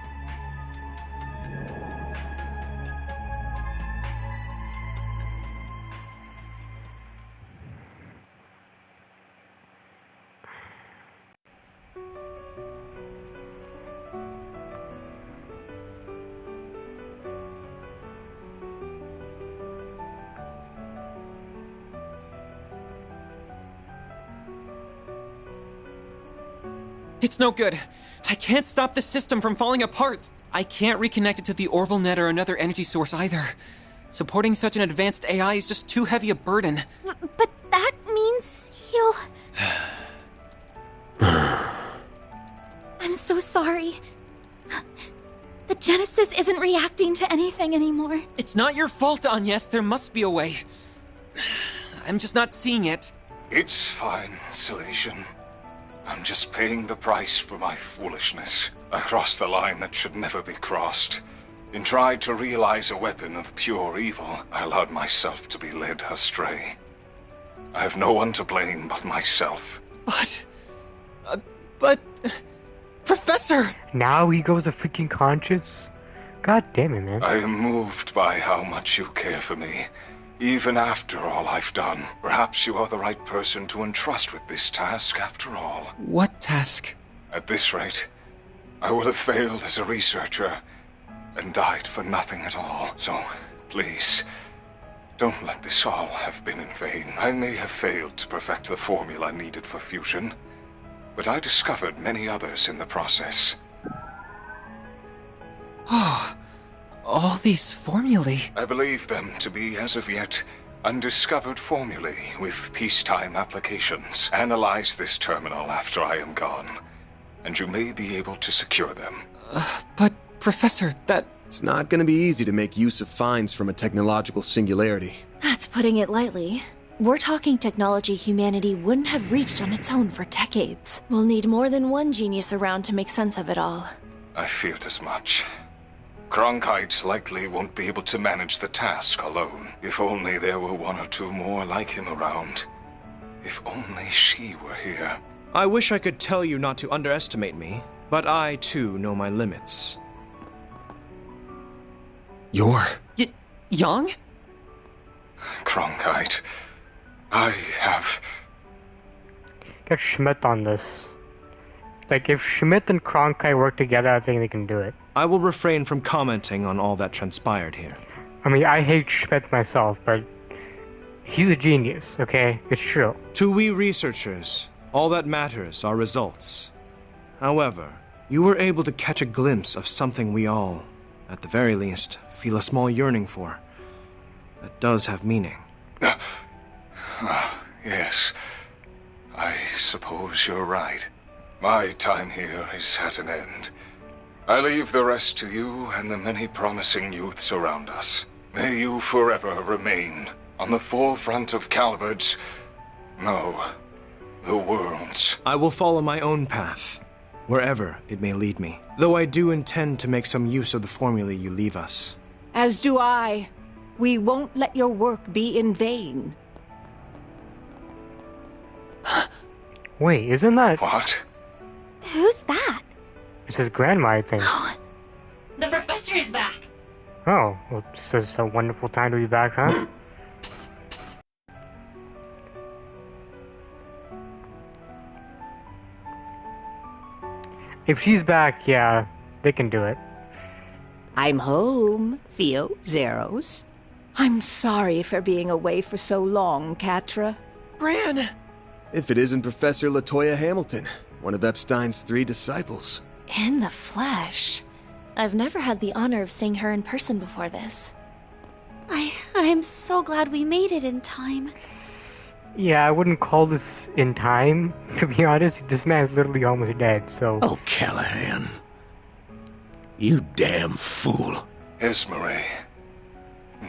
It's no good. I can't stop the system from falling apart. I can't reconnect it to the orbital net or another energy source either. Supporting such an advanced AI is just too heavy a burden. But that means he'll... I'm so sorry. The Genesis isn't reacting to anything anymore. It's not your fault, Agnes. There must be a way. I'm just not seeing it. It's fine, Salesian. I'm just paying the price for my foolishness. I crossed the line that should never be crossed. And tried to realize a weapon of pure evil. I allowed myself to be led astray. I have no one to blame but myself. But... Professor! Now he goes a freaking conscience? God damn it, man. I am moved by how much you care for me. Even after all I've done, perhaps you are the right person to entrust with this task after all. What task? At this rate, I will have failed as a researcher and died for nothing at all. So, please, don't let this all have been in vain. I may have failed to perfect the formula needed for fusion, but I discovered many others in the process. Oh... all these formulae. I believe them to be, as of yet, undiscovered formulae with peacetime applications. Analyze this terminal after I am gone, and you may be able to secure them. But, Professor, It's not gonna be easy to make use of finds from a technological singularity. That's putting it lightly. We're talking technology humanity wouldn't have reached on its own for decades. We'll need more than one genius around to make sense of it all. I feared as much. Cronkite likely won't be able to manage the task alone. If only there were one or two more like him around. If only she were here. I wish I could tell you not to underestimate me, but I too know my limits. You're... Yang? Cronkite, I have... Get Schmidt on this. Like, if Schmidt and Cronkite work together, I think they can do it. I will refrain from commenting on all that transpired here. I mean, I hate Schmidt myself, but he's a genius, okay? It's true. To we researchers, all that matters are results. However, you were able to catch a glimpse of something we all, at the very least, feel a small yearning for. That does have meaning. Yes. I suppose you're right. My time here is at an end. I leave the rest to you and the many promising youths around us. May you forever remain on the forefront of Calvard's... no, the world's. I will follow my own path, wherever it may lead me. Though I do intend to make some use of the formulae you leave us. As do I. We won't let your work be in vain. Wait, isn't that... What? Who's that? It's his grandma, I think. The professor is back. Oh, well, this is a wonderful time to be back, huh? If she's back, yeah, they can do it. I'm home, Theo, Zeros. I'm sorry for being away for so long, Catra. Bran! If it isn't Professor Latoya Hamilton, one of Epstein's 3 disciples. In the flesh. I've never had the honor of seeing her in person before this. I'm so glad we made it in time. Yeah, I wouldn't call this in time, to be honest. This man's literally almost dead, so... Oh, Callahan. You damn fool. Esmeralda,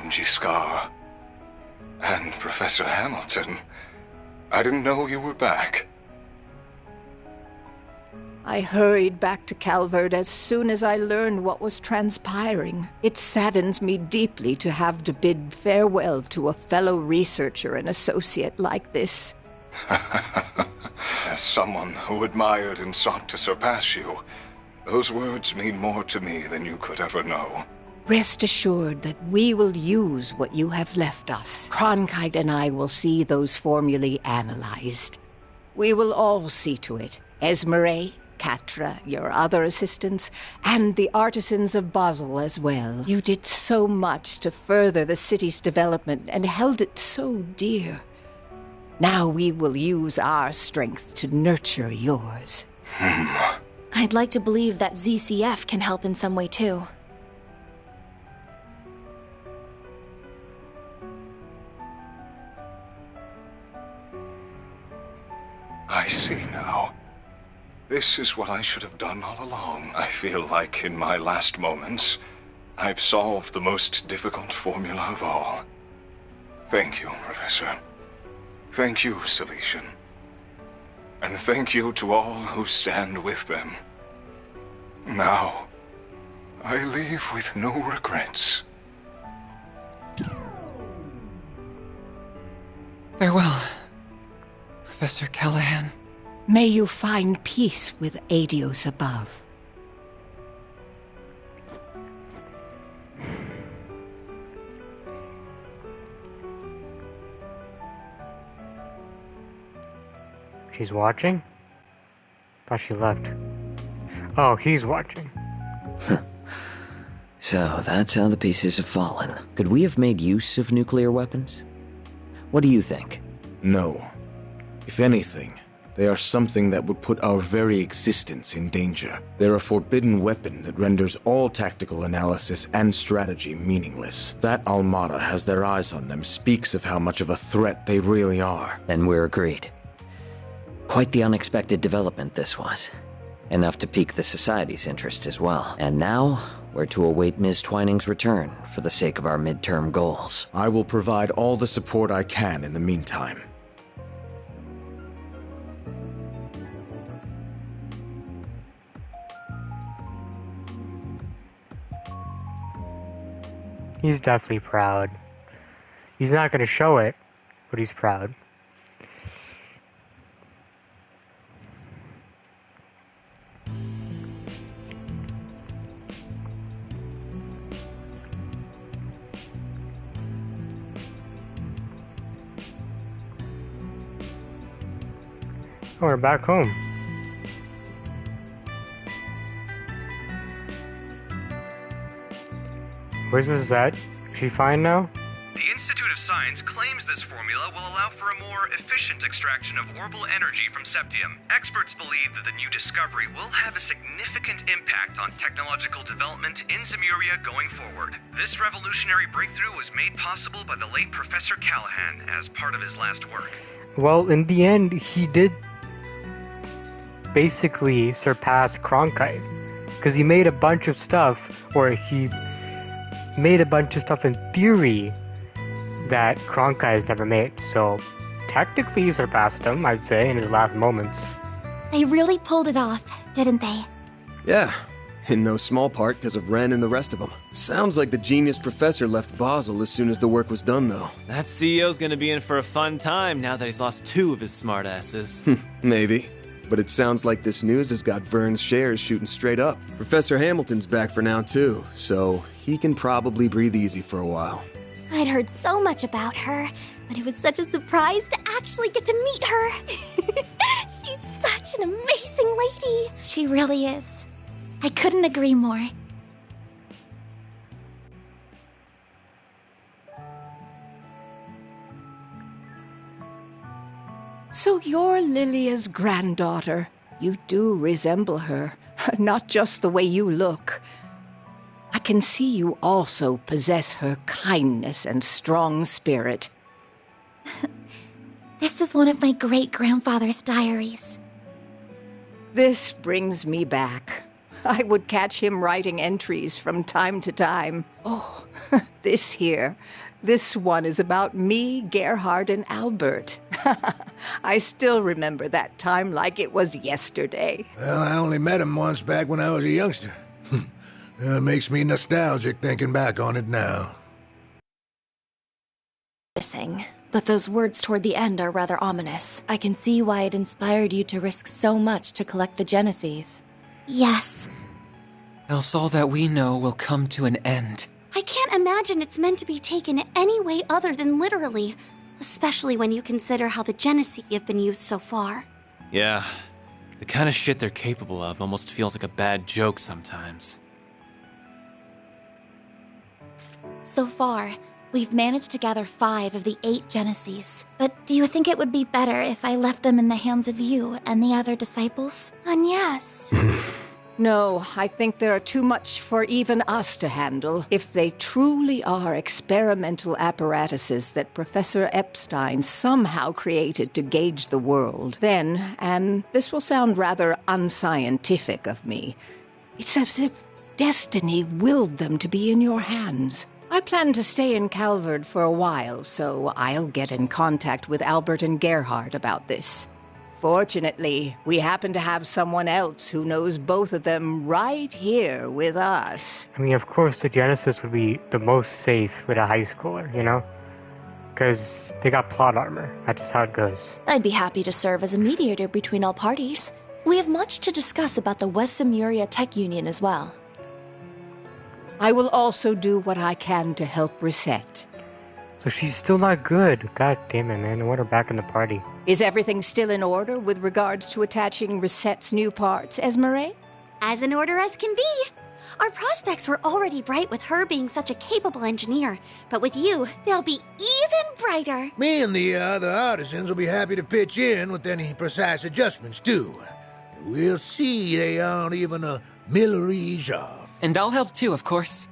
Giscard, and Professor Hamilton. I didn't know you were back. I hurried back to Calvard as soon as I learned what was transpiring. It saddens me deeply to have to bid farewell to a fellow researcher and associate like this. As someone who admired and sought to surpass you, those words mean more to me than you could ever know. Rest assured that we will use what you have left us. Cronkite and I will see those formulae analyzed. We will all see to it. Esmeralda, Catra, your other assistants, and the artisans of Basel as well. You did so much to further the city's development and held it so dear. Now we will use our strength to nurture yours. I'd like to believe that ZCF can help in some way too. I see now. This is what I should have done all along. I feel like in my last moments, I've solved the most difficult formula of all. Thank you, Professor. Thank you, Silesian. And thank you to all who stand with them. Now, I leave with no regrets. Farewell, Professor Callahan. May you find peace with Adios above. She's watching? Thought she left. Oh, he's watching. So, that's how the pieces have fallen. Could we have made use of nuclear weapons? What do you think? No. If anything, they are something that would put our very existence in danger. They're a forbidden weapon that renders all tactical analysis and strategy meaningless. That Almada has their eyes on them speaks of how much of a threat they really are. Then we're agreed. Quite the unexpected development this was. Enough to pique the Society's interest as well. And now, we're to await Ms. Twining's return for the sake of our midterm goals. I will provide all the support I can in the meantime. He's definitely proud. He's not going to show it, but he's proud. Oh, we're back home. Where's Mrs. Ed? Is she fine now? The Institute of Science claims this formula will allow for a more efficient extraction of orbital energy from septium. Experts believe that the new discovery will have a significant impact on technological development in Zemuria going forward. This revolutionary breakthrough was made possible by the late Professor Callahan as part of his last work. Well, in the end, he did basically surpass Cronkite. Because he made a bunch of stuff, or he made a bunch of stuff in theory that Cronkite has never made, so technically he surpassed him, I'd say, in his last moments. They really pulled it off, didn't they? Yeah, in no small part because of Ren and the rest of them. Sounds like the genius professor left Basel as soon as the work was done, though. That CEO's gonna be in for a fun time now that he's lost 2 of his smartasses. Maybe. But it sounds like this news has got Vern's shares shooting straight up. Professor Hamilton's back for now, too, so he can probably breathe easy for a while. I'd heard so much about her, but it was such a surprise to actually get to meet her. She's such an amazing lady. She really is. I couldn't agree more. So you're Lilia's granddaughter. You do resemble her, not just the way you look. I can see you also possess her kindness and strong spirit. This is one of my great-grandfather's diaries. This brings me back. I would catch him writing entries from time to time. Oh, this here. This one is about me, Gerhard, and Albert. I still remember that time like it was yesterday. Well, I only met him once back when I was a youngster. It makes me nostalgic thinking back on it now. But those words toward the end are rather ominous. I can see why it inspired you to risk so much to collect the Genesis. Yes. Else all that we know will come to an end. I can't imagine it's meant to be taken any way other than literally, especially when you consider how the Genesis have been used so far. Yeah, the kind of shit they're capable of almost feels like a bad joke sometimes. So far, we've managed to gather 5 of the 8 Genesis. But do you think it would be better if I left them in the hands of you and the other disciples? And yes. No, I think there are too much for even us to handle. If they truly are experimental apparatuses that Professor Epstein somehow created to gauge the world, then, and this will sound rather unscientific of me, it's as if destiny willed them to be in your hands. I plan to stay in Calvard for a while, so I'll get in contact with Albert and Gerhard about this. Fortunately, we happen to have someone else who knows both of them right here with us. I mean, of course, the Genesis would be the most safe with a high schooler, you know? Because they got plot armor. That's just how it goes. I'd be happy to serve as a mediator between all parties. We have much to discuss about the West Zemuria Tech Union as well. I will also do what I can to help Reset. So she's still not good. God damn it, man. I want her back in the party. Is everything still in order with regards to attaching Reset's new parts, Esmeralda? As in order as can be. Our prospects were already bright with her being such a capable engineer, but with you, they'll be even brighter. Me and the other artisans will be happy to pitch in with any precise adjustments, too. We'll see they aren't even a millerage off. And I'll help too, of course.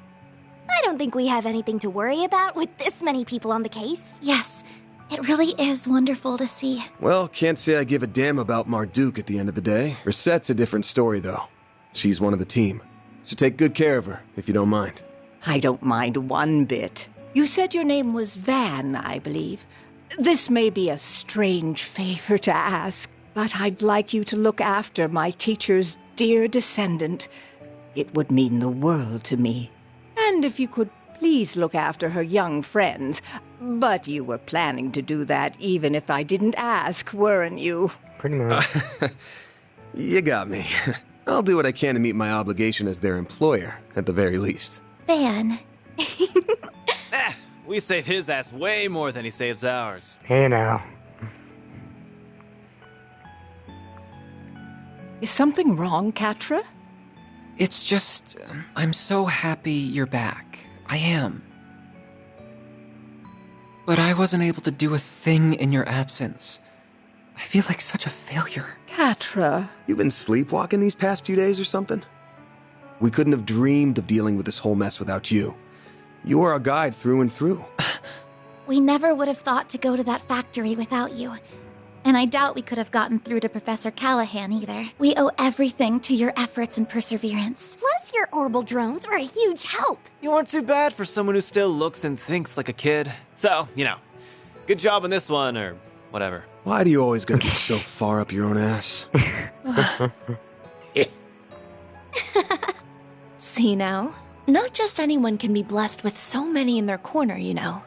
I don't think we have anything to worry about with this many people on the case. Yes, it really is wonderful to see. Well, can't say I give a damn about Marduk at the end of the day. Reset's a different story, though. She's one of the team. So take good care of her, if you don't mind. I don't mind one bit. You said your name was Van, I believe. This may be a strange favor to ask, but I'd like you to look after my teacher's dear descendant. It would mean the world to me. And if you could please look after her young friends. But you were planning to do that even if I didn't ask, weren't you? Pretty much. You got me. I'll do what I can to meet my obligation as their employer, at the very least. Van. We save his ass way more than he saves ours. Hey now. Is something wrong, Catra? It's just, I'm so happy you're back. I am. But I wasn't able to do a thing in your absence. I feel like such a failure. Catra. You've been sleepwalking these past few days or something? We couldn't have dreamed of dealing with this whole mess without you. You are our guide through and through. We never would have thought to go to that factory without you. And I doubt we could have gotten through to Professor Callahan either. We owe everything to your efforts and perseverance. Plus, your orbital drones were a huge help. You weren't too bad for someone who still looks and thinks like a kid. So, good job on this one, or whatever. Why do you always gotta be so far up your own ass? See now? Not just anyone can be blessed with so many in their corner, you know.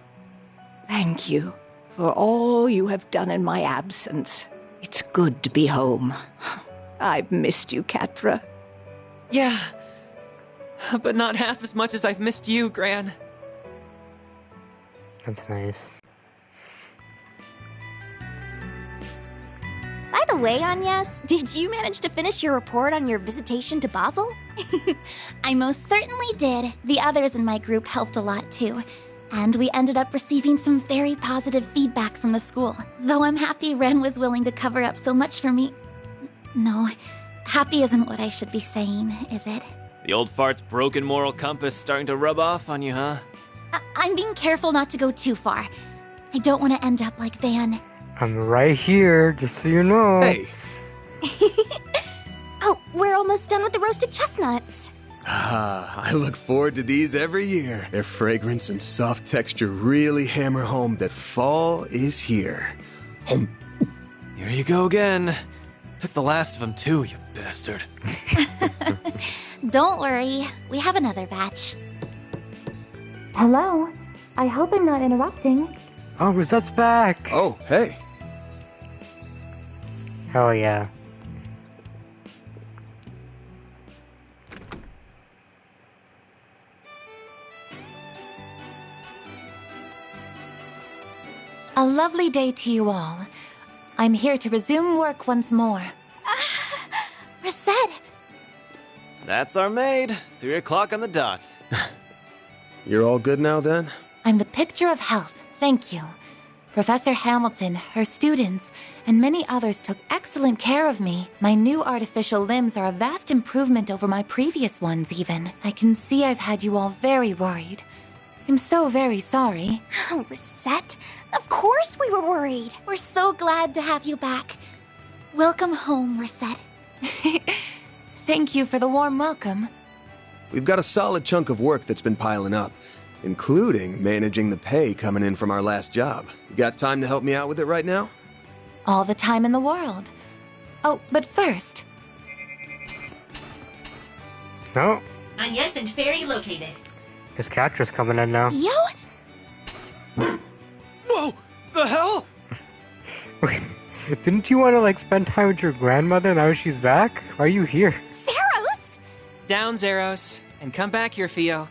Thank you for all you have done in my absence. It's good to be home. I've missed you, Catra. Yeah, but not half as much as I've missed you, Gran. That's nice. By the way, Agnes, did you manage to finish your report on your visitation to Basel? I most certainly did. The others in my group helped a lot too. And we ended up receiving some very positive feedback from the school. Though I'm happy Ren was willing to cover up so much for me. No, happy isn't what I should be saying, is it? The old fart's broken moral compass starting to rub off on you, huh? I'm being careful not to go too far. I don't want to end up like Van. I'm right here, just so you know. Hey. Oh, we're almost done with the roasted chestnuts. I look forward to these every year. Their fragrance and soft texture really hammer home that fall is here. Here you go again. Took the last of them too, you bastard. Don't worry, we have another batch. Hello? I hope I'm not interrupting. Oh, Rosette's back! Oh, hey. Hell yeah. A lovely day to you all. I'm here to resume work once more. Rosette! That's our maid. 3 o'clock on the dot. You're all good now then? I'm the picture of health, thank you. Professor Hamilton, her students, and many others took excellent care of me. My new artificial limbs are a vast improvement over my previous ones, even. I can see I've had you all very worried. I'm so very sorry. Oh, Rosette, of course we were worried. We're so glad to have you back. Welcome home, Rosette. Thank you for the warm welcome. We've got a solid chunk of work that's been piling up, including managing the pay coming in from our last job. You got time to help me out with it right now? All the time in the world. Oh, but first... No. Agnes and Fairy located. His Catra's coming in now. Yo? Whoa! The hell? Didn't you want to, spend time with your grandmother now she's back? Why are you here? Zeros? Down, Zeros. And come back here, Theo.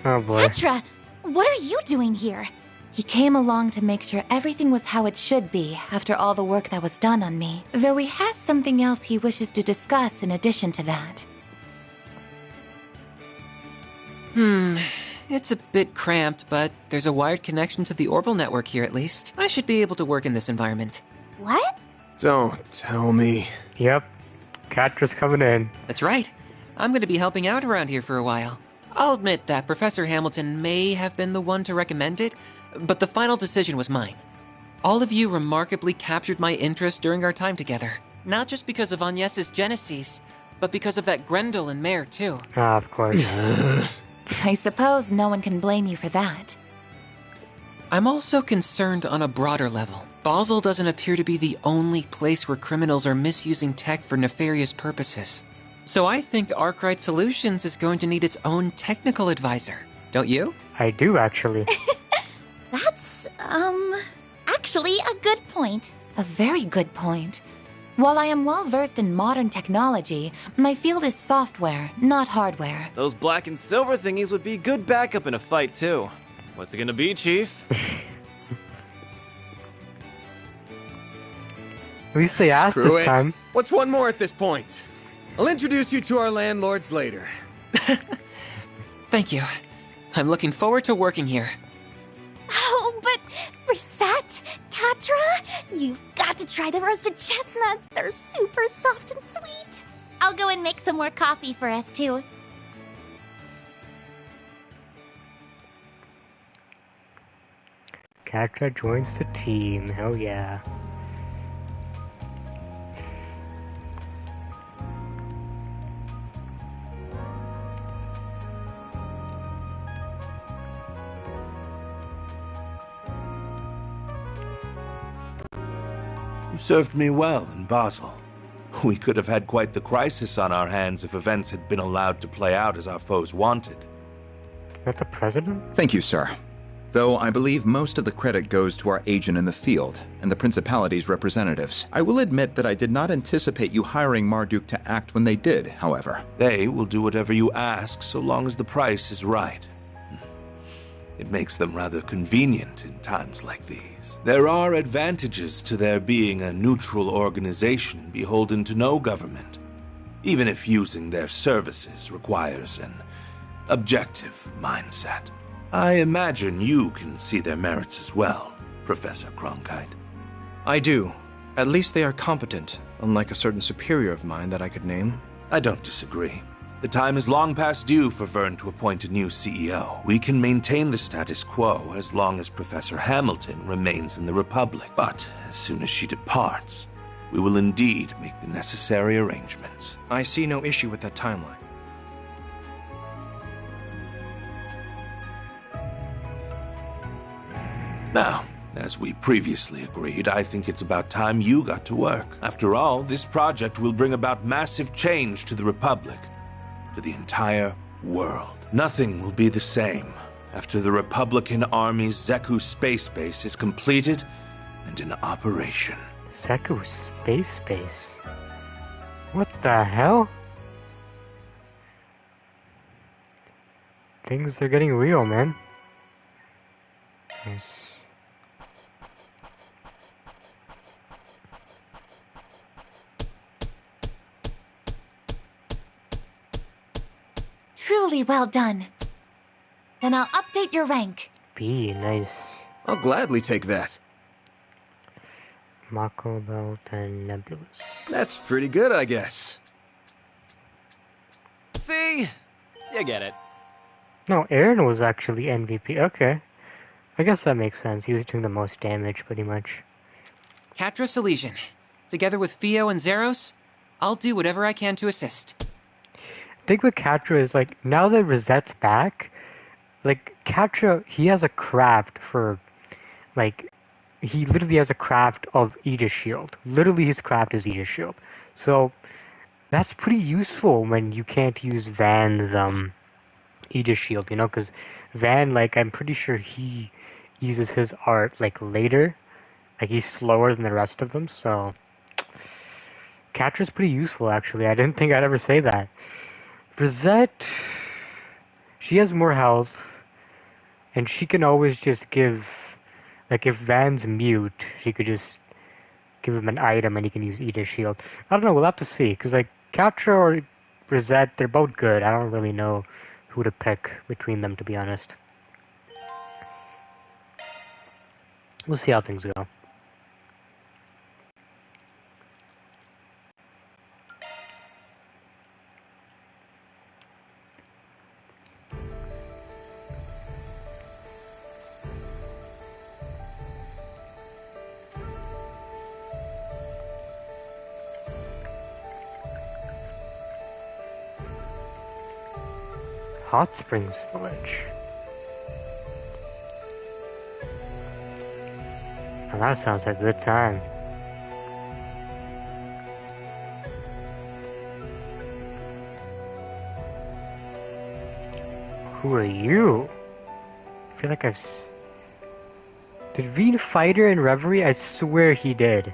Oh boy. Petra, what are you doing here? He came along to make sure everything was how it should be after all the work that was done on me. Though he has something else he wishes to discuss in addition to that. It's a bit cramped, but there's a wired connection to the orbital network here at least. I should be able to work in this environment. What? Don't tell me. Yep. Catra's coming in. That's right. I'm going to be helping out around here for a while. I'll admit that Professor Hamilton may have been the one to recommend it, but the final decision was mine. All of you remarkably captured my interest during our time together. Not just because of Agnes's Genesis, but because of that Grendel and Mare, too. Ah, of course. I suppose no one can blame you for that. I'm also concerned on a broader level. Basel doesn't appear to be the only place where criminals are misusing tech for nefarious purposes. So I think Arkwright Solutions is going to need its own technical advisor. Don't you? I do, actually. That's, actually a good point. A very good point. While I am well versed in modern technology, my field is software, not hardware. Those black and silver thingies would be good backup in a fight, too. What's it gonna be, Chief? At least they asked Screw this it. time. What's one more at this point? I'll introduce you to our landlords later. Thank you. I'm looking forward to working here. Oh, but Rosette, Katra, you've got to try the roasted chestnuts. They're super soft and sweet. I'll go and make some more coffee for us, too. Katra joins the team. Hell yeah. You served me well in Basel. We could have had quite the crisis on our hands if events had been allowed to play out as our foes wanted. Is that the president? Thank you, sir. Though I believe most of the credit goes to our agent in the field and the Principality's representatives. I will admit that I did not anticipate you hiring Marduk to act when they did, however. They will do whatever you ask so long as the price is right. It makes them rather convenient in times like these. There are advantages to their being a neutral organization beholden to no government, even if using their services requires an objective mindset. I imagine you can see their merits as well, Professor Cronkite. I do. At least they are competent, unlike a certain superior of mine that I could name. I don't disagree. The time is long past due for Vern to appoint a new CEO. We can maintain the status quo as long as Professor Hamilton remains in the Republic. But as soon as she departs, we will indeed make the necessary arrangements. I see no issue with that timeline. Now, as we previously agreed, I think it's about time you got to work. After all, this project will bring about massive change to the Republic, to the entire world. Nothing will be the same after the Republican Army's Zeku space base is completed and in operation. Zeku space base? What the hell? Things are getting real, man. Yes. Truly well done. Then I'll update your rank. B, nice. I'll gladly take that. Mako Belt and Nebulous. That's pretty good, I guess. See? You get it. No, Aaron was actually MVP. Okay. I guess that makes sense. He was doing the most damage, pretty much. Katros Elysian. Together with Fio and Zeros, I'll do whatever I can to assist. The thing with Katra is, like, now that Rosette's back, like, Katra, he has a craft for, like, he literally has a craft of Aegis Shield. Literally, his craft is Aegis Shield. So, that's pretty useful when you can't use Van's, Aegis Shield, you know, because Van, like, I'm pretty sure he uses his art, like, later. Like, he's slower than the rest of them, so... Katra's pretty useful, actually. I didn't think I'd ever say that. Rosette, she has more health, and she can always just give, like, if Van's mute, she could just give him an item and he can use Aegis Shield. I don't know, we'll have to see, because, like, Katra or Rosette, they're both good. I don't really know who to pick between them, to be honest. We'll see how things go. Hot Springs Village. Now that sounds like a good time. Who are you? I feel like Did Veen fight her in Reverie? I swear he did.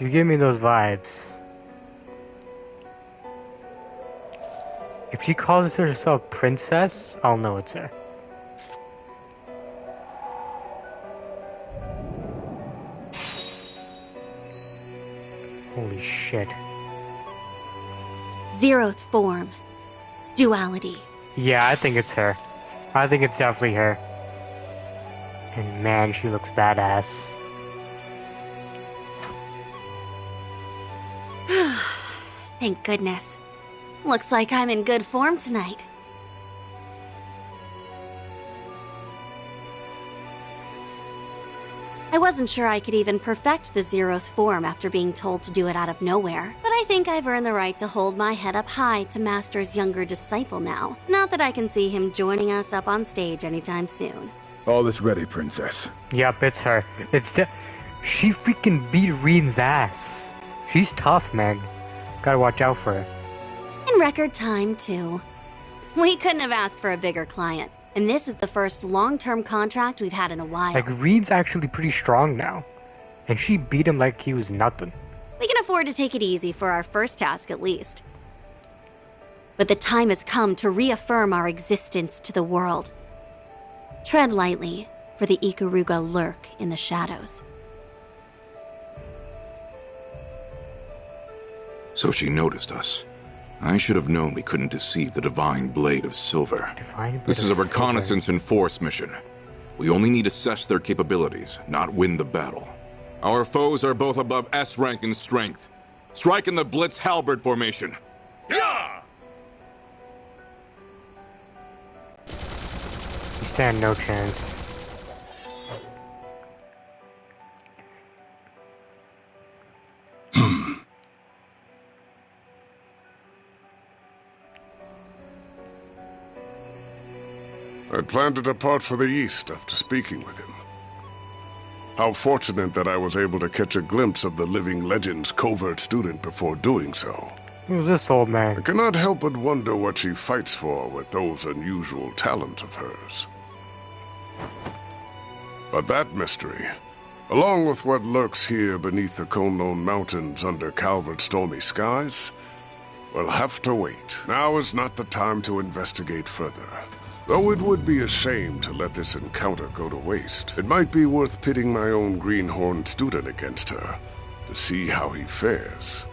She's giving me those vibes. If she calls herself Princess, I'll know it's her. Holy shit. Zeroth form. Duality. Yeah, I think it's her. I think it's definitely her. And man, she looks badass. Thank goodness. Looks like I'm in good form tonight. I wasn't sure I could even perfect the Zeroth form after being told to do it out of nowhere, but I think I've earned the right to hold my head up high to Master's younger disciple now. Not that I can see him joining us up on stage anytime soon. All is ready, Princess. Yep, it's her. She freaking beat Reen's ass. She's tough, man. Gotta watch out for her. In record time, too. We couldn't have asked for a bigger client. And this is the first long-term contract we've had in a while. Like, Reed's actually pretty strong now. And she beat him like he was nothing. We can afford to take it easy for our first task, at least. But the time has come to reaffirm our existence to the world. Tread lightly, for the Ikaruga lurk in the shadows. So she noticed us. I should have known we couldn't deceive the Divine Blade of Silver. This is a reconnaissance and force mission. We only need to assess their capabilities, not win the battle. Our foes are both above S rank in strength. Strike in the Blitz Halberd formation. Yeah! You stand no chance. I plan to depart for the east after speaking with him. How fortunate that I was able to catch a glimpse of the living legend's covert student before doing so. Who's this old man? I cannot help but wonder what she fights for with those unusual talents of hers. But that mystery, along with what lurks here beneath the Konlone Mountains under Calvert's stormy skies, will have to wait. Now is not the time to investigate further. Though it would be a shame to let this encounter go to waste, it might be worth pitting my own greenhorn student against her to see how he fares.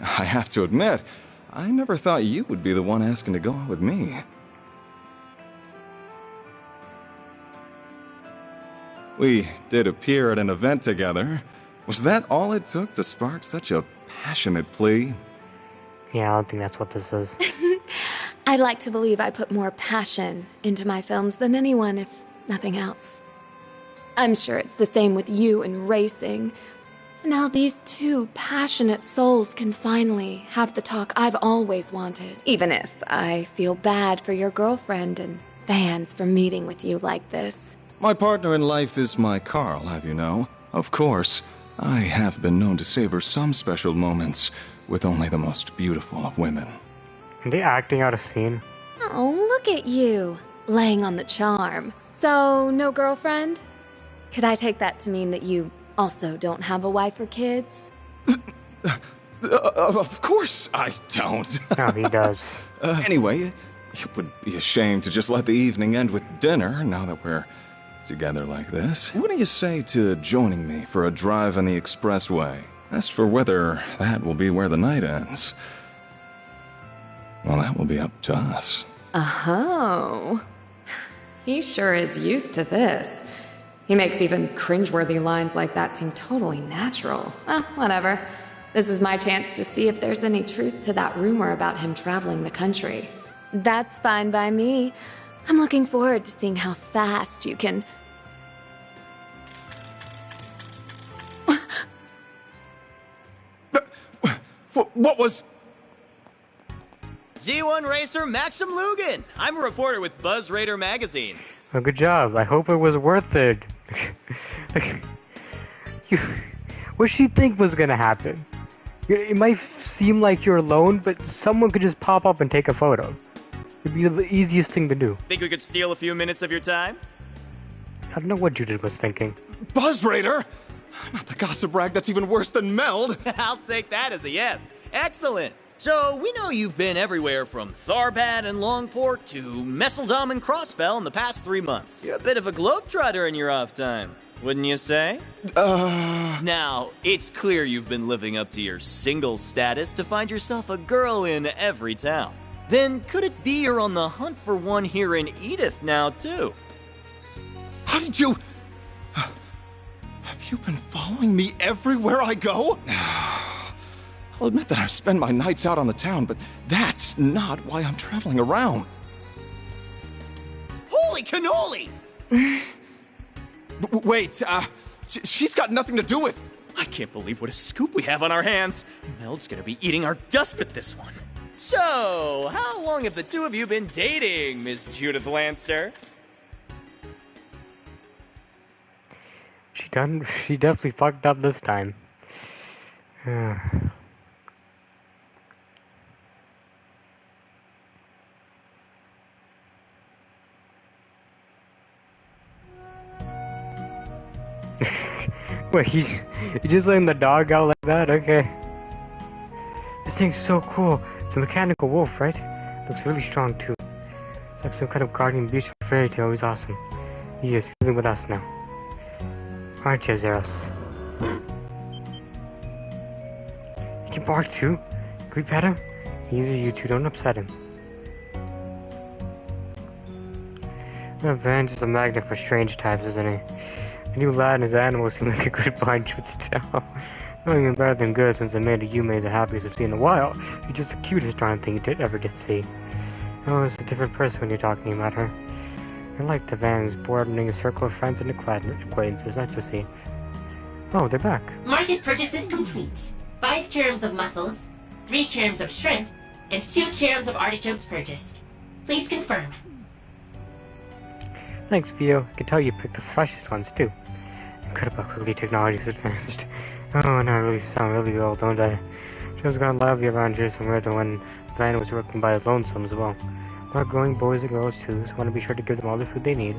I have to admit, I never thought you would be the one asking to go out with me. We did appear at an event together. Was that all it took to spark such a passionate plea? Yeah, I don't think that's what this is. I'd like to believe I put more passion into my films than anyone, if nothing else. I'm sure it's the same with you and racing. Now these two passionate souls can finally have the talk I've always wanted. Even if I feel bad for your girlfriend and fans for meeting with you like this. My partner in life is my Carl, have you know. Of course, I have been known to savor some special moments with only the most beautiful of women. Are they acting out a scene? Oh, look at you, laying on the charm. So, no girlfriend? Could I take that to mean that you also don't have a wife or kids? Of course I don't. No, he does. Anyway, it would be a shame to just let the evening end with dinner now that we're together like this. What do you say to joining me for a drive on the expressway? As for whether that will be where the night ends, well, that will be up to us. Oh. He sure is used to this. He makes even cringeworthy lines like that seem totally natural. Whatever. This is my chance to see if there's any truth to that rumor about him traveling the country. That's fine by me. I'm looking forward to seeing how fast you can... What was... G1 racer Maxim Lugan. I'm a reporter with Buzz Raider magazine. Well, good job. I hope it was worth it. What she think was gonna happen? It might seem like you're alone, but someone could just pop up and take a photo. It'd be the easiest thing to do. Think we could steal a few minutes of your time? I don't know what Judith was thinking. Buzz Raider? Not the gossip rag that's even worse than Meld. I'll take that as a yes. Excellent. So, we know you've been everywhere from Tharbad and Longport to Messeldom and Crossbell in the past 3 months. You're a bit of a globetrotter in your off time, wouldn't you say? Now, it's clear you've been living up to your single status to find yourself a girl in every town. Then, could it be you're on the hunt for one here in Edith now, too? How did you... Have you been following me everywhere I go? I'll admit that I spend my nights out on the town, but that's not why I'm traveling around. Holy cannoli! Wait, she's got nothing to do with... I can't believe what a scoop we have on our hands. Meld's gonna be eating our dust with this one. So, how long have the two of you been dating, Miss Judith Lanster? She definitely fucked up this time. Wait, you just letting the dog out like that? Okay. This thing's so cool. It's a mechanical wolf, right? Looks really strong too. It's like some kind of guardian beast from fairy tale. He's awesome. He is living with us now. Aren't you, Zeros? He can bark too. Can we pet him? Easy, you two. Don't upset him. Van's just a magnet for strange types, isn't he? The new lad and his animals seem like a good bunch, but still. Not even better than good, since the maid you made the happiest I've seen in a while. You're just the cutest darn thing you ever did see. Oh, it's a different person when you're talking about her. I like the Van's broadening circle of friends and acquaintances. Nice to see. Oh, they're back. Market purchase is complete. 5 kilograms of mussels, 3 kilograms of shrimp, and 2 kilograms of artichokes purchased. Please confirm. Thanks, Vio. I can tell you picked the freshest ones, too. Incredible how quickly technology's advanced. Oh, and I really sound really old, don't I? She was gone lively around here somewhere to when Van was working by his lonesome as well. We're growing boys and girls too, so I want to be sure to give them all the food they need.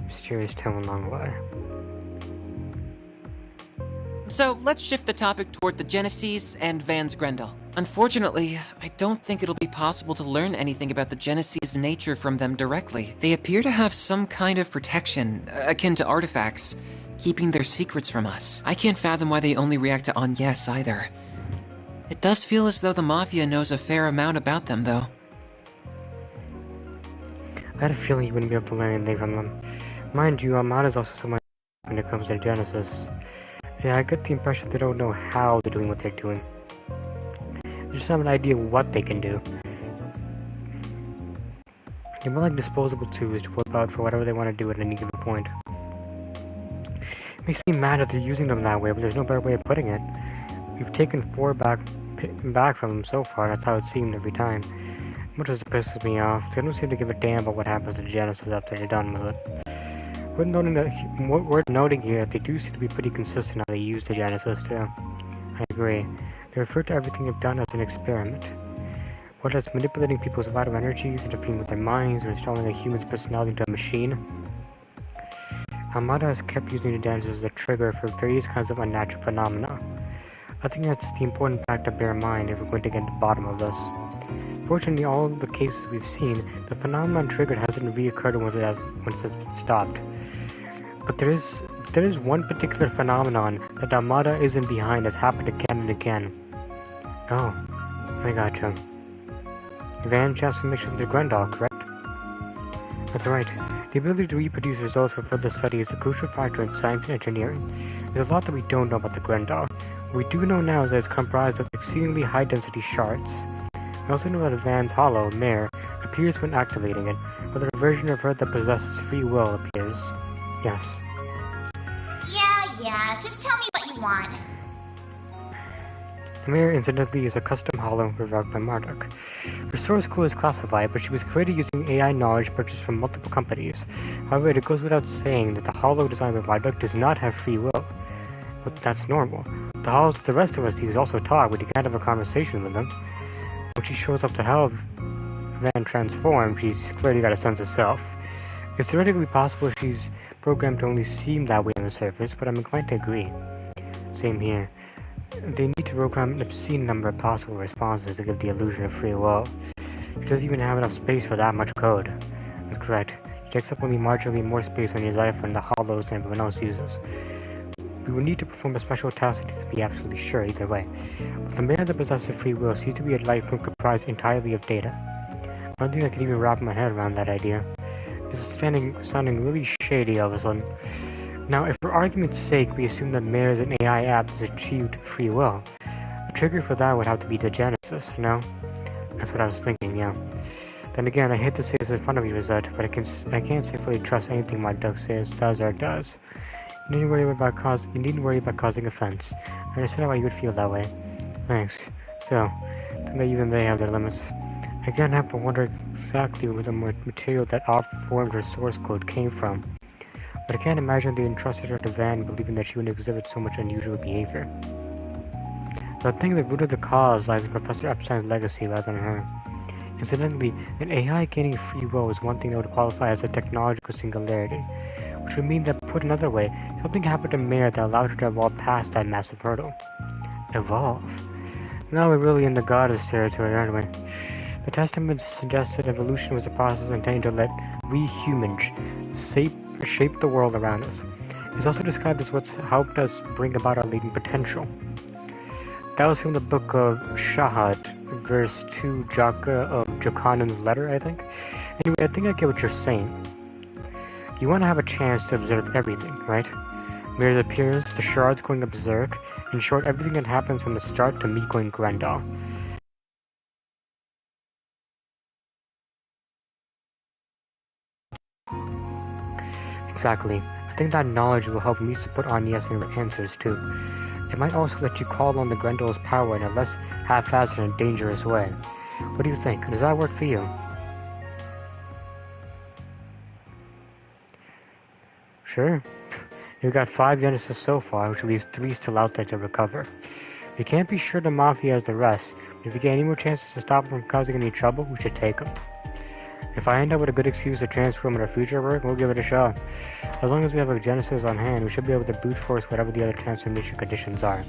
Mysterious tone along the way. So, let's shift the topic toward the Genesees and Van's Grendel. Unfortunately, I don't think it'll be possible to learn anything about the Genesees' nature from them directly. They appear to have some kind of protection, akin to artifacts, keeping their secrets from us. I can't fathom why they only react to Agnes either. It does feel as though the Mafia knows a fair amount about them, though. I had a feeling you wouldn't be able to learn anything from them. Mind you, Armada's also someone when it comes to Genesis. Yeah, I get the impression they don't know how they're doing what they're doing. They just have an idea what they can do. They're more like disposable tools to whip out for whatever they want to do at any given point. Makes me mad that they're using them that way, but there's no better way of putting it. We've taken 4 back from them so far, that's how it seemed every time. Much as it pisses me off, they don't seem to give a damn about what happens to Genesis after they're done with it. Worth noting here that they do seem to be pretty consistent how they use the Genesis too. I agree. They refer to everything they've done as an experiment. Whether it's manipulating people's vital energies, interfering with their minds, or installing a human's personality into a machine. Armada has kept using the Genesis as a trigger for various kinds of unnatural phenomena. I think that's the important fact to bear in mind if we're going to get to the bottom of this. Fortunately, all of the cases we've seen, the phenomenon triggered hasn't reoccurred once it's stopped. But there is one particular phenomenon that Armada isn't behind that's happened again and again. Oh, I gotcha. Van transformation to Grendel, correct? That's right. The ability to reproduce results for further study is a crucial factor in science and engineering. There's a lot that we don't know about the Grendel. What we do know now is that it's comprised of exceedingly high-density shards. We also know that Van's hollow, mare, appears when activating it, or that a version of her that possesses free will appears. Yes. Yeah, just tell me what you want. The mirror, incidentally, is a custom hollow revoked by Marduk. Her source code is classified, but she was created using AI knowledge purchased from multiple companies. However, it goes without saying that the hollow designed by Marduk does not have free will. But that's normal. The hollows that the rest of us use also talk, but you can't have a conversation with them. When she shows up to help Van transform, she's clearly got a sense of self. It's theoretically possible she's programmed to only seem that way on the surface, but I'm inclined to agree. Same here. They need to program an obscene number of possible responses to give the illusion of free will. She doesn't even have enough space for that much code. That's correct. She takes up only marginally more space on your Zypher and the hollows than everyone else uses. We would need to perform a special task to be absolutely sure either way. But the man that possesses free will seems to be a life form comprised entirely of data. I don't think I can even wrap my head around that idea. This is sounding really shady all of a sudden. Now, if for argument's sake we assume that Mare's an AI app has achieved free will, the trigger for that would have to be the Genesis, you know? That's what I was thinking, yeah. Then again, I hate to say this in front of you, Rosette, but I can't safely trust anything my duck says or does. You needn't worry about causing offense. I understand why you would feel that way. Thanks. So, even they have their limits. I can't help but wonder exactly where the material that outperformed her source code came from. But I can't imagine they entrusted her to Van believing that she would exhibit so much unusual behavior. So I think the root of the cause lies in Professor Epstein's legacy rather than her. Incidentally, an AI gaining free will is one thing that would qualify as a technological singularity, which would mean that, put another way, something happened to Mare that allowed her to evolve past that massive hurdle. Evolve? Now we're really in the goddess territory, aren't we? The Testament suggests that evolution was a process intended to let we humans shape the world around us. It's also described as what's helped us bring about our latent potential. That was from the book of Shahad, verse 2, of Jochanan's letter, I think. Anyway, I think I get what you're saying. You want to have a chance to observe everything, right? Mare's appearance, the shards going berserk, in short, everything that happens from the start to me going Grendel. Exactly. I think that knowledge will help me put on yes and answers too. It might also let you call on the Grendel's power in a less haphazard and dangerous way. What do you think? Does that work for you? Sure. You've got 5 Genesis so far, which leaves 3 still out there to recover. We can't be sure the Mafia has the rest, but if we get any more chances to stop them from causing any trouble, we should take them. If I end up with a good excuse to transform in our future work, we'll give it a shot. As long as we have a Genesis on hand, we should be able to brute force whatever the other transformation conditions are.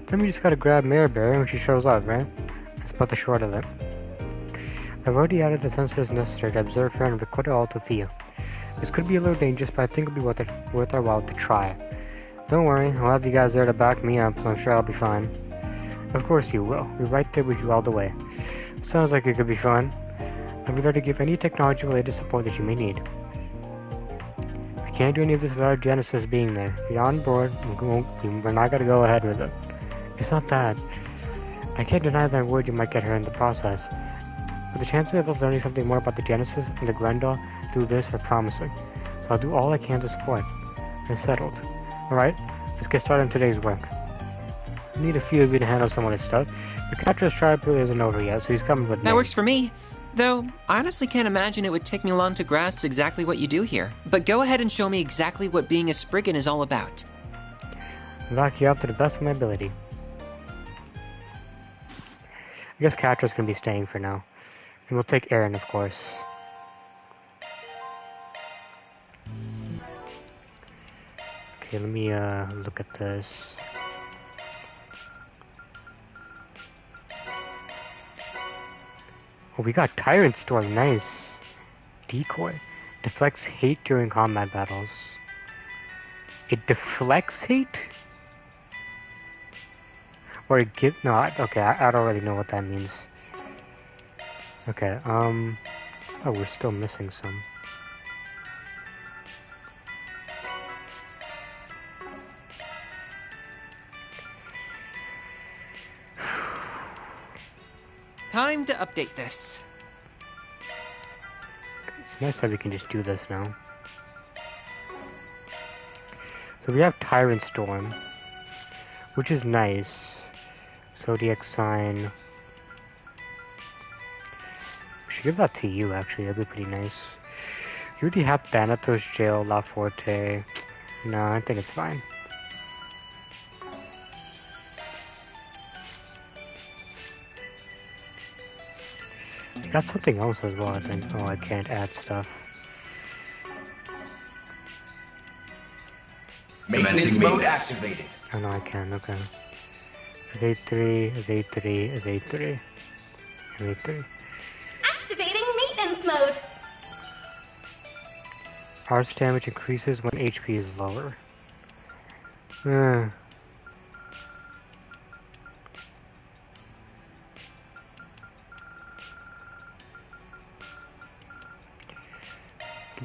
Then we just gotta grab Mareberry when she shows up, right? That's about the short of it. I've already added the sensors necessary to observe her and record it all to Thea. This could be a little dangerous, but I think it'll be worth our while to try. Don't worry, I'll have you guys there to back me up, so I'm sure I'll be fine. Of course you will. We're right there with you all the way. Sounds like it could be fun. I'll be there to give any technology-related support that you may need. We can't do any of this without Genesis being there. If you're on board, we're not gonna go ahead with it. It's not that. I can't deny that word you might get her in the process. But the chances of us learning something more about the Genesis and the Grendel through this are promising. So I'll do all I can to support. It's settled. Alright, let's get started on today's work. We need a few of you to handle some of this stuff. The Catra's tribe really isn't over yet, so he's coming with me. That works for me. Though, I honestly can't imagine it would take me long to grasp exactly what you do here. But go ahead and show me exactly what being a Spriggan is all about. I'll lock you up to the best of my ability. I guess Catra's gonna be staying for now. And we'll take Aaron, of course. Okay, let me look at this. Oh, we got Tyrant Storm, nice. Decoy. Deflects hate during combat battles. It deflects hate? Or it gives... No, okay, I don't really know what that means. Okay, oh, we're still missing some. Time to update this. It's nice that we can just do this now. So we have Tyrant Storm, which is nice. Zodiac Sign. We should give that to you, actually. That'd be pretty nice. You already have Thanatos, Jail, La Forte. No, I think it's fine. You got something else as well, I think. Oh, I can't add stuff. Maintenance mode activated. Oh no, I can, okay. Evade 3, evade 3, evade 3. Evade 3. Activating maintenance mode. Arts damage increases when HP is lower. I'll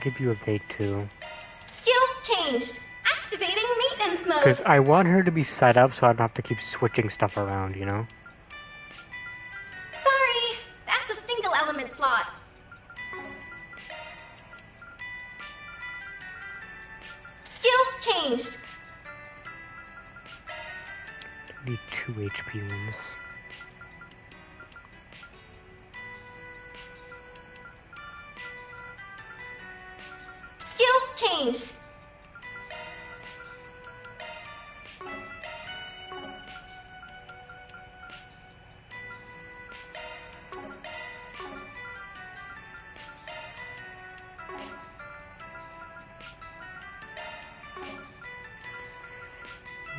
give you evade 2. Skills changed. Activating maintenance mode. Because I want her to be set up so I don't have to keep switching stuff around, you know? Sorry, that's a single element slot. Skills changed. I need 2 HP ones. Skills changed.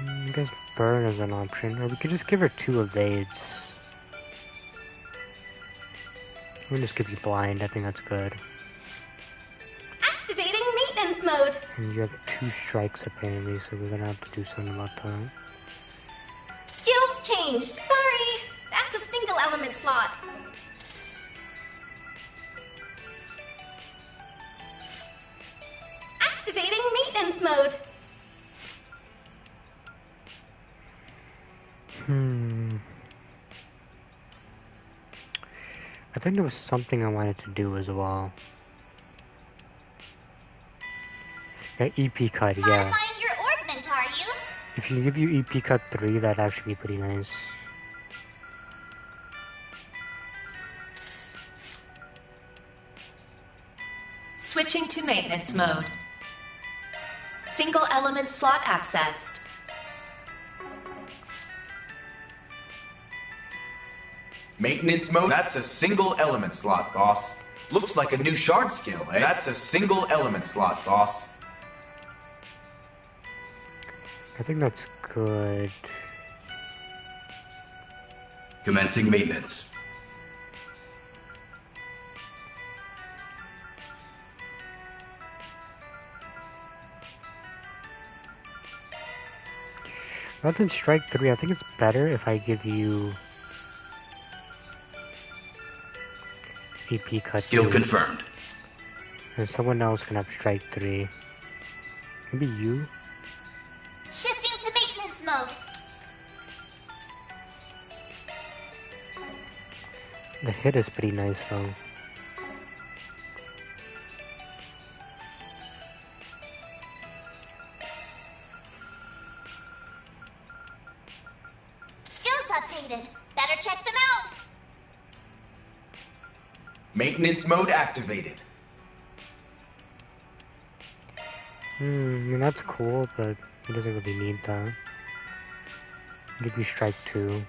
I guess burn is an option, or we could just give her 2 evades. I'm gonna just give you blind, I think that's good. Activating maintenance mode. And you have 2 strikes apparently, so we're gonna have to do something about that. Skills changed. Sorry, that's a single element slot. Activating maintenance mode. I think there was something I wanted to do as well. Yeah, EP cut, yeah. Modifying your orbment, are you? If you give you EP cut 3, that'd actually be pretty nice. Switching to maintenance mode. Single element slot accessed. Maintenance mode? That's a single element slot, boss. Looks like a new shard skill, eh? That's a single element slot, boss. I think that's good. Commencing maintenance. Rather than strike 3, I think it's better if I give you EP cut. Skill 2. confirmed. And someone else can have strike 3. Maybe you? Shifting to maintenance mode. The hit is pretty nice though. Skills updated. Better check them out. Maintenance mode activated. I mean, that's cool, but he doesn't really need that. Give you strike 2.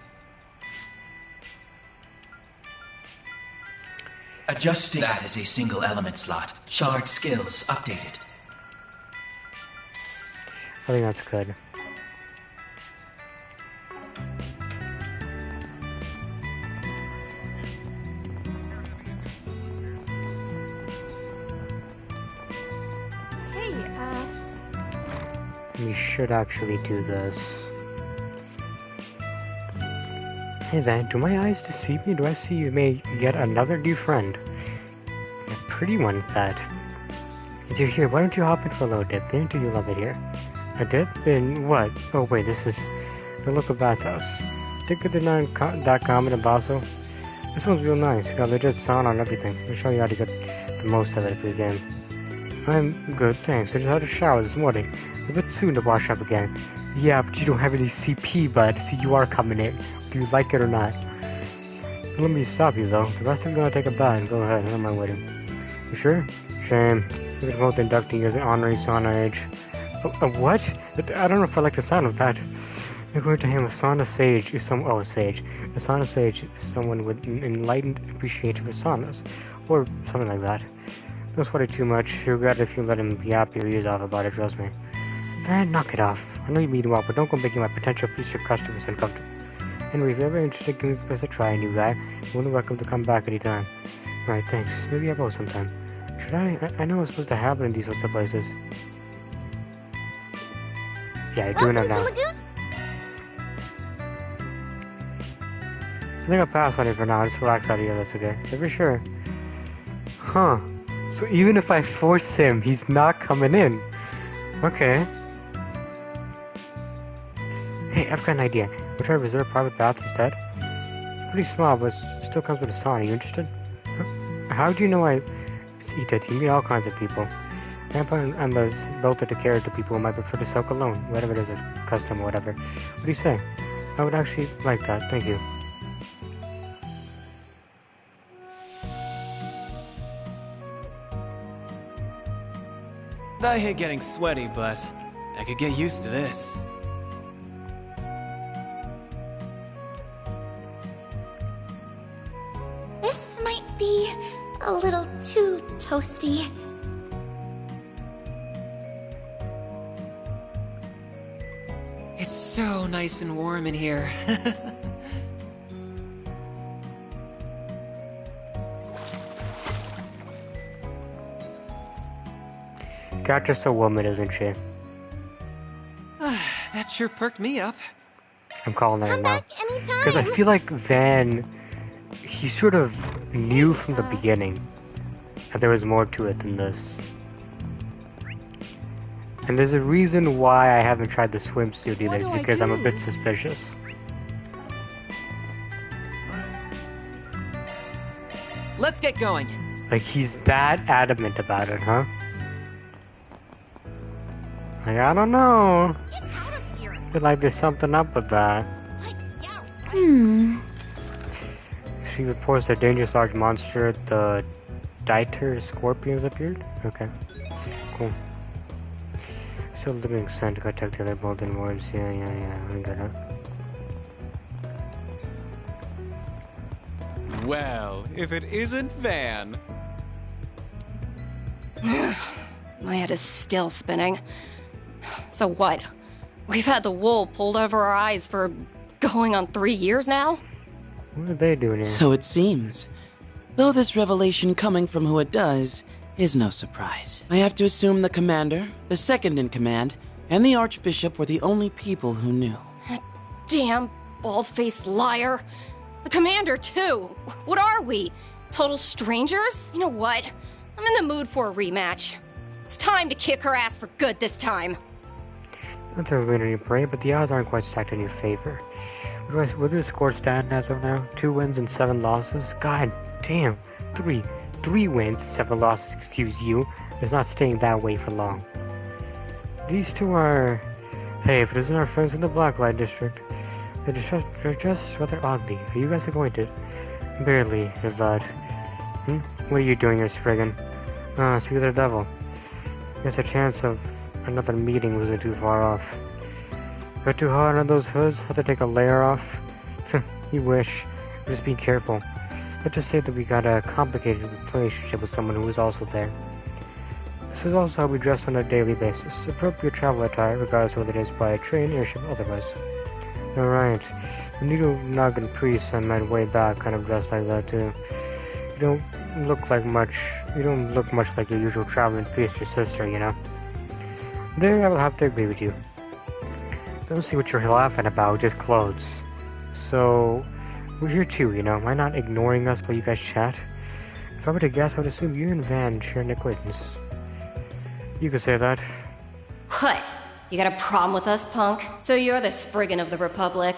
Adjusting that as a single element slot. Shard skills updated. I think that's good. We should actually do this. Hey there, do my eyes deceive me? Do I see you made yet another new friend? A pretty one at that. As you're here, why don't you hop in for a little dip? Didn't you love it here? A dip? In what? Oh wait, this is the look of Bathhouse. Ticket.com in Basel. This one's real nice. Got legit sound on everything. I'll show you how to get the most out of it again. I'm good, thanks. I just had a shower this morning. A bit soon to wash up again. Yeah, but you don't have any CP, bud, so you are coming in. Do you like it or not? Let me stop you, though. The rest of you gonna take a bath. Go ahead, I don't mind waiting. You sure? Shame. We're both inducting as an honorary sauna age. What? I don't know if I like the sound of that. According to him, a sauna sage is a sage. A sauna sage is someone with an enlightened appreciation for saunas. Or something like that. Don't sweat it too much. You'll regret it if you let him yap your ears off about it, trust me. Man, knock it off. I know you mean well, but don't go making my potential future customers uncomfortable. Anyway, if you're ever interested in giving this place a try, new guy, you're more than welcome to come back anytime. Alright, thanks. Maybe I will sometime. Should I? I know it's supposed to happen in these sorts of places. Yeah, you're doing it now. I think I'll pass on it for now. Just relax out of here, that's okay. Yeah, for sure. Huh. So even if I force him, he's not coming in. Okay. Hey, I've got an idea. We'll try to reserve private baths instead. Pretty small, but it still comes with a sauna. You interested? Huh? How do you know I... Eat it. You meet all kinds of people. Grandpa and Liz both are to cater to people who might prefer to soak alone, whatever it is, a custom or whatever. What do you say? I would actually like that. Thank you. I hate getting sweaty, but I could get used to this. This might be a little too toasty. It's so nice and warm in here. Gotcha's a woman, isn't she? That sure perked me up. I'm calling her now. Because I feel like Van, he sort of knew from the beginning that there was more to it than this. And there's a reason why I haven't tried the swimsuit either, because I'm a bit suspicious. Let's get going. Like, he's that adamant about it, huh? Like, I don't know. I feel like there's something up with that. She reports a dangerous large monster, the Dieter Scorpions appeared? Okay. Cool. Still living scent to contact the other Bolden wards. Yeah, I get it. Well, if it isn't Van. My head is still spinning. So what? We've had the wool pulled over our eyes for going on 3 years now? What are they doing here? So it seems. Though this revelation coming from who it does is no surprise. I have to assume the commander, the second in command, and the archbishop were the only people who knew. That damn bald-faced liar. The commander, too. What are we? Total strangers? You know what? I'm in the mood for a rematch. It's time to kick her ass for good this time. Not to win any parade, but the odds aren't quite stacked in your favor. What does the score stand as of now? 2 wins and 7 losses? God damn. 3 wins, 7 losses, excuse you. It's not staying that way for long. These two are... Hey, if it isn't our friends in the Blacklight District. They're just rather oddly. Are you guys acquainted? Barely, if that. What are you doing here, Spriggan? Speak of the devil. There's a chance of another meeting wasn't too far off. Got too hard on those hoods? Have to take a layer off? You wish. Just be careful. Let's just say that we got a complicated relationship with someone who was also there. This is also how we dress on a daily basis. Appropriate travel attire, regardless of whether it is by train, airship, or otherwise. Alright. The Needle-Noggin priests I met way back kind of dressed like that too. You don't look much like your usual traveling priest or sister, you know. There, I will have to agree with you. Don't see what you're laughing about, just clothes. So, we're here too, you know. Why not ignoring us while you guys chat? If I were to guess, I would assume you and Van share an acquaintance. You could say that. What? You got a problem with us, punk? So you're the Spriggan of the Republic.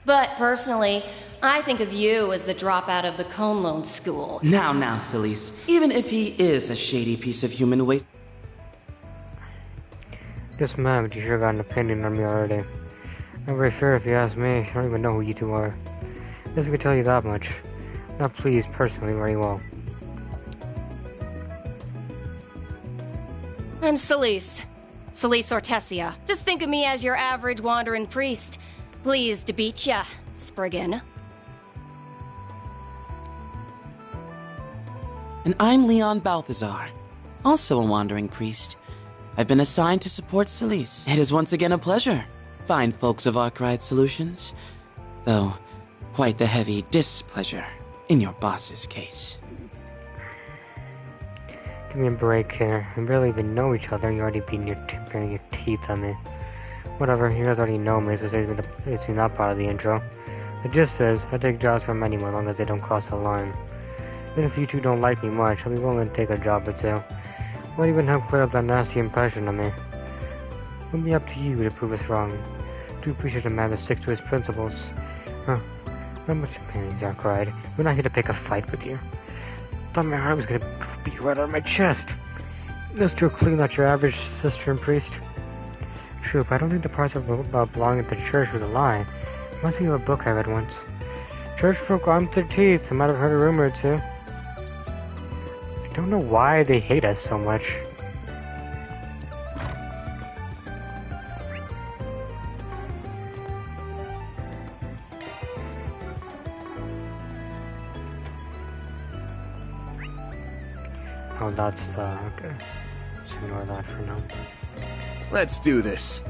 But personally, I think of you as the dropout of the Cone Loan School. Now, Celise. Even if he is a shady piece of human waste... This man, but you sure got an opinion on me already. Not very fair if you ask me. I don't even know who you two are. Guess we could tell you that much. Not pleased personally very well. I'm Celise. Celise Ortesia. Just think of me as your average wandering priest. Pleased to beat ya, Spriggan. And I'm Leon Balthazar, also a wandering priest. I've been assigned to support Celise. It is once again a pleasure, fine folks of Arkwright Solutions. Though, quite the heavy displeasure in your boss's case. Give me a break here. We barely even know each other. You already beating your teeth on me. Whatever, you guys already know me, so it's not part of the intro. The gist is, I take jobs from anyone as long as they don't cross the line. Even if you two don't like me much, I'll be willing to take a job or two. Won't even help clear up that nasty impression of me. It'll be up to you to prove us wrong. I do appreciate a man that sticks to his principles. Huh. Not much pain, Zark cried. We're not here to pick a fight with you. Thought my heart was gonna beat right out of my chest. That's true, clearly not your average sister and priest. True, but I don't think the part about belonging to the church was a lie. It must be a book I read once. Church folk armed to their teeth. I might have heard a rumor or two. I don't know why they hate us so much. Oh, that's okay. Let's ignore that for now. Let's do this.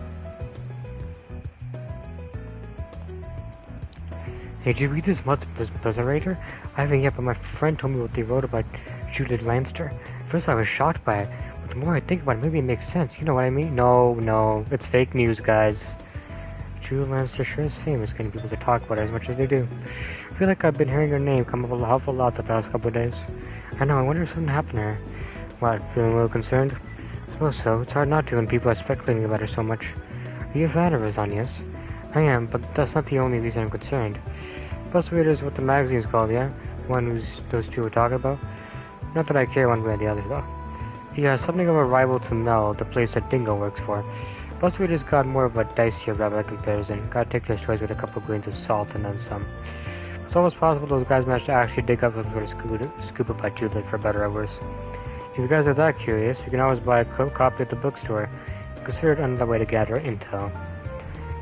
Hey, did you read this month's Buzzerator? I haven't yet, but my friend told me what they wrote about Judith Lanster. At first I was shocked by it, but the more I think about it, maybe it makes sense. You know what I mean? No, it's fake news, guys. Judith Lanster sure is famous, getting people to talk about her as much as they do. I feel like I've been hearing her name come up an awful lot the past couple of days. I know, I wonder if something happened to her. What, feeling a little concerned? I suppose so. It's hard not to when people are speculating about her so much. Are you a fan of hers, yes? I am, but that's not the only reason I'm concerned. Buzzerator is what the magazine's called, yeah? The one those two were talking about? Not that I care one way or the other, though. Yeah, something of a rival to Mel, the place that Dingo works for. Buzzerator's got more of a dicier rabbit comparison. Gotta take their stories with a couple grains of salt and then some. It's almost possible those guys managed to actually dig up some sort of scoop up by Judith, for better or worse. If you guys are that curious, you can always buy a copy at the bookstore. Consider it another way to gather intel.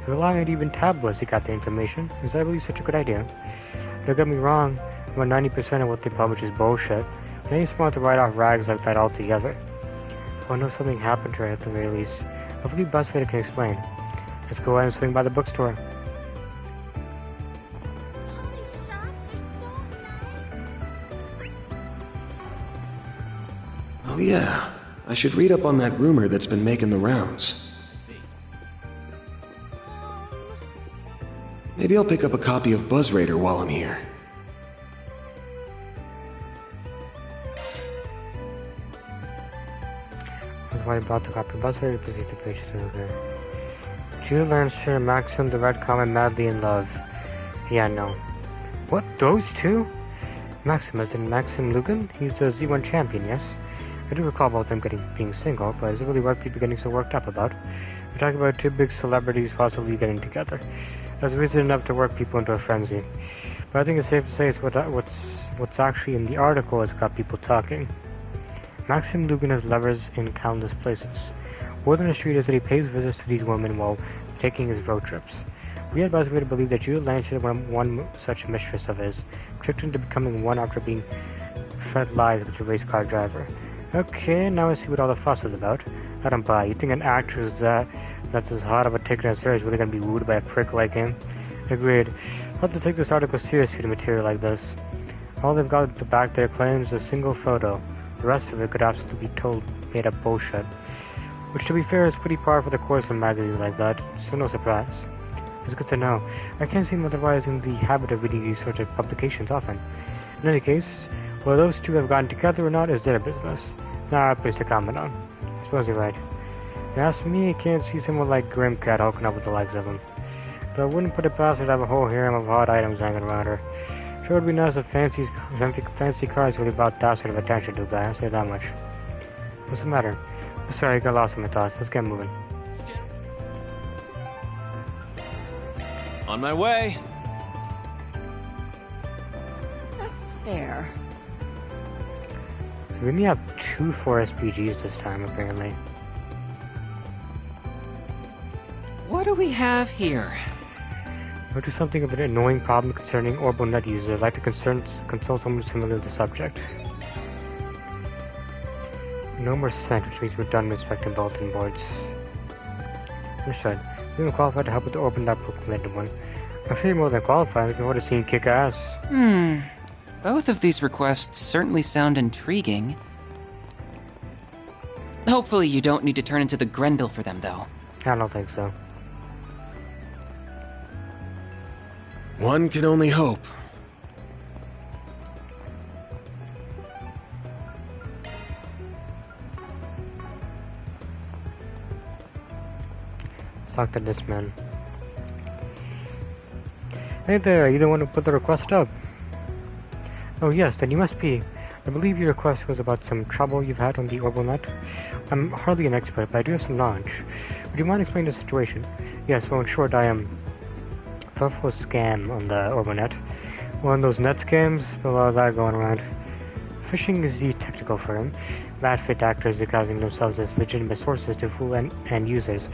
If you're relying on even tabloids to get the information, is that really such a good idea? Don't get me wrong, about 90% of what they publish is bullshit, but I ain't smart to write off rags like that altogether. If I know something happened to her at the very least, hopefully Buzzfeeder can explain. Let's go ahead and swing by the bookstore. Oh yeah, I should read up on that rumor that's been making the rounds. Maybe I'll pick up a copy of Buzzerator while I'm here. That's why I brought the copy of Buzzerator. Proceed to page 2. Okay. Judith Lancer and Maxim the Red Comet madly in love. Yeah, no. What? Those two? Maxim, as in Maxim Lugan? He's the Z1 champion, yes? I do recall both them being single, but is it really worth people getting so worked up about? We're talking about two big celebrities possibly getting together. That's reason enough to work people into a frenzy. But I think it's safe to say it's what's actually in the article has got people talking. Maxim Lugan has lovers in countless places. Word on the street is that he pays visits to these women while taking his road trips. We had Buzzfeeder to believe that Judith Lancer, one such mistress of his, tricked him into becoming one after being fed lies with a race car driver. Okay, now I see what all the fuss is about. I don't buy. You think an actress that's as hot of a ticket as her is really gonna be wooed by a prick like him? Agreed. I'll have to take this article seriously to material like this. All they've got to back their claims is a single photo. The rest of it could absolutely be made up bullshit. Which, to be fair, is pretty par for the course in magazines like that, so no surprise. It's good to know. I can't seem otherwise in the habit of reading these sorts of publications often. In any case, whether those two have gotten together or not is their business. It's not our place to comment on. I suppose you're right. If you ask me, I can't see someone like Grimcat hooking up with the likes of him. But I wouldn't put it past her to have a whole harem of odd items hanging around her. Sure would be nice if fancy cars really brought that sort of attention to a guy, I'll say that much. What's the matter? Sorry, I got lost in my thoughts. Let's get moving. On my way. That's fair. So we only have 2 4 SPGs this time, apparently. What do we have here? We'll do something of an annoying problem concerning orbital net users. I'd like to consult someone similar to the subject. No more sent, which means we're done inspecting bulletin boards. Understood. You're qualified to help with the orbital net proclaimed one. I'm sure you're more than qualified. Looking forward to seeing kick ass. Both of these requests certainly sound intriguing. Hopefully you don't need to turn into the Grendel for them, though. I don't think so. One can only hope. Let's talk to this man. Hey there, you the one who put the request up? Oh yes, then you must be. I believe your request was about some trouble you've had on the orbital net. I'm hardly an expert, but I do have some knowledge. Would you mind explaining the situation? Yes, well in short, I am fell for a scam on the orbital net. One of those net scams, a lot of that going around. Phishing is the technical term. Bad-fit actors disguising themselves as legitimate sources to fool end users.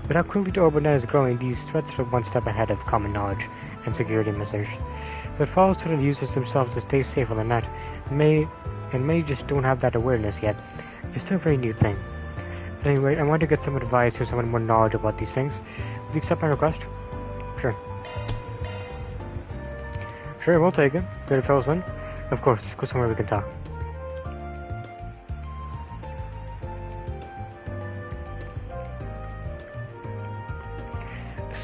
But how quickly the orbital net is growing, these threats are one step ahead of common knowledge and security measures. So it falls to the users themselves to stay safe on the net. May just don't have that awareness yet. It's still a very new thing. But anyway, I want to get some advice from someone more knowledgeable about these things. Will you accept my request? Sure. Sure, we'll take it. Ready to fill us in? Of course, let's go somewhere we can talk.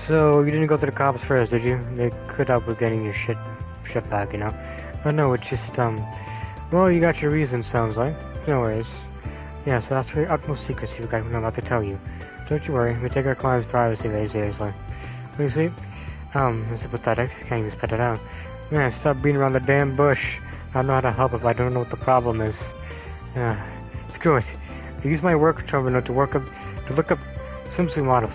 So, you didn't go to the cops first, did you? They could help with getting your shit back, you know? Oh no, it's just, well, you got your reasons, sounds like. No worries. Yeah, so that's for your utmost secrecy we got what I'm about to tell you. Don't you worry, we take our client's privacy very seriously. What do you see? This is pathetic. Can't even spit it out. Man, stop beating around the damn bush. I don't know how to help if I don't know what the problem is. Screw it. I use my work terminal to look up swimsuit models.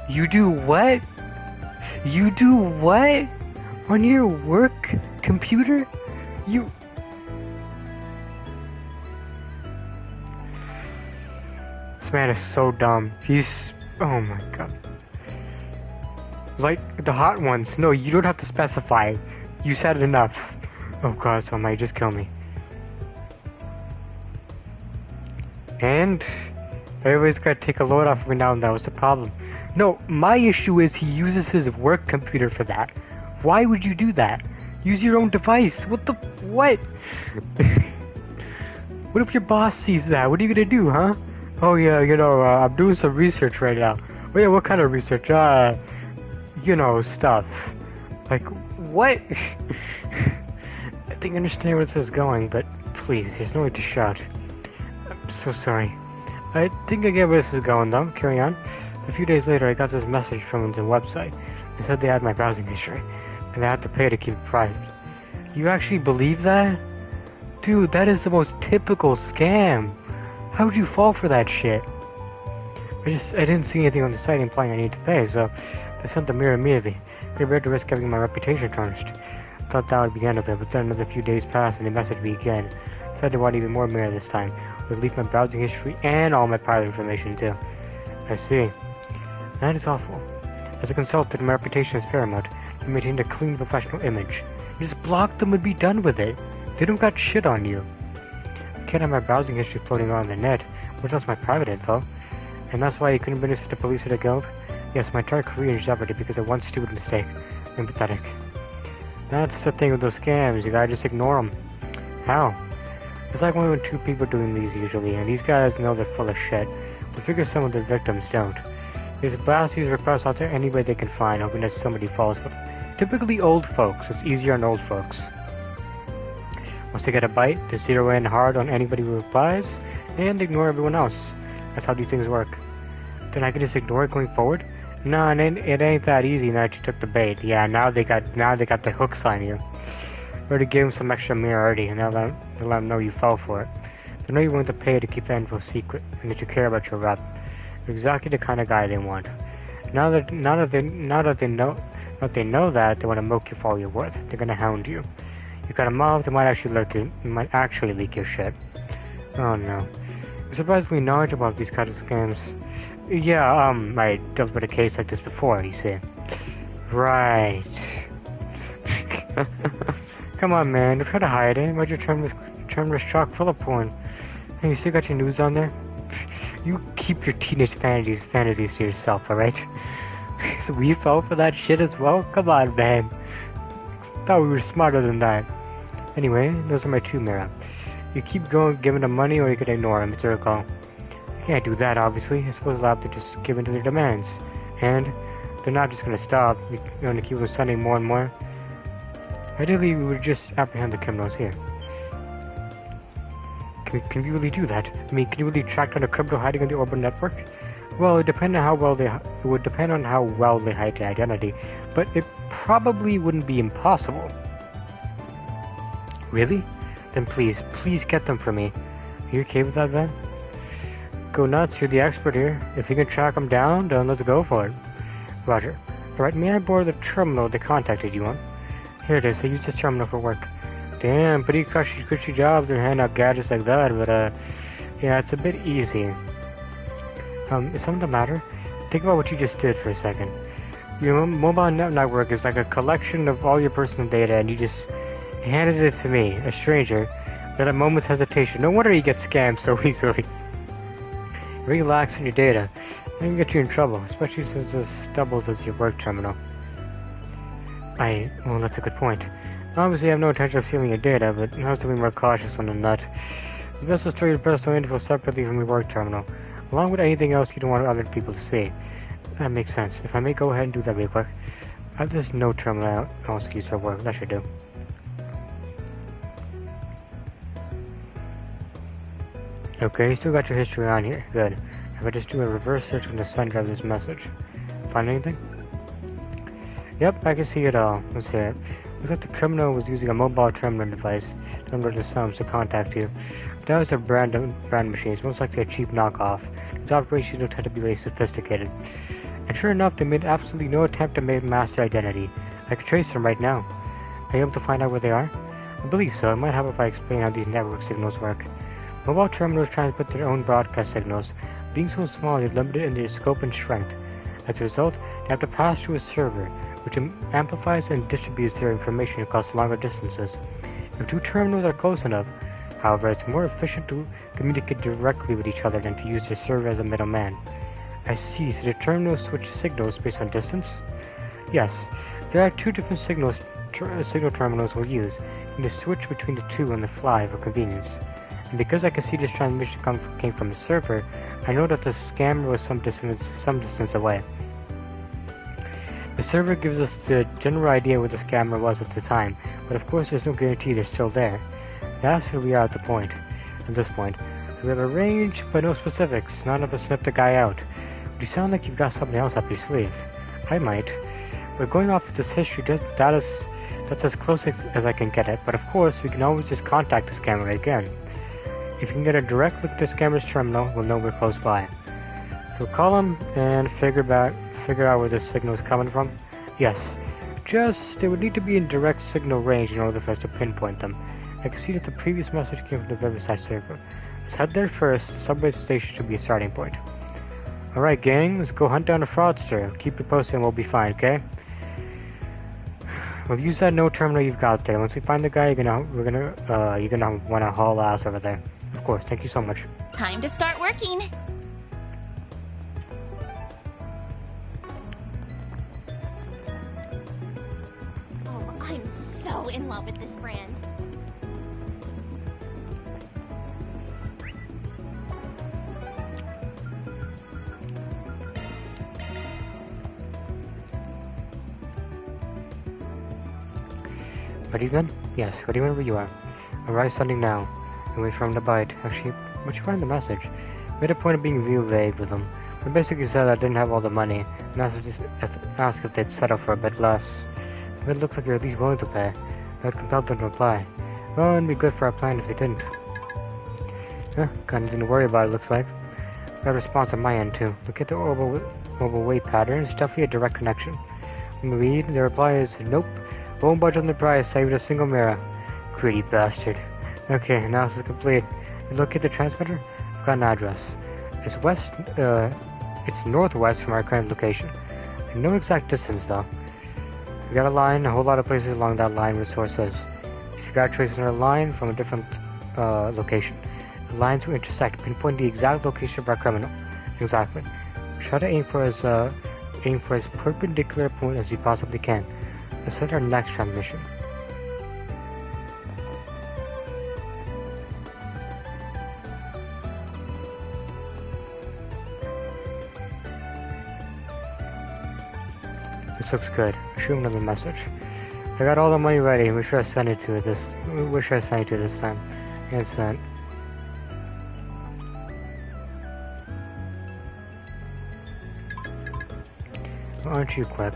You do what? You do what? On your work computer? You... This man is so dumb. He's... Oh my god. Like, the hot ones. No, you don't have to specify. You said it enough. Oh god, so might just kill me. And... everybody's gotta take a load off of me now, and that was the problem. No, my issue is he uses his work computer for that. Why would you do that? Use your own device. What the... what? What if your boss sees that? What are you gonna do, huh? Oh yeah, you know, I'm doing some research right now. Oh yeah, what kind of research? You know, stuff. Like, what? I think I understand where this is going, but please, there's no way to shout. I'm so sorry. I think I get where this is going, though. Carry on. A few days later, I got this message from the website. It said they had my browsing history, and I had to pay to keep it private. You actually believe that? Dude, that is the most typical scam. How would you fall for that shit? I didn't see anything on the site implying I need to pay, so I sent the mirror immediately, prepared to risk having my reputation tarnished. I thought that would be the end of it, but then another few days passed and they messaged me again. Said they want even more mirror this time, would leak my browsing history and all my private information too. I see. That is awful. As a consultant, my reputation is paramount. You maintain a clean, professional image. You just block them and be done with it. They don't got shit on you. I can't have my browsing history floating around the net, much less my private info. And that's why you couldn't bring this to the police or the guild? Yes, my entire career is jeopardy because of one stupid mistake. I'm pathetic. That's the thing with those scams, you gotta just ignore them. How? It's like only when two people are doing these usually, and these guys know they're full of shit. They figure some of their victims don't. They just blast these requests out to anybody they can find, hoping that somebody falls. But typically old folks. It's easier on old folks. Once they get a bite, they zero in hard on anybody who replies, and ignore everyone else. That's how these things work. Then I can just ignore it going forward? No, it ain't that easy now that you took the bait. Yeah, now they got the hooks on you. Already gave them some extra mirror already, and they'll let them know you fell for it. They know you're willing to pay to keep the info secret, and that you care about your rep. You're exactly the kind of guy they want. Now that they know that, they want to milk you for all your worth. They're gonna hound you. You got a mob, they might actually leak your shit. Oh no. You're surprisingly knowledgeable about these kind of scams. Yeah, I dealt with a case like this before, you see. Right. Come on, man, don't try to hide it. Why'd your terminus chock full of porn? Hey, you still got your news on there? You keep your teenage fantasies to yourself, alright? So we fell for that shit as well? Come on, man. Thought we were smarter than that. Anyway, those are my two mirror. You keep going, giving them money, or you can ignore them. It's your call. You can't do that, obviously. I suppose I'll have to just give in to their demands. And they're not just gonna stop. You're gonna keep them sending more and more. Ideally, we would just apprehend the criminals here. Can we really do that? I mean, can you really track down a criminal hiding on the Orbital network? Well, it would depend on how well they hide their identity, but it probably wouldn't be impossible. Really? Then please get them for me. Are you okay with that, then? Go nuts, you're the expert here. If you can track them down, then let's go for it. Roger. Alright, may I borrow the terminal they contacted you on? Here it is, I use this terminal for work. Damn, pretty cushy job to hand out gadgets like that, but yeah, it's a bit easy. Is something the matter? Think about what you just did for a second. Your mobile network is like a collection of all your personal data, and you just handed it to me, a stranger, without a moment's hesitation. No wonder you get scammed so easily. Relax on your data. I can get you in trouble, especially since this doubles as your work terminal. Well, that's a good point. Obviously, I have no intention of stealing your data, but I have to be more cautious on the nut. It's best to store your personal info separately from your work terminal, along with anything else you don't want other people to see. That makes sense. If I may go ahead and do that real quick. I have this no terminal excuse for work. That should do. Okay, you still got your history on here. Good. If I just do a reverse search on the sender of this message. Find anything? Yep, I can see it all. Let's hear it. Looks like the criminal was using a mobile terminal device to unload the sums to contact you. That was a brand machine. It's most likely a cheap knockoff. These operations don't tend to be very sophisticated. And sure enough, they made absolutely no attempt to mask their identity. I can trace them right now. Are you able to find out where they are? I believe so. It might help if I explain how these network signals work. Mobile terminals transmit their own broadcast signals. Being so small, they're limited in their scope and strength. As a result, they have to pass through a server, which amplifies and distributes their information across longer distances. If two terminals are close enough, however, it's more efficient to communicate directly with each other than to use their server as a middleman. I see, so the terminals switch signals based on distance? Yes, there are two different signal terminals we'll use, and they switch between the two on the fly for convenience. And because I can see this transmission came from a server, I know that the scammer was some distance away. The server gives us the general idea where the scammer was at the time, but of course there's no guarantee they're still there. That's where we are at this point. We have a range, but no specifics. None of us sniffed the guy out. But you sound like you've got something else up your sleeve. I might. But going off of this history, that's as close as I can get it, but of course we can always just contact the scammer again. If you can get a direct look at the scammer's terminal, we'll know we're close by. So call him and figure out where this signal is coming from. Yes, they would need to be in direct signal range in order for us to pinpoint them. I can see that the previous message came from the Riverside server. Let's head there first. The subway station should be a starting point. Alright gang, let's go hunt down a fraudster. Keep it posted and we'll be fine, okay? We'll use that no terminal you've got there. Once we find the guy, you're gonna wanna haul ass over there. Of course, thank you so much. Time to start working. Oh, I'm so in love with this brand. Ready then? Yes, ready whenever you are. Arrive sending now. And wait for him to bite. Actually, what'd you find the message? Made a point of being real vague with him. But basically said I didn't have all the money, and asked if they'd settle for a bit less. If it looked like you're at least willing to pay, I had compelled them to reply. Well, it'd be good for our plan if they didn't. Got nothing to worry about, it looks like. Got a response on my end, too. Look at the mobile weight pattern, it's definitely a direct connection. When we read, the reply is, nope, won't budge on the price, saved a single mirror. Greedy bastard. Okay, analysis is complete. You locate the transmitter? I've got an address. It's northwest from our current location. No exact distance, though. We got a line, a whole lot of places along that line where the source is. If you gotta trace another line from a different location, the lines will intersect, pinpoint the exact location of our criminal. Exactly. Try to aim for as perpendicular point as you possibly can. Let's set our next transmission. This looks good. Shoot another message. I got all the money ready. We should have sent it to this. We should have sent it to this time. And sent. Aren't you quick?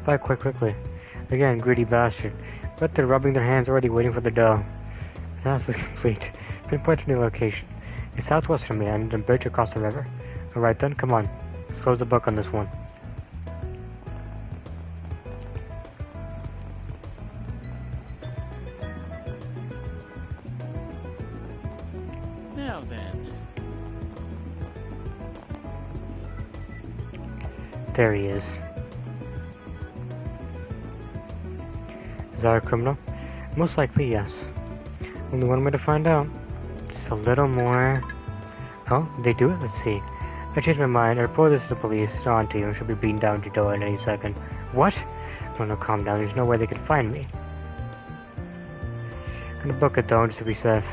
Buy quickly. Again, greedy bastard. But they're rubbing their hands already, waiting for the dough. Analysis is complete. Pinpoint a new location. It's southwest from me, and a bridge across the river. Alright then, come on. Let's close the book on this one. Now then. There he is. Is that a criminal? Most likely, yes. Only one way to find out. Just a little more... Oh, they do it? Let's see. I changed my mind. I report this to the police. They're on to you. She'll be beaten down to your door in any second. What? Oh no, calm down. There's no way they can find me. I'm gonna book it though, just to be safe.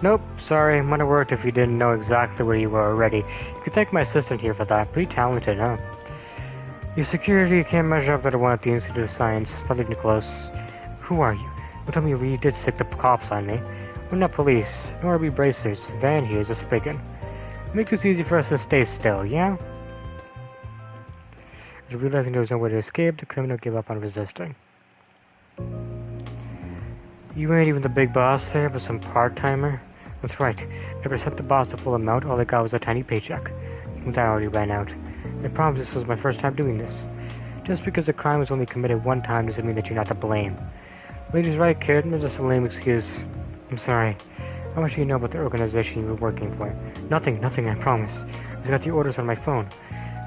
Nope, sorry. Might have worked if you didn't know exactly where you were already. You could thank my assistant here for that. Pretty talented, huh? Your security can't measure up to the one at the Institute of Science. Not even close. Who are you? Don't tell me you really did stick the cops on me. We're not police, nor are we bracers. Van here is a spigot. Make this easy for us to stay still, yeah? After realizing there was no way to escape, the criminal gave up on resisting. You ain't even the big boss there, but some part-timer? That's right. Never sent the boss the full amount, all I got was a tiny paycheck. That already ran out. I promise this was my first time doing this. Just because the crime was only committed one time doesn't mean that you're not to blame. Lady's right, kid. That's just a lame excuse. I'm sorry. How much do you know about the organization you were working for? Nothing, I promise. I just got the orders on my phone.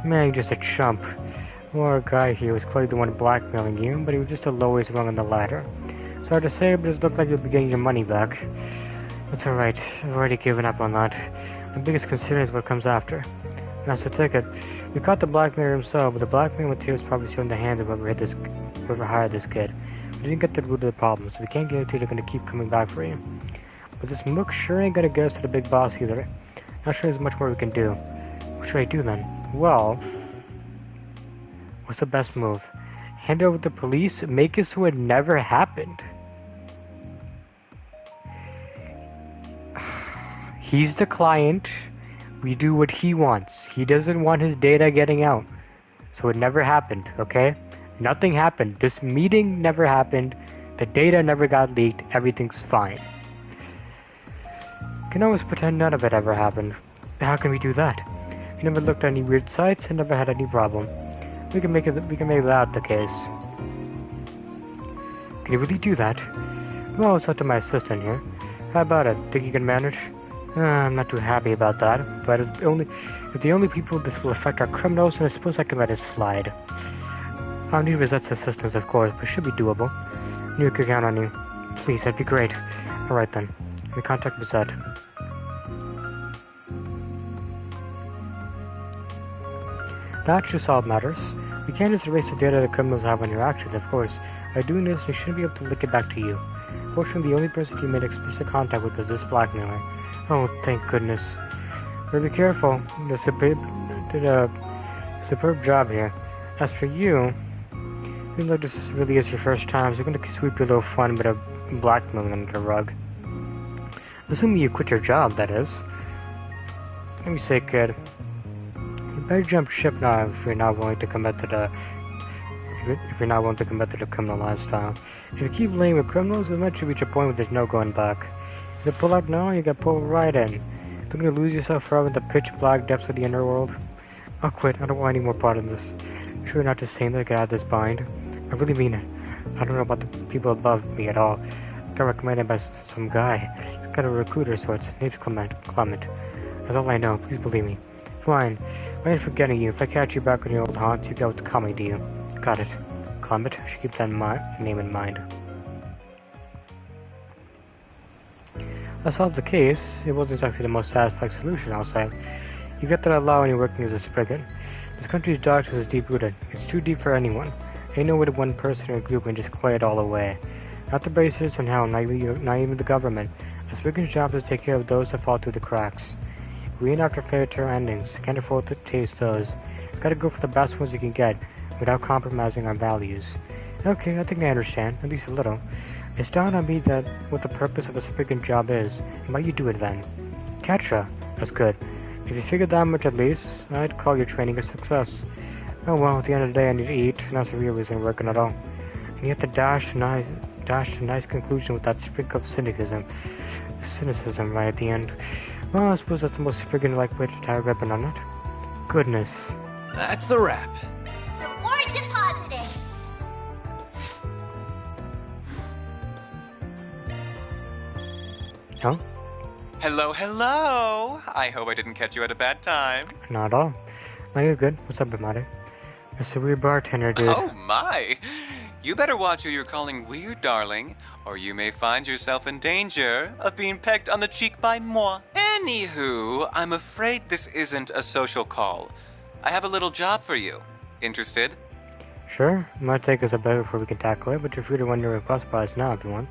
Man, you're just a chump. Our guy here was clearly the one blackmailing you, but he was just the lowest rung on the ladder. Sorry to say, but it looked like you'll be getting your money back. That's alright. I've already given up on that. My biggest concern is what comes after. That's the ticket. We caught the blackmailer himself, but the blackmail material is probably still in the hands of whoever hired this kid. We didn't get the root of the problem, so we can't guarantee they're gonna keep coming back for you. But this mook sure ain't gonna get us to the big boss either. Not sure there's much more we can do. What should I do then? Well, what's the best move? Hand it over to the police? Make it so it never happened. He's the client. We do what he wants. He doesn't want his data getting out. So it never happened, okay? Nothing happened. This meeting never happened. The data never got leaked. Everything's fine. You can always pretend none of it ever happened. How can we do that? We never looked at any weird sites and never had any problem. We can make that the case. Can you really do that? Well, it's up to my assistant here. How about it? Think you can manage? I'm not too happy about that, but if the only people this will affect are criminals, then I suppose I can let it slide. I'll need Rosette's assistance, of course, but it should be doable. You can count on you. Please, that'd be great. Alright then. We contact Rosette. That should solve matters. We can't just erase the data the criminals have on your actions, of course. By doing this, they shouldn't be able to link it back to you. Fortunately, the only person you made explicit contact with was this blackmailer. Oh, thank goodness. But be careful. Did a superb job here. As for you, even though this really is your first time, so you're going to sweep your little fun bit of blackmailing under the rug. Assuming you quit your job, that is. Let me say, kid. You better jump ship now if you're not willing to commit to the criminal lifestyle. If you keep laying with criminals, you'll eventually reach a point where there's no going back. If you pull out now, you get pulled right in. You're gonna lose yourself forever in the pitch black depths of the underworld. I'll quit. I don't want any more part of this. I'm sure you're not just saying that to get out of this bind. I really mean it. I don't know about the people above me at all. I got recommended by some guy. He's got a recruiter of sorts. Name's Clement. That's all I know. Please believe me. Fine. I ain't forgetting you. If I catch you back on your old haunts, you got what's coming to you. Got it. Clement. I should keep that name in mind. That solves the case. It wasn't exactly the most satisfying solution, I'll say. You get that a lot when you're working as a spriggan. This country's darkness is deep-rooted. It's too deep for anyone. Ain't no way that one person or group can just clear it all away. Not the bracers and hell, not even the government. A spriggan's job is to take care of those that fall through the cracks. We ain't after fairy tale endings. Can't afford to taste those. It's gotta go for the best ones you can get, without compromising our values. Okay, I think I understand, at least a little. It's dawned on me that what the purpose of a spriggan job is, and why you do it then. Catcha, that's good. If you figured that much at least, I'd call your training a success. Oh well, at the end of the day I need to eat, and that's the real reason I'm working at all. And yet to dash a nice conclusion with that sprinkle of cynicism right at the end. Well, I suppose that's the most spriggan-like way to tie a ribbon on it. Goodness. That's a wrap. Reward deposited. Huh? Hello, hello! I hope I didn't catch you at a bad time. Not at all. No, you're good. What's up, Bimati? It's a weird bartender, dude. Oh my! You better watch who you're calling weird, darling, or you may find yourself in danger of being pecked on the cheek by moi. Anywho, I'm afraid this isn't a social call. I have a little job for you. Interested? Sure. It might take us a bit before we can tackle it, but you're free to run your request by us now if you want.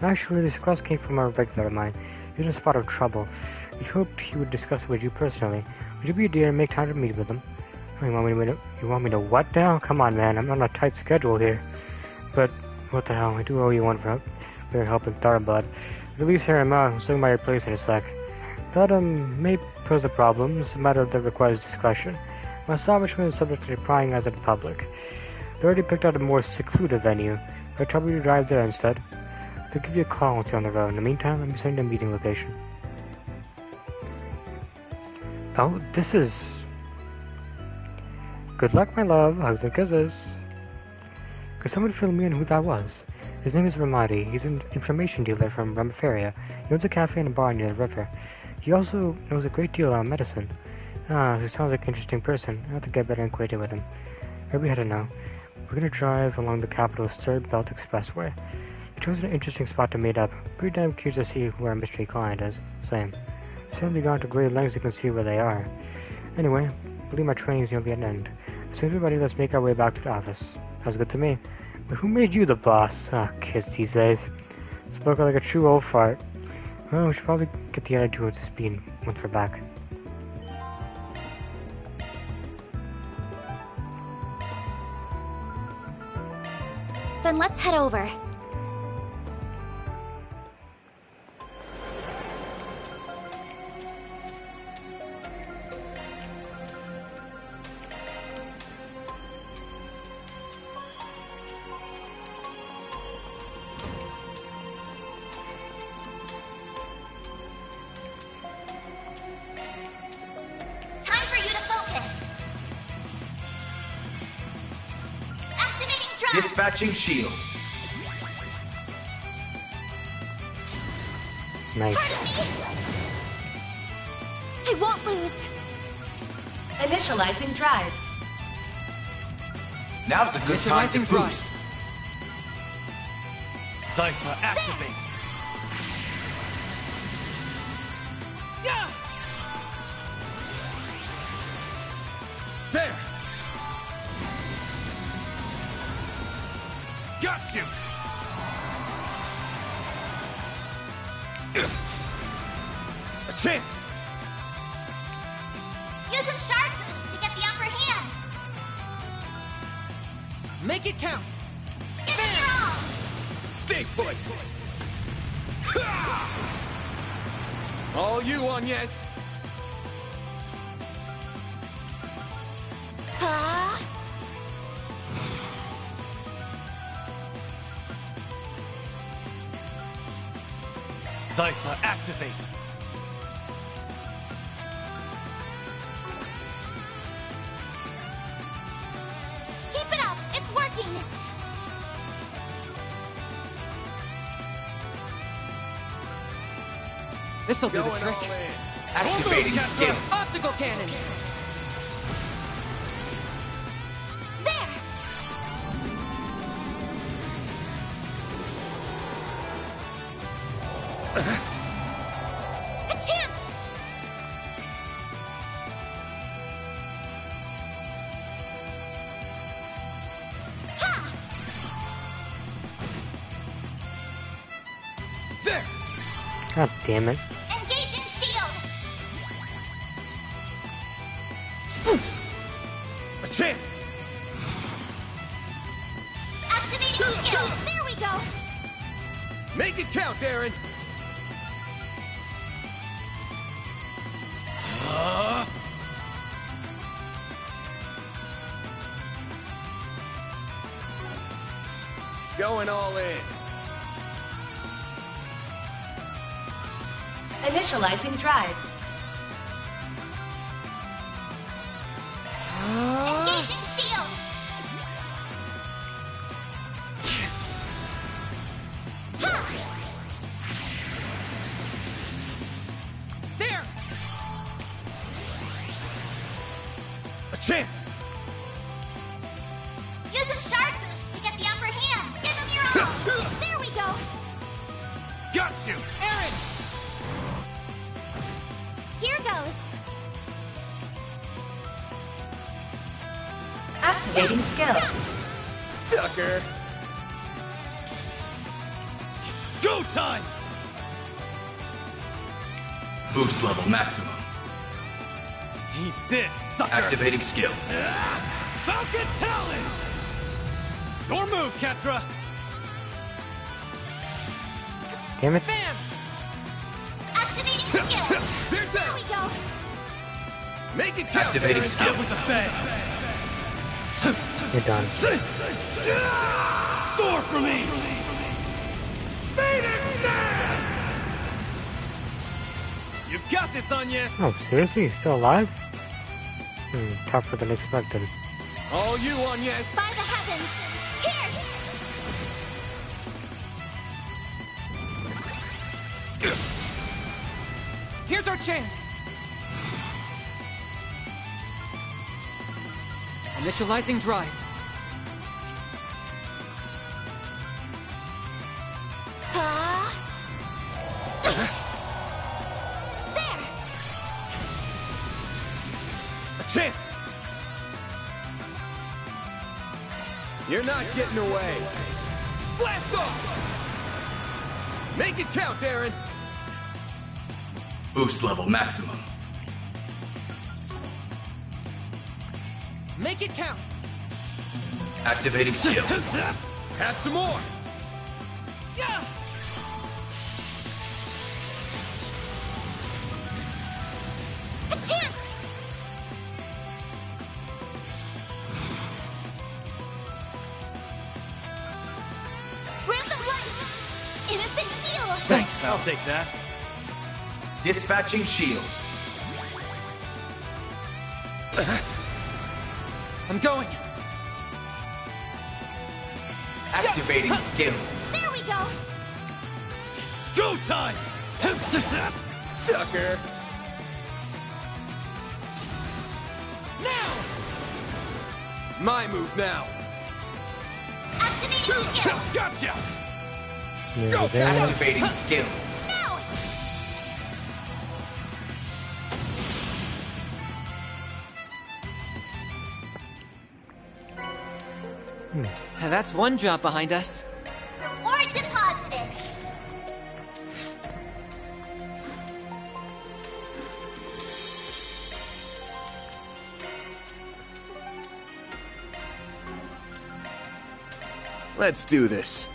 Actually, this request came from a regular of mine. He's in a spot of trouble. We hoped he would discuss it with you personally. Would you be a dear and make time to meet with him? Oh, you want me to what now? Come on, man. I'm on a tight schedule here. But what the hell? I do owe you one for your help in Tharbud. Release hear him out. I'll swing by your place in a sec. That may pose a problem. It's a matter that requires discretion. My establishment is subject to prying eyes of the public. They already picked out a more secluded venue. I'll trouble you to drive there instead. They'll give you a call once you're on the road. In the meantime, let me send you a meeting location. Oh, this is... Good luck, my love. Hugs and kisses. Could someone fill me in who that was? His name is Ramadi. He's an information dealer from Ramiferia. He owns a cafe and a bar near the river. He also knows a great deal about medicine. He sounds like an interesting person. I have to get better acquainted with him. Where we headed now? We're gonna drive along the capital's Third Belt Expressway. We chose an interesting spot to meet up. Pretty damn curious to see who our mystery client is. Same. Certainly gone to great lengths to see where they are. Anyway, I believe my training is nearly at an end. As soon as we're ready, let's make our way back to the office. Sounds good to me. But who made you the boss? Kids these days. Spoke like a true old fart. Well, we should probably get the other two up to speed once we're back. Then let's head over. Dispatching shield. Nice. I won't lose. Initializing drive. Now's a good time to boost. Cypher activate. There. Got you. A chance. Use a sharp boost to get the upper hand. Make it count. Give it your all. Stay put. All you, Agnes! Zypher, activate! Keep it up! It's working! This'll do the trick. Activating skill. Optical cannon! A chance! Ha! There! God damn it. Engaging shield! A chance! Activating skill! There we go! Make it count, Aaron! Going all in. Initializing drive. Engaging shield! There! A chance! Use a shard boost to get the upper hand! Give them your all! There we go! Got you! Aaron! Here goes! Activating skill. Sucker! Go time! Boost level maximum. Eat this, sucker! Activating skill. Falcon Talon! Your move, Ketra! Damn it. Bam! Activating skill! They're There down! we go! Make it count! Activating Aaron. skill. Out with the bang! You're done. Soar for me! Phoenix Dance! You've got this, Agnes! Oh, seriously? He's still alive? Tougher than expected. All you, Agnes! By the heavens! Pierce! Here's our chance! Initializing drive. There! A chance! You're not getting away! Blast off! Make it count, Aaron! Boost level maximum. Make it count! Activating skill. Have some more! Yeah! A chance! Breath of life! Innocent heal! Thanks, I'll take that. Dispatching shield. I'm going! Activating skill. There we go! Go time! Sucker! Now! My move now! Activating skill! Gotcha! Go there. Activating skill. Now! That's one job behind us. Reward deposited! Let's do this.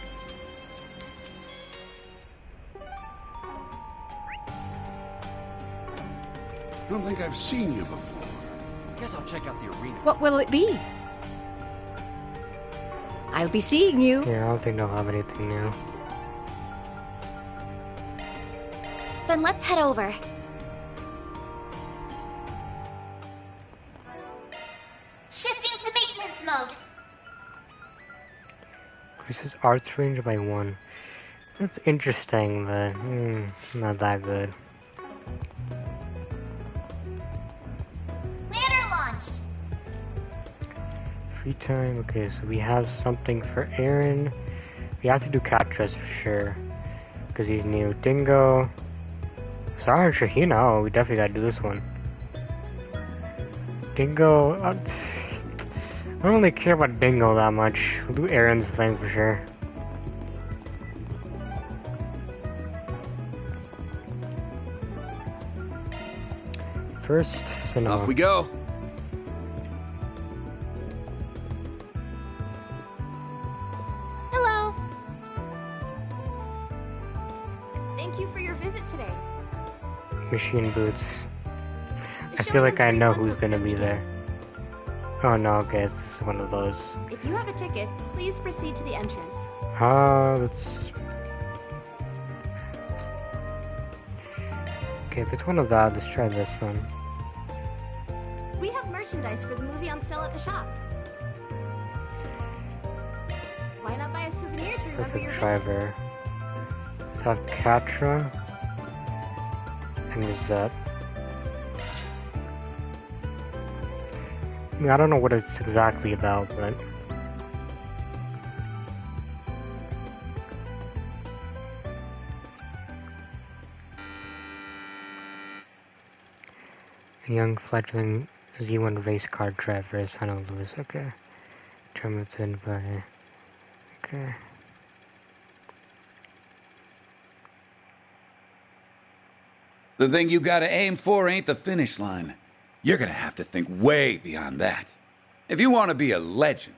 I don't think I've seen you before. Guess I'll check out the arena. What will it be? I'll be seeing you. Yeah, I don't think they'll have anything new. Then let's head over. Shifting to maintenance mode. Increases arts range by 1. That's interesting, but not that good. Ladder launched. Free time. Okay, so we have something for Aaron. We have to do Katras for sure, because he's new. Dingo. Sorry, Shahina. Oh, we definitely gotta do this one. Dingo. I don't really care about Dingo that much. We'll do Aaron's thing for sure. First, cinema. Off we go. Hello. Thank you for your visit today. Machine boots. I feel like I know who's gonna be there. Oh no, okay, it's one of those. If you have a ticket, please proceed to the entrance. Let's... Okay, if it's one of that, let's try this one. We have merchandise for the movie on sale at the shop. Why not buy a souvenir to remember your Perfect visit? driver. Let's have Katra and Rosette. I mean, I don't know what it's exactly about, but... A young fledgling Z1 race car driver is Hannah Lewis, okay. Terminated by... Okay. The thing you gotta aim for ain't the finish line. You're gonna have to think way beyond that. If you want to be a legend,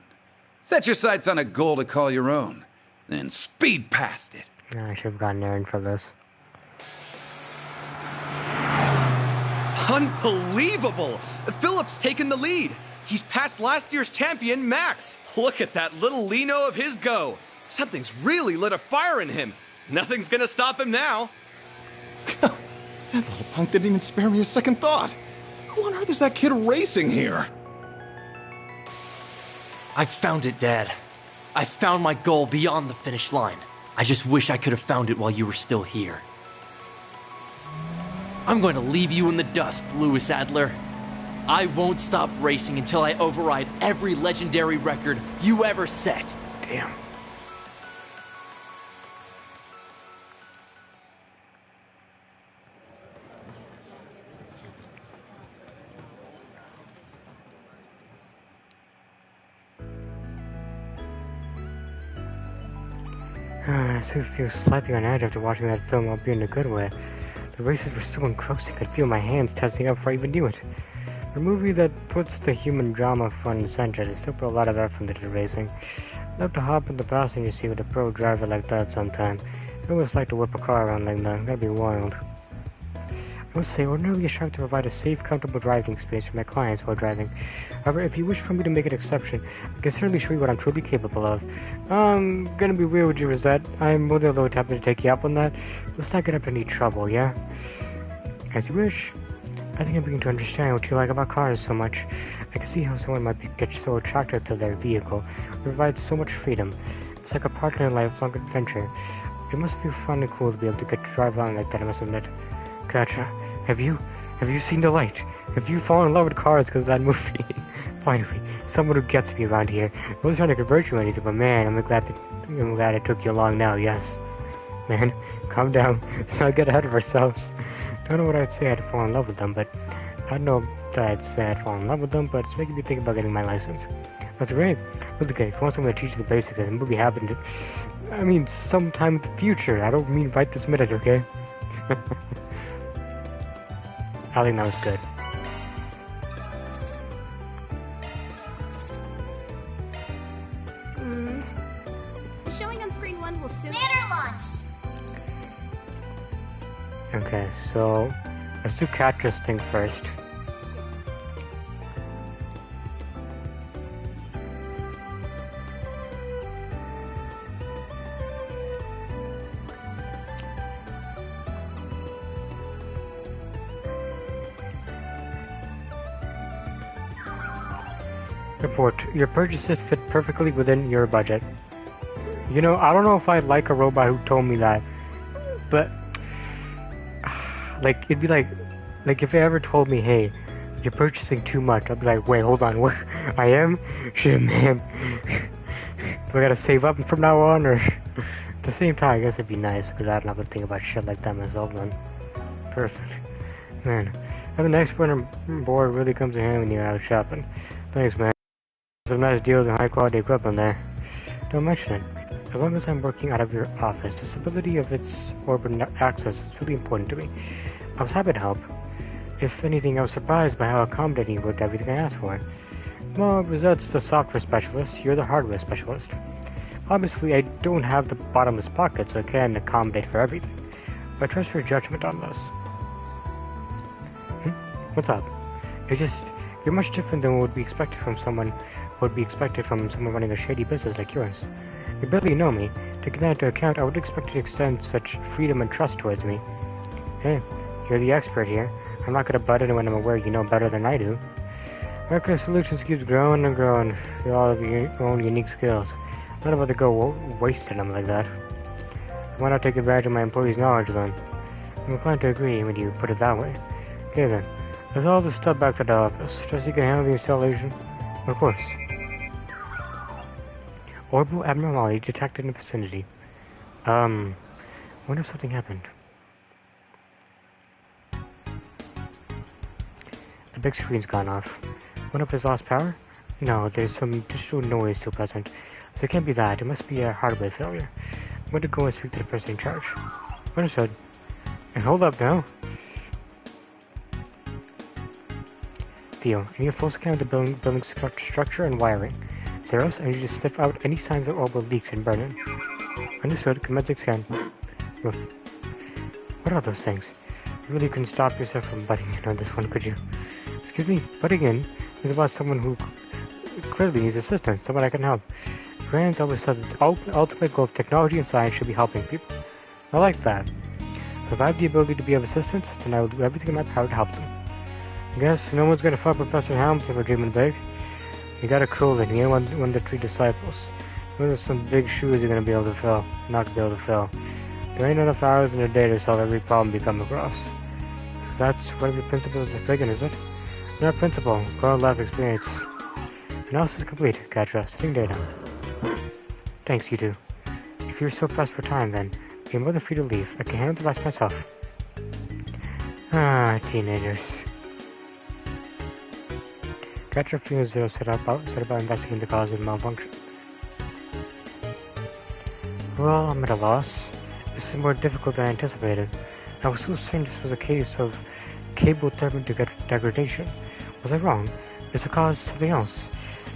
set your sights on a goal to call your own, then speed past it. I should have gotten Aaron for this. Unbelievable! Philip's taken the lead. He's past last year's champion, Max. Look at that little Lino of his go. Something's really lit a fire in him. Nothing's gonna stop him now. That little punk didn't even spare me a second thought. Who on earth is that kid racing here? I found it, Dad. I found my goal beyond the finish line. I just wish I could have found it while you were still here. I'm going to leave you in the dust, Lewis Adler. I won't stop racing until I override every legendary record you ever set. Damn. I still feel slightly on edge after watching that film, albeit in a good way. The races were so engrossing, I could feel my hands testing up before I even knew it. For a movie that puts the human drama front and center, they still put a lot of effort into the racing. I'd love to hop in the passenger seat with a pro driver like that sometime. I always like to whip a car around like that, that'd be wild. I would say, ordinarily I strive to provide a safe, comfortable driving experience for my clients while driving. However, if you wish for me to make an exception, I can certainly show you what I'm truly capable of. I'm gonna be real with you, Rosette. I'm more than happy to take you up on that. Let's not get up in any trouble, yeah? As you wish. I think I'm beginning to understand what you like about cars so much. I can see how someone might get so attracted to their vehicle. It provides so much freedom. It's like a partner in a lifelong adventure. It must feel fun and cool to be able to get to drive around like that, I must admit. Gotcha. Have you seen the light? Have you fallen in love with cars because of that movie? Finally, someone who gets me around here. I wasn't trying to convert you or anything, but man, I'm glad it took you along now, yes. Man, calm down. Let's not get ahead of ourselves. Don't know what I'd say I'd fall in love with them, but I don't know that I'd say I'd fall in love with them, but it's making me think about getting my license. That's great. Look, okay, if you want someone to teach you the basics, the movie happened. I mean, sometime in the future. I don't mean right this minute, okay? I think that was good. The showing on screen 1 will soon... Ladder launched! Okay, so Let's do Catra's thing first. Report. Your purchases fit perfectly within your budget. You know, I don't know if I like a robot who told me that, but like it'd be like if they ever told me, hey, you're purchasing too much, I'd be like, wait, hold on, what? I am? Shit, man. Do I gotta save up from now on, or at the same time, I guess it'd be nice because I don't have to think about shit like that myself. Then, perfect, man. Having an expert on board really comes in handy when you're out shopping. Thanks, man. Some nice deals and high quality equipment there. Don't mention it. As long as I'm working out of your office, the stability of its orbit access is really important to me. I was happy to help. If anything, I was surprised by how accommodating you were to everything I asked for. Well, Rosette's the software specialist, you're the hardware specialist. Obviously, I don't have the bottomless pocket, so I can't accommodate for everything. But I trust your judgment on this. What's up? You're much different than what would be expected from someone running a shady business like yours. You barely know me. Taking that into account, I would expect you to extend such freedom and trust towards me. Hey, you're the expert here. I'm not gonna butt in when I'm aware you know better than I do. Archive Solutions keeps growing and growing. You all have your own unique skills. I'm not about to go wasting them like that. So why not take advantage of my employees' knowledge then? I'm inclined to agree when you put it that way. Okay then. Let's all just step back to the office. Trust you can handle the installation? Of course. Orbital abnormality detected in the vicinity. Wonder if something happened. The big screen's gone off. Wonder if it's lost power? No, there's some digital noise still present. So it can't be that. It must be a hardware failure. I'm going to go and speak to the person in charge. Understood. And hold up now. Theo, I need a full scan of the building structure and wiring. Zeros, I need you to sniff out any signs of orbital leaks and burn-in. Understood. Commencing scan. Oof. What are those things? You really couldn't stop yourself from butting in on this one, could you? Excuse me, butting in is about someone who clearly needs assistance, someone I can help. Grant's always said that the ultimate goal of technology and science should be helping people. I like that. So if I have the ability to be of assistance, then I will do everything in my power to help them. I guess no one's gonna fuck Professor Helms if we're dreaming big. You gotta cool it. You ain't one of the three disciples. Those are some big shoes you're gonna be able to fill. Not to be able to fill. There ain't enough hours in a day to solve every problem you come across. That's one of your principles is big, is it? Not principle. Call it life experience. Analysis complete. Catra. Sitting data. Thanks, you two. If you're so pressed for time, then you're more than free to leave. I can handle the rest myself. Ah, teenagers. Catra Pino Zero set about investigating the cause of the malfunction. Well, I'm at a loss. This is more difficult than I anticipated. I was so certain this was a case of cable thermal degradation. Was I wrong? Is the cause something else?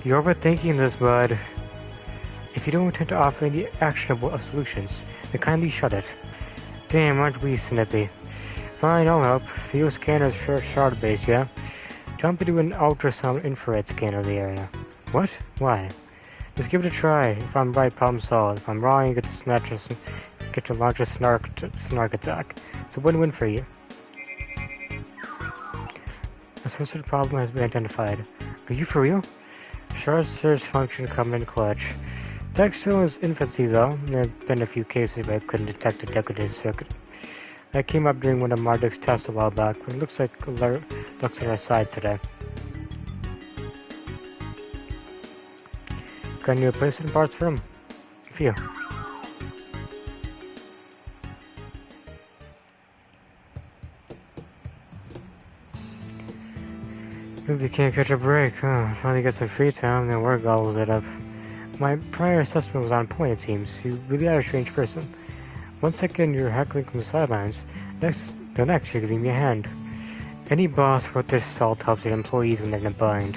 You're overthinking this, bud. If you don't intend to offer any actionable solutions, then kindly shut it. Damn, aren't we snippy? Fine, I'll help. Your scanner's shard-based, yeah? Jump into an ultrasound infrared scan of the area. What? Why? Just give it a try. If I'm right, problem solved. If I'm wrong, you get to launch a snark attack. It's a win-win for you. A source of the problem has been identified. Are you for real? Shard search function coming in clutch. Tech still is infancy though. There have been a few cases where I couldn't detect a degraded circuit. That came up during one of Marduk's tests a while back, but it looks like looks at our side today. Got any replacement parts for him? Few. Really can't catch a break, huh? Finally get some free time, then work gobbles it up. My prior assessment was on point, it seems. You really are a strange person. One second you're heckling from the sidelines, the next you're giving me a hand. Any boss worth their salt helps their employees when they're in a bind.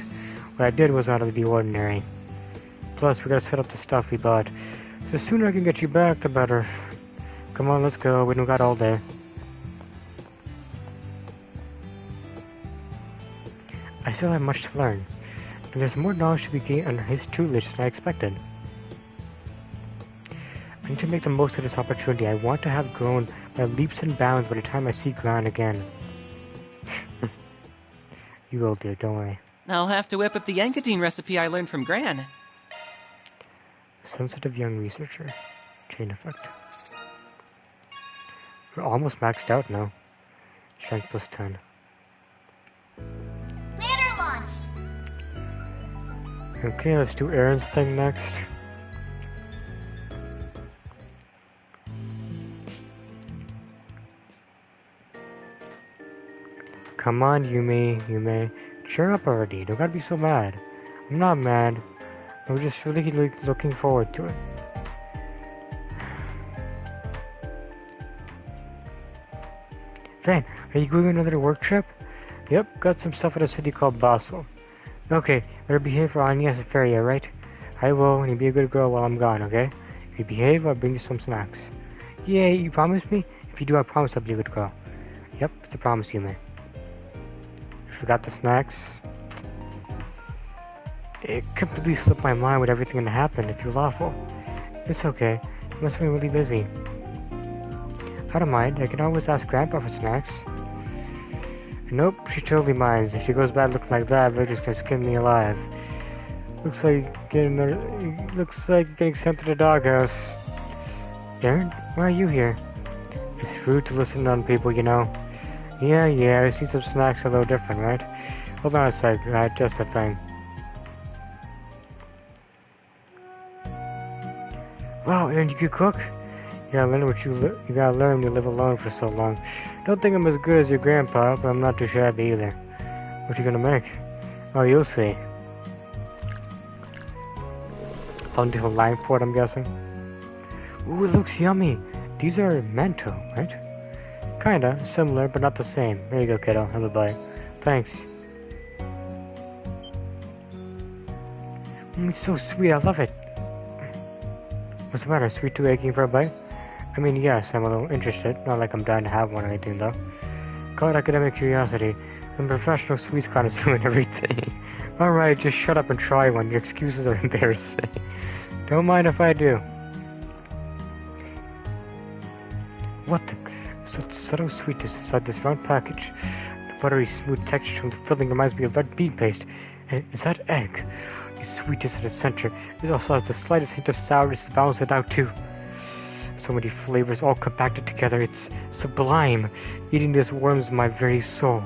What I did was out of the ordinary. Plus, we gotta set up the stuff we bought. So the sooner I can get you back, the better. Come on, let's go. We don't got all day. I still have much to learn, and there's more knowledge to be gained under his tutelage than I expected. I need to make the most of this opportunity. I want to have grown by leaps and bounds by the time I see Gran again. You will, dear, don't worry. I'll have to whip up the Yankadine recipe I learned from Gran. Sensitive young researcher. Chain effect. We're almost maxed out now. Strength plus 10. Ladder launch! Okay, let's do Aaron's thing next. Come on, Yume. Cheer up already. Don't gotta be so mad. I'm not mad. I'm just really looking forward to it. Van, are you going on another work trip? Yep, got some stuff at a city called Basel. Okay, better behave for Anya's Feria, right? I will, and you be a good girl while I'm gone, okay? If you behave, I'll bring you some snacks. Yay, you promise me? If you do, I promise I'll be a good girl. Yep, it's a promise, you man. Forgot the snacks. It completely slipped my mind with everything that happened. It feels awful. It's okay. You must have been really busy. I don't mind. I can always ask Grandpa for snacks. Nope, she totally minds. If she goes bad looking like that, they're just gonna skin me alive. Looks like getting sent to the doghouse. Aaron, why are you here? It's rude to listen on people, you know. Yeah, I see some snacks are a little different, right? Hold on a sec, I adjust the thing. Wow, Aaron, you could cook? You gotta learn when you live alone for so long. Don't think I'm as good as your grandpa, but I'm not too shabby either. What you gonna make? Oh, you'll see. Something to line for it, I'm guessing. Ooh, it looks yummy. These are mento, right? Kinda, similar, but not the same. There you go, kiddo. Have a bite. Thanks. It's so sweet, I love it. What's the matter? Sweet too aching for a bite? I mean, yes, I'm a little interested. Not like I'm dying to have one or anything, though. Call it academic curiosity. I'm a professional sweets connoisseur and everything. Alright, just shut up and try one. Your excuses are embarrassing. Don't mind if I do. What the... subtle sweetness inside this round package. The buttery smooth texture from the filling reminds me of red bean paste. And is that egg? The sweetness at its center. It also has the slightest hint of sourness to balance it out too. So many flavors all compacted together. It's sublime. Eating this warms my very soul.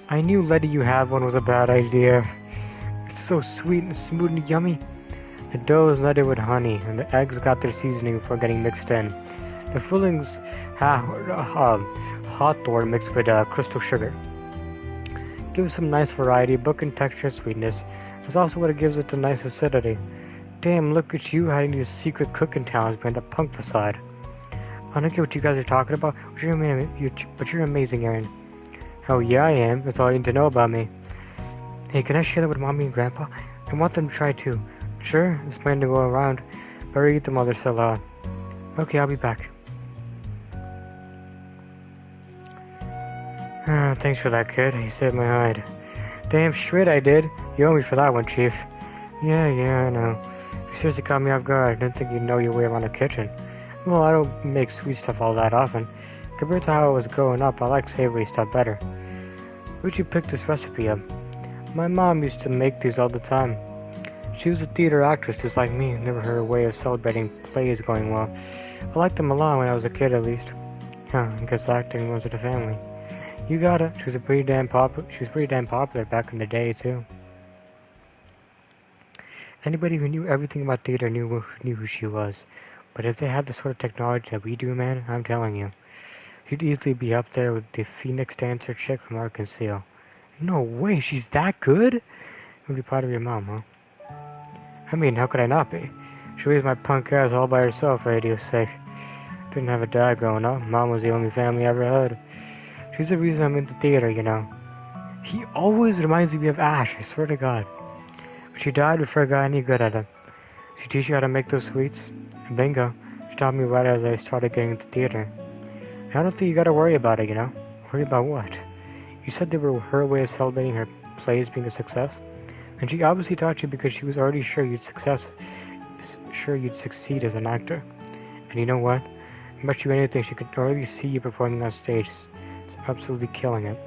I knew letting you have one was a bad idea. It's so sweet and smooth and yummy. The dough is nutted with honey, and the eggs got their seasoning before getting mixed in. The filling's hawthorn mixed with crystal sugar. Gives some nice variety, book in texture and sweetness. That's also what it gives it the nice acidity. Damn, look at you hiding these secret cooking talents behind the punk facade. I don't get what you guys are talking about, but you're amazing, Aaron. Oh yeah, I am. That's all you need to know about me. Hey, can I share that with Mommy and Grandpa? I want them to try too. Sure, it's planned to go around. Better eat them while they're still on. Okay, I'll be back. Thanks for that, kid. You saved my hide. Damn straight I did. You owe me for that one, Chief. Yeah, I know. You seriously caught me off guard. I didn't think you'd know your way around the kitchen. Well, I don't make sweet stuff all that often. Compared to how I was growing up, I like savory stuff better. Where'd you pick this recipe up? My mom used to make these all the time. She was a theater actress just like me. Never heard a way of celebrating plays going well. I liked them a lot when I was a kid, at least. Huh, I guess acting runs in the family. You got it. She was pretty damn popular back in the day, too. Anybody who knew everything about theater knew who she was. But if they had the sort of technology that we do, man, I'm telling you. She'd easily be up there with the Phoenix dancer chick from Arkansas. No way, she's that good? You'll be proud of your mom, huh? I mean, how could I not be? She raised my punk ass all by herself, for radio's sake. Didn't have a dad growing up. Mom was the only family I ever had. She's the reason I'm into theater, you know. He always reminds me of Ash, I swear to God. But she died before I got any good at it. She teach you how to make those sweets? Bingo. She taught me right as I started getting into theater. I don't think you gotta worry about it, you know. Worry about what? You said they were her way of celebrating her plays being a success? And she obviously taught you because she was already sure you'd succeed as an actor. And you know what? I bet you anything she could already see you performing on stage. It's absolutely killing it.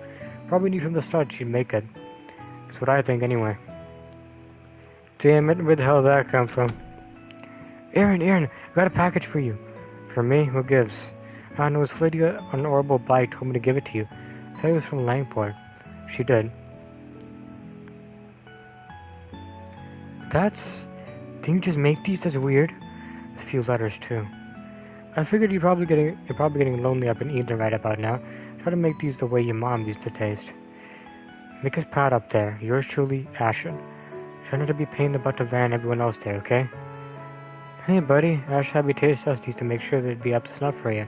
Probably knew from the start she'd make it. That's what I think anyway. Damn it, where the hell did that come from? Aaron, I got a package for you. For me? Who gives? I don't know, this lady on an horrible bike told me to give it to you. Said it was from Langport. She did. Didn't you just make these? That's weird. There's a few letters too. I figured you're probably getting lonely up in Eden right about now. Try to make these the way your mom used to taste. Make us proud up there. Yours truly, Ashen. Try not to be paying the butt of Van and everyone else there, okay? Hey buddy, Ash had me taste test these to make sure they'd be up to snuff for you.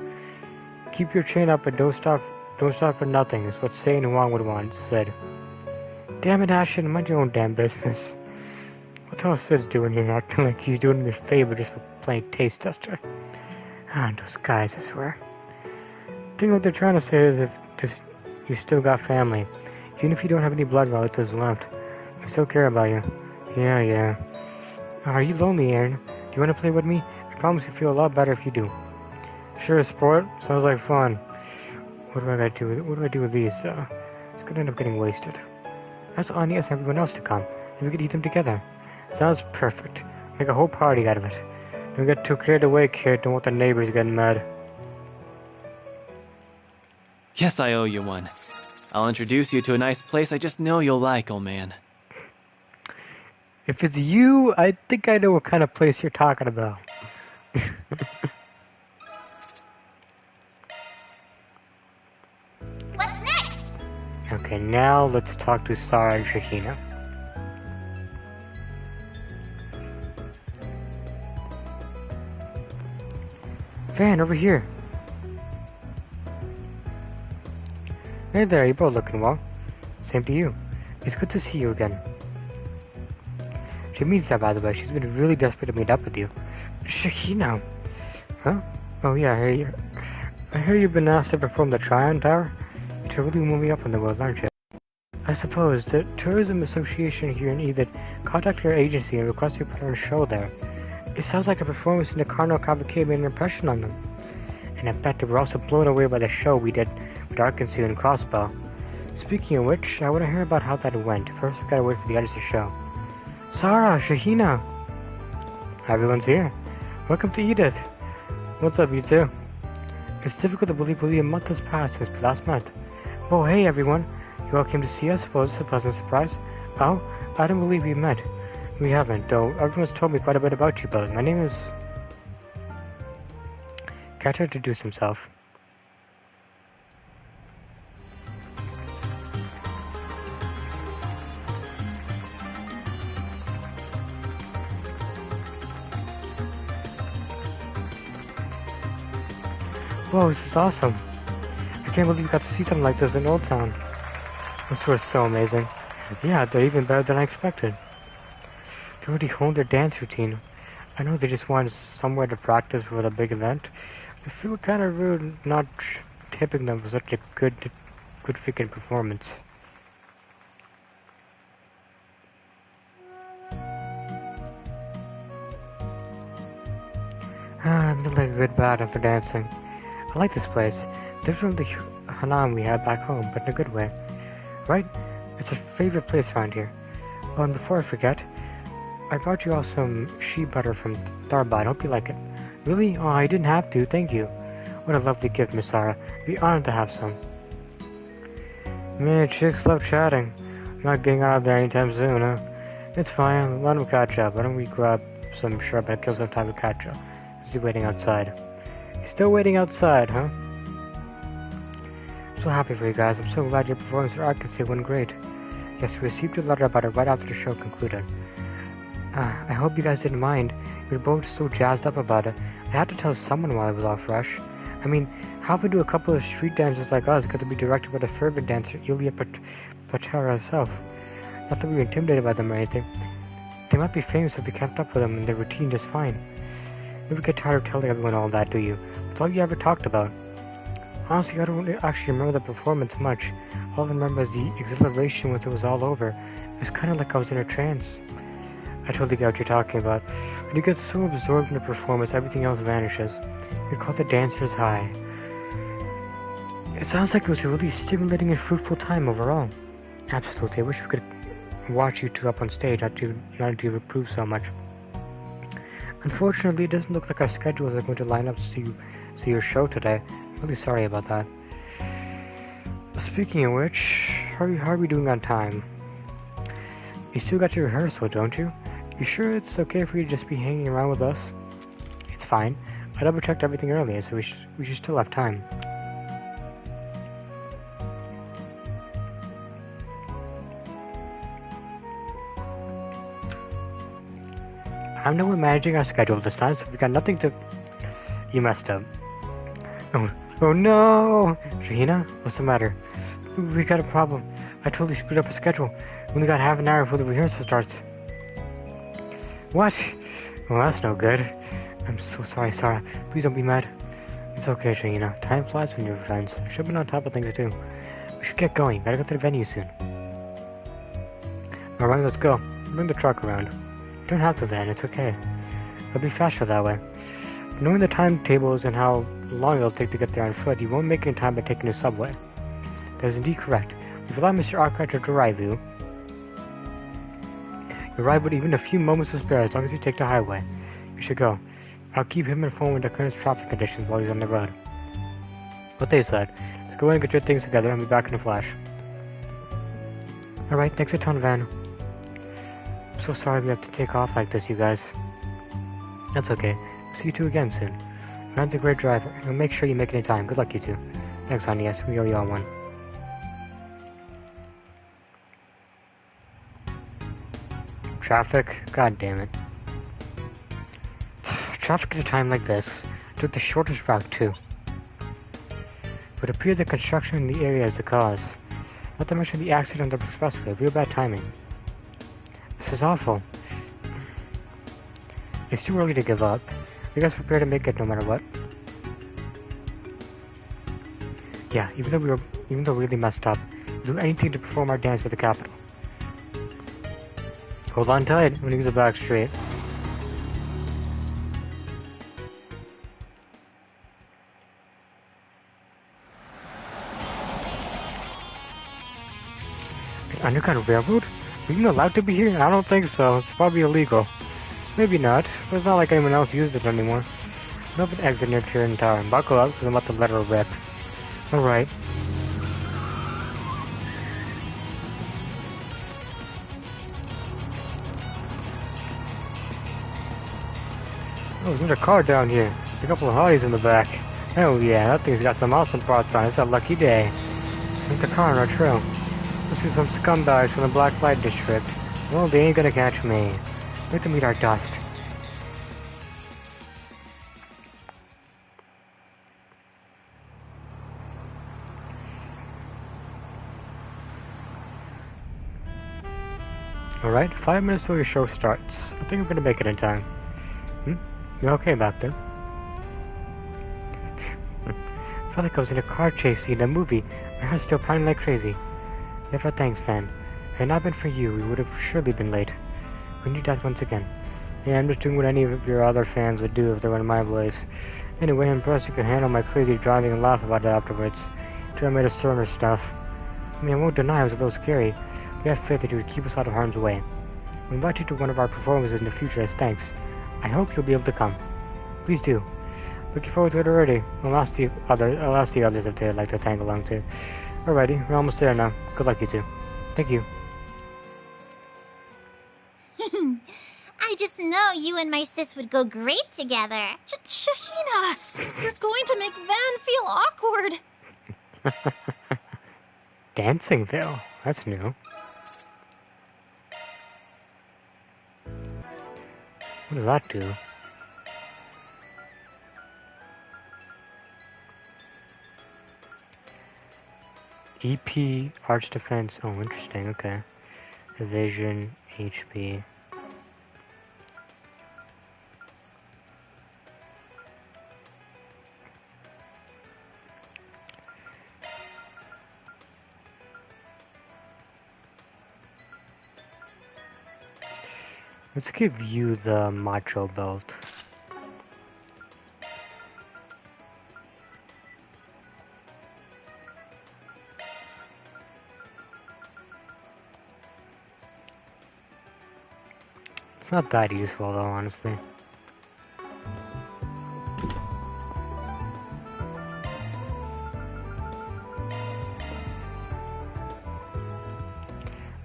Keep your chin up and don't stop for nothing, is what Say and Wong would want, said. Damn it, Ashen, mind your own damn business. What the hell is Sid's doing here, acting like he's doing me a favor just for playing taste tester? Ah, those guys, I swear. I think what they're trying to say is you still got family. Even if you don't have any blood relatives left, I still care about you. Yeah. Are you lonely, Aaron? Do you want to play with me? I promise you'll feel a lot better if you do. Sure, sport. Sounds like fun. What do I do with these? It's gonna end up getting wasted. Ask Anya and everyone else to come, and we could eat them together. Sounds perfect. Make a whole party out of it. Don't get too carried away, kid. Don't want the neighbors getting mad. Yes, I owe you one. I'll introduce you to a nice place I just know you'll like, old man. If it's you, I think I know what kind of place you're talking about. What's next? Okay, now let's talk to Sarah and Shahina. Van, over here. Hey there, you're both looking well. Same to you. It's good to see you again. She means that, by the way. She's been really desperate to meet up with you. Shahina. Huh? Oh yeah, I hear you've been asked to perform the Tryon Tower. You're really moving up in the world, aren't you? I suppose the Tourism Association here in Edith contacted our agency and requested you put on a show there. It sounds like a performance in the Carnival Cavalcade made an impression on them. And I bet they were also blown away by the show we did with Arkansas and Crossbow. Speaking of which, I want to hear about how that went. First, we gotta wait for the others to show. Sarah, Shahina! Everyone's here. Welcome to Edith. What's up, you two? It's difficult to believe only a month has passed since we last met. Oh, hey everyone. You all came to see us? Well, it's a pleasant surprise. Oh, I don't believe we met. We haven't, though. Everyone's told me quite a bit about you both. My name is... Catcher introduced himself. Whoa, this is awesome. I can't believe you got to see something like this in Old Town. This tour is so amazing. Yeah, they're even better than I expected. They already honed their dance routine. I know they just wanted somewhere to practice for the big event. I feel kind of rude not tipping them for such a good freaking performance. It looked like a good bat after dancing. I like this place. Different from the Hanan we had back home, but in a good way. Right? It's a favorite place around here. Oh, and before I forget, I brought you all some sheep butter from Tharbad. Hope you like it. Really? Oh, I didn't have to. Thank you. What a lovely gift, Miss Sarah. Be honored to have some. Man, chicks love chatting. Not getting out of there anytime soon, huh? It's fine. Let them catch up. Why don't we grab some sherbet and kill some time to catch up? Is he waiting outside? He's still waiting outside, huh? I'm so happy for you guys. I'm so glad your performance at Arkansas went great. Yes, we received a letter about it right after the show concluded. I hope you guys didn't mind. We were both so jazzed up about it. I had to tell someone while I was all fresh. I mean, how would do a couple of street dancers like us get to be directed by the fervent dancer Yulia Patera herself? Not that we were intimidated by them or anything. They might be famous if we kept up with them and their routine just fine. You never get tired of telling everyone all that, do you? That's all you ever talked about. Honestly, I don't really actually remember the performance much. All I remember is the exhilaration once it was all over. It was kind of like I was in a trance. I totally get what you're talking about. When you get so absorbed in a performance, everything else vanishes. You're called the dancer's high. It sounds like it was a really stimulating and fruitful time overall. Absolutely, I wish we could watch you two up on stage, not to improve so much. Unfortunately, it doesn't look like our schedules are going to line up to see your show today. I'm really sorry about that. Speaking of which, how are we doing on time? You still got your rehearsal, don't you? You sure it's okay for you to just be hanging around with us? It's fine. I double-checked everything earlier, so we should still have time. I'm the one managing our schedule this time, so we got nothing to... You messed up. Oh no! Shahina, what's the matter? We got a problem. I totally screwed up our schedule. We only got half an hour before the rehearsal starts. What? Well, that's no good. I'm so sorry, Sarah. Please don't be mad. It's okay, Shahina. Time flies when you're friends. I should have been on top of things too. We should get going. Gotta go to the venue soon. Alright, let's go. Bring the truck around. You don't have to then, it's okay. It'll be faster that way. But knowing the timetables and how long it'll take to get there on foot, you won't make it in time by taking the subway. That is indeed correct. We've allowed Mr. Arkwright to drive you. You arrive with even a few moments to spare as long as you take the highway. You should go. I'll keep him informed of the current traffic conditions while he's on the road. What they said. Let's go in and get your things together and be back in a flash. Alright, thanks a ton, Van. I'm so sorry we have to take off like this, you guys. That's okay. See you two again soon. Van's a great driver, and we'll make sure you make it in time. Good luck, you two. Thanks, honey. Yes, we owe you all one. Traffic? God damn it. Traffic at a time like this took the shortest route, too. It would appear the construction in the area is the cause. Not to mention the accident on the expressway. Real bad timing. This is awful. It's too early to give up. You guys prepare to make it no matter what. Yeah, even though we really messed up, we'll do anything to perform our dance for the capital. Hold on tight when he gets back straight. An underground railroad? Are you allowed to be here? I don't think so. It's probably illegal. Maybe not, but it's not like anyone else used it anymore. No an exit near Tyrion Tower. Buckle up, because I'm about to let her rip. Alright. Oh, there's another car down here. A couple of hotties in the back. Oh yeah, that thing's got some awesome parts on it. It's a lucky day. There's the car on our trail. Must be some scumbags from the Black Light District. Well, they ain't gonna catch me. Wait to meet our dust. Alright, 5 minutes till your show starts. I think I'm gonna make it in time. You okay back there? I felt like I was in a car chase scene in a movie. My heart's still pounding like crazy. Never thanks, Fan. Had it not been for you, we would have surely been late. We need that once again. Yeah, I'm just doing what any of your other fans would do if they were in my place. Anyway, I'm impressed you could handle my crazy driving and laugh about it afterwards. Till I made a sterner stuff. I mean, I won't deny it was a little scary. We have faith that you would keep us out of harm's way. We invite you to one of our performances in the future as thanks. I hope you'll be able to come. Please do. Looking forward to it already. I'll ask the others if they'd like to tag along too. Alrighty, we're almost there now. Good luck, you two. Thank you. I just know you and my sis would go great together. Shahina, you're going to make Van feel awkward. Dancingville? That's new. What does that do? EP, Arch Defense. Oh, interesting. Okay. Evasion, HP. Let's give you the macho belt. It's not that useful though, honestly.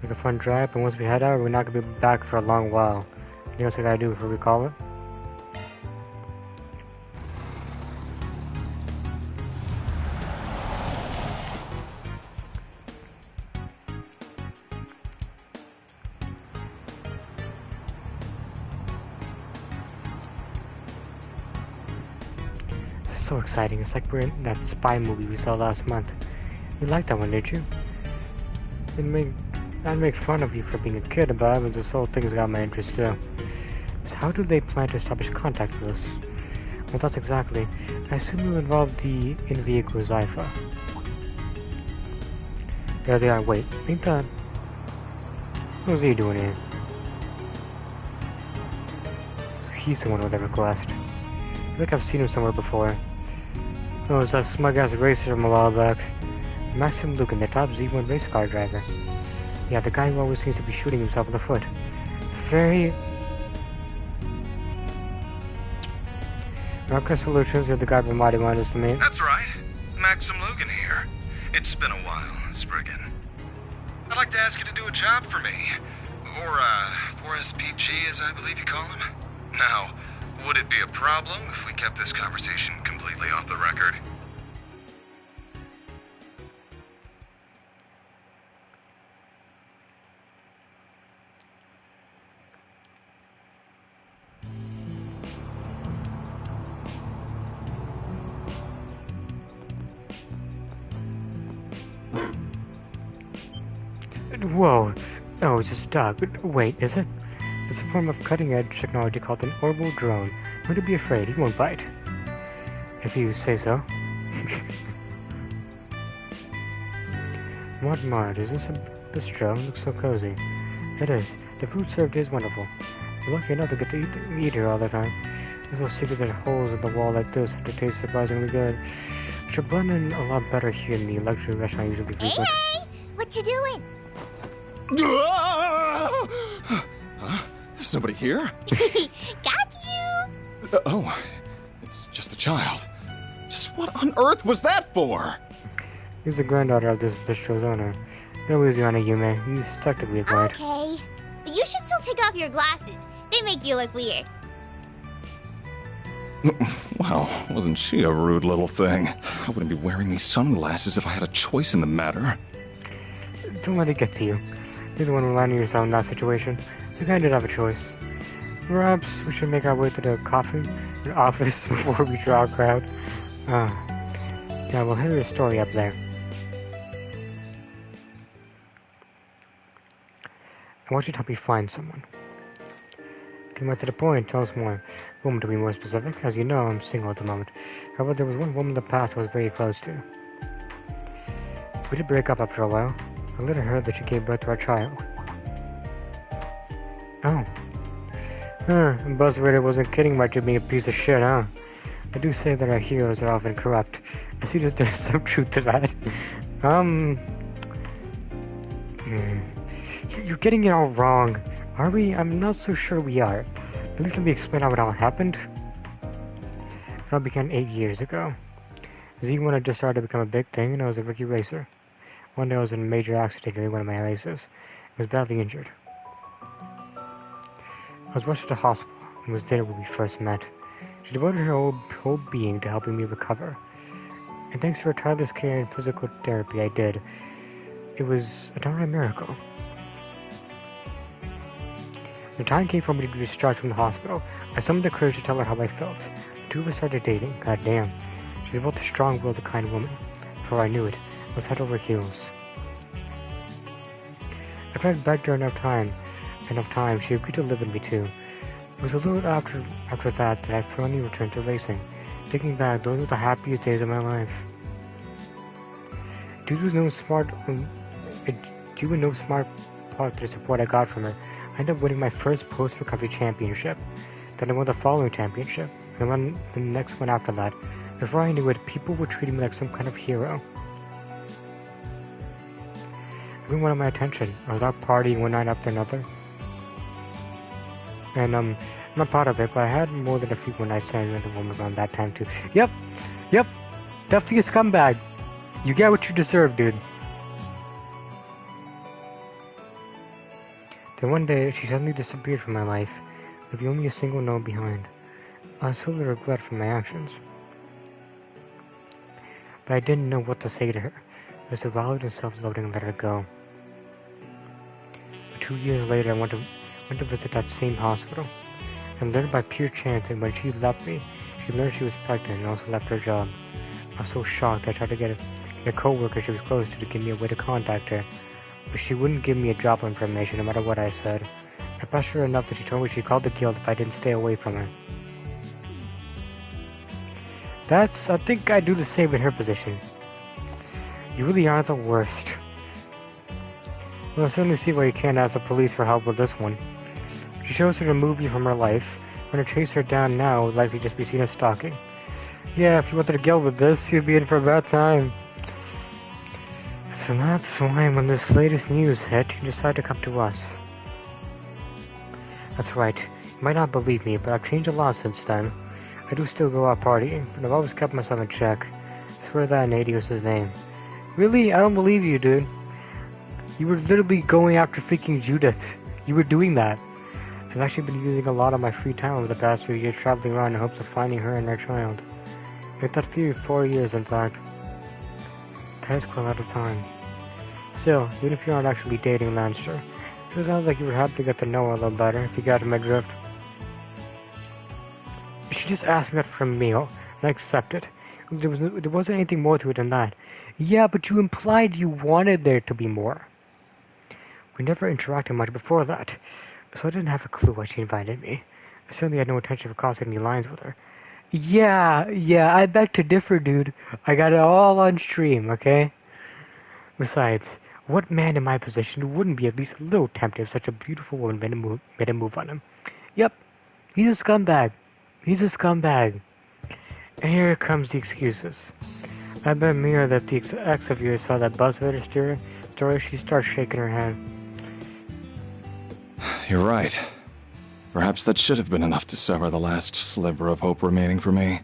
Like a fun drive, and once we head out, we're not gonna be back for a long while. Anything else I gotta do before we call it? So exciting. It's like we're in that spy movie we saw last month. You liked that one, did you? I'd make fun of you for being a kid about it, but this whole thing's got my interest too. So how do they plan to establish contact with us? Well, that's exactly. I assume you'll involve the in-vehicle Zypha. There they are. Wait, ain't that... What's he doing here? So he's the one with the request. I feel like I've seen him somewhere before. Oh, it's that smug-ass racer from a while back. Maxim Lucan, the top Z1 race car driver. Yeah, the guy who always seems to be shooting himself in the foot. Very... Rocket Solutions, you're the guy from Mighty Minus to me. That's right. Maxim Lucan here. It's been a while, Spriggan. I'd like to ask you to do a job for me. Or, 4SPG, as I believe you call him. Now, would it be a problem if we kept this conversation completely off the record? Whoa. Oh, it's just a dog. Wait, is it? It's a form of cutting-edge technology called an orbital drone. Don't be afraid, he won't bite. If you say so. Mart, is this a bistro? It looks so cozy. It is. The food served is wonderful. We're lucky enough to get to eat here all the time. There's no secret that holes in the wall like this have to taste surprisingly good. It should blend in a lot better here in the luxury restaurant I usually frequent. Hey! What you doing? Huh? There's nobody here? Got you! Oh, it's just a child. Just what on earth was that for? He's the granddaughter of this bistro's owner. No easy on a Yume. He's technically a guide. Okay. But you should still take off your glasses. They make you look weird. Well, wasn't she a rude little thing? I wouldn't be wearing these sunglasses if I had a choice in the matter. Don't let it get to you. You're the one reminding yourself in that situation, so you kinda did have a choice. Perhaps we should make our way to the office before we draw a crowd. Yeah, we'll hear your story up there. I want you to help me find someone. Come right to the point, tell us more. Woman, to be more specific. As you know, I'm single at the moment. However, there was one woman in the past I was very close to. We did break up after a while. I later heard that she gave birth to our child. Oh. Buzzrader wasn't kidding about you being a piece of shit, huh? I do say that our heroes are often corrupt. I see that there's some truth to that. You're getting it all wrong. Are we? I'm not so sure we are. At least let me explain how it all happened. It all began 8 years ago. Z1 had just started to become a big thing, and I was a rookie racer. One day I was in a major accident during one of my races. I was badly injured. I was rushed to the hospital and was there when we first met. She devoted her whole being to helping me recover. And thanks to her tireless care and physical therapy I did, it was a downright miracle. The time came for me to be discharged from the hospital. I summoned the courage to tell her how I felt. The two of us started dating. God damn. She was both a strong-willed and kind woman. Before I knew it, I was head over heels. After I'd begged her enough time, she agreed to live with me too. It was a little after that I finally returned to racing. Thinking back, those were the happiest days of my life. Due to no smart part to the support I got from her, I ended up winning my first post-recovery championship. Then I won the following championship, and won the next one after that. Before I knew it, people were treating me like some kind of hero. Everyone wanted my attention. I was out partying one night after another. And I'm not proud of it, but I had more than a few one night stands with a woman around that time too. Yep, definitely a scumbag. You get what you deserve, dude. Then one day, she suddenly disappeared from my life, leaving only a single note behind. I was filled with regret for my actions. But I didn't know what to say to her. I was devoured and self-loathing and let her go. But 2 years later, I went to visit that same hospital, and learned by pure chance that when she left me, she learned she was pregnant and also left her job. I was so shocked I tried to get a co-worker she was close to give me a way to contact her, but she wouldn't give me a job information no matter what I said. I pressed her enough that she told me she'd call the guild if I didn't stay away from her. I think I'd do the same in her position. You really are the worst. Well, I certainly see why you can't ask the police for help with this one. She chose to remove you from her life. When I chase her down now, it would likely just be seen as stalking. Yeah, if you wanted to guild with this, you'd be in for a bad time. So that's why when this latest news hit, you decided to come to us. That's right. You might not believe me, but I've changed a lot since then. I do still go out partying, but I've always kept myself in check. I swear that Nady was his name. Really? I don't believe you, dude. You were literally going after freaking Judith. You were doing that. I've actually been using a lot of my free time over the past few years traveling around in hopes of finding her and their child. Like that few 4 years, in fact. That is quite a lot of time. Still, even if you aren't actually dating Lancer, it sounds like you would have to get to know her a little better if you got my drift. She just asked me out for a meal, and I accepted. There wasn't anything more to it than that. Yeah, but you implied you wanted there to be more. We never interacted much before that, so I didn't have a clue why she invited me. I certainly had no intention of crossing any lines with her. Yeah, I beg to differ, dude. I got it all on stream, okay? Besides, what man in my position wouldn't be at least a little tempted if such a beautiful woman made a move on him? Yep, he's a scumbag. He's a scumbag. And here comes the excuses. I bet Mira that the ex of yours saw that BuzzFeed story, she starts shaking her head. You're right. Perhaps that should have been enough to sever the last sliver of hope remaining for me.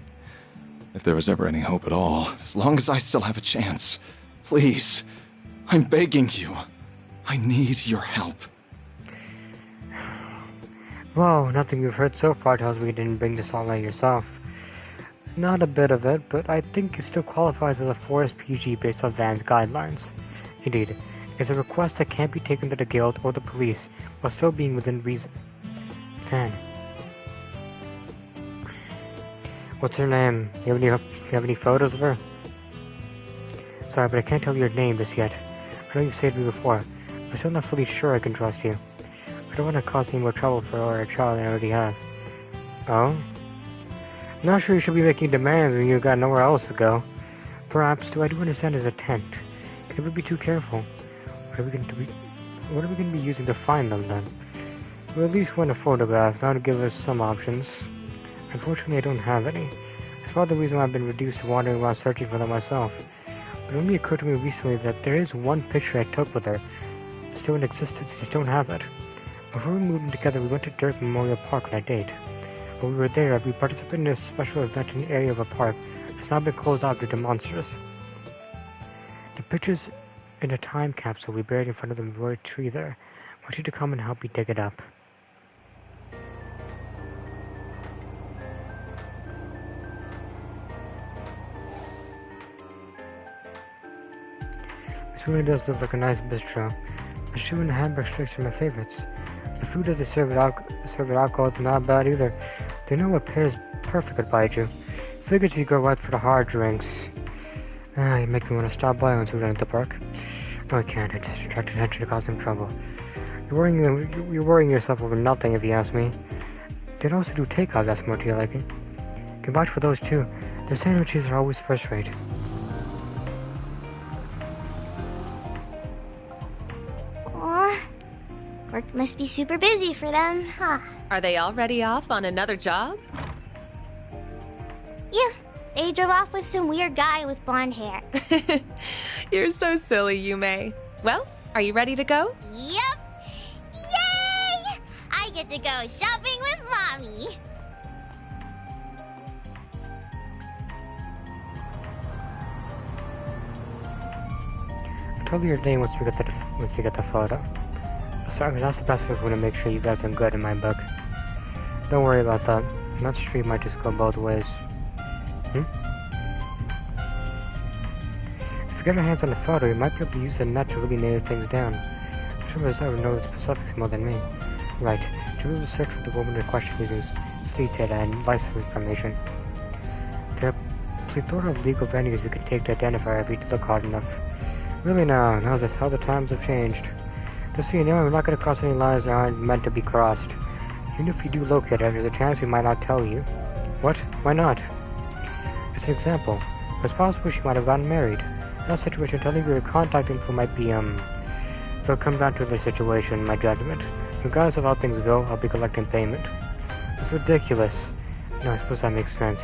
If there was ever any hope at all, as long as I still have a chance. Please, I'm begging you. I need your help. Well, nothing you've heard so far tells me you didn't bring this all out yourself. Not a bit of it, but I think it still qualifies as a Forest PG based on Van's guidelines. Indeed, it's a request that can't be taken to the guild or the police while still being within reason. Van. What's her name? You have any photos of her? Sorry, but I can't tell you your name just yet. I know you've saved me before. I'm still not fully sure I can trust you. I don't want to cause any more trouble for her or a child than I already have. Oh? I'm not sure you should be making demands when you've got nowhere else to go. Perhaps, I do understand there's a tent. Can we be too careful? What are we going to be using to find them then? We'll at least want a photograph, that would give us some options. Unfortunately, I don't have any. That's part of the reason why I've been reduced to wandering around searching for them myself. But it only occurred to me recently that there is one picture I took with her. It's still in existence, I just don't have it. Before we moved in together, we went to Dirt Memorial Park on a date. While we were there, we participated in a special event in the area of a park that's now been closed off due to monsters. The picture's in a time capsule we buried in front of the memorial tree there. I want you to come and help me dig it up. This really does look like a nice bistro. The shoe and the hamburger steaks are my favorites. The food that they serve at alcohol is not bad either. They know what pairs perfect at Baiju. Figured you go right for the hard drinks. You make me want to stop by once we run at the park. No, I can't. I just attract attention to cause them trouble. You're worrying yourself over nothing, if you ask me. They also do takeout. That's more to your liking. Can vouch for those too. Their sandwiches are always first rate. Work must be super busy for them, huh? Are they already off on another job? Yeah, they drove off with some weird guy with blonde hair. You're so silly, Yume. Well, are you ready to go? Yep! Yay! I get to go shopping with Mommy! I told you your name once we get the photo. Sorry, that's the best way to make sure you guys are good in my book. Don't worry about that. That street might just go both ways. If you get your hands on the photo, you might be able to use the net to really nail things down. I'm sure there's ever know the specifics more than me. Right. To really search for the woman in question using street data and license information. There are a plethora of legal venues we could take to identify her if we look hard enough. Really now, how's it how the times have changed. Just so you know, I'm not going to cross any lines that aren't meant to be crossed. Even if we do locate her, there's a chance we might not tell you. What? Why not? As an example, it's possible she might have gotten married. In that situation, telling you her contact info might be, it'll come down to the situation, my judgment. Regardless of how things go, I'll be collecting payment. It's ridiculous. No, I suppose that makes sense.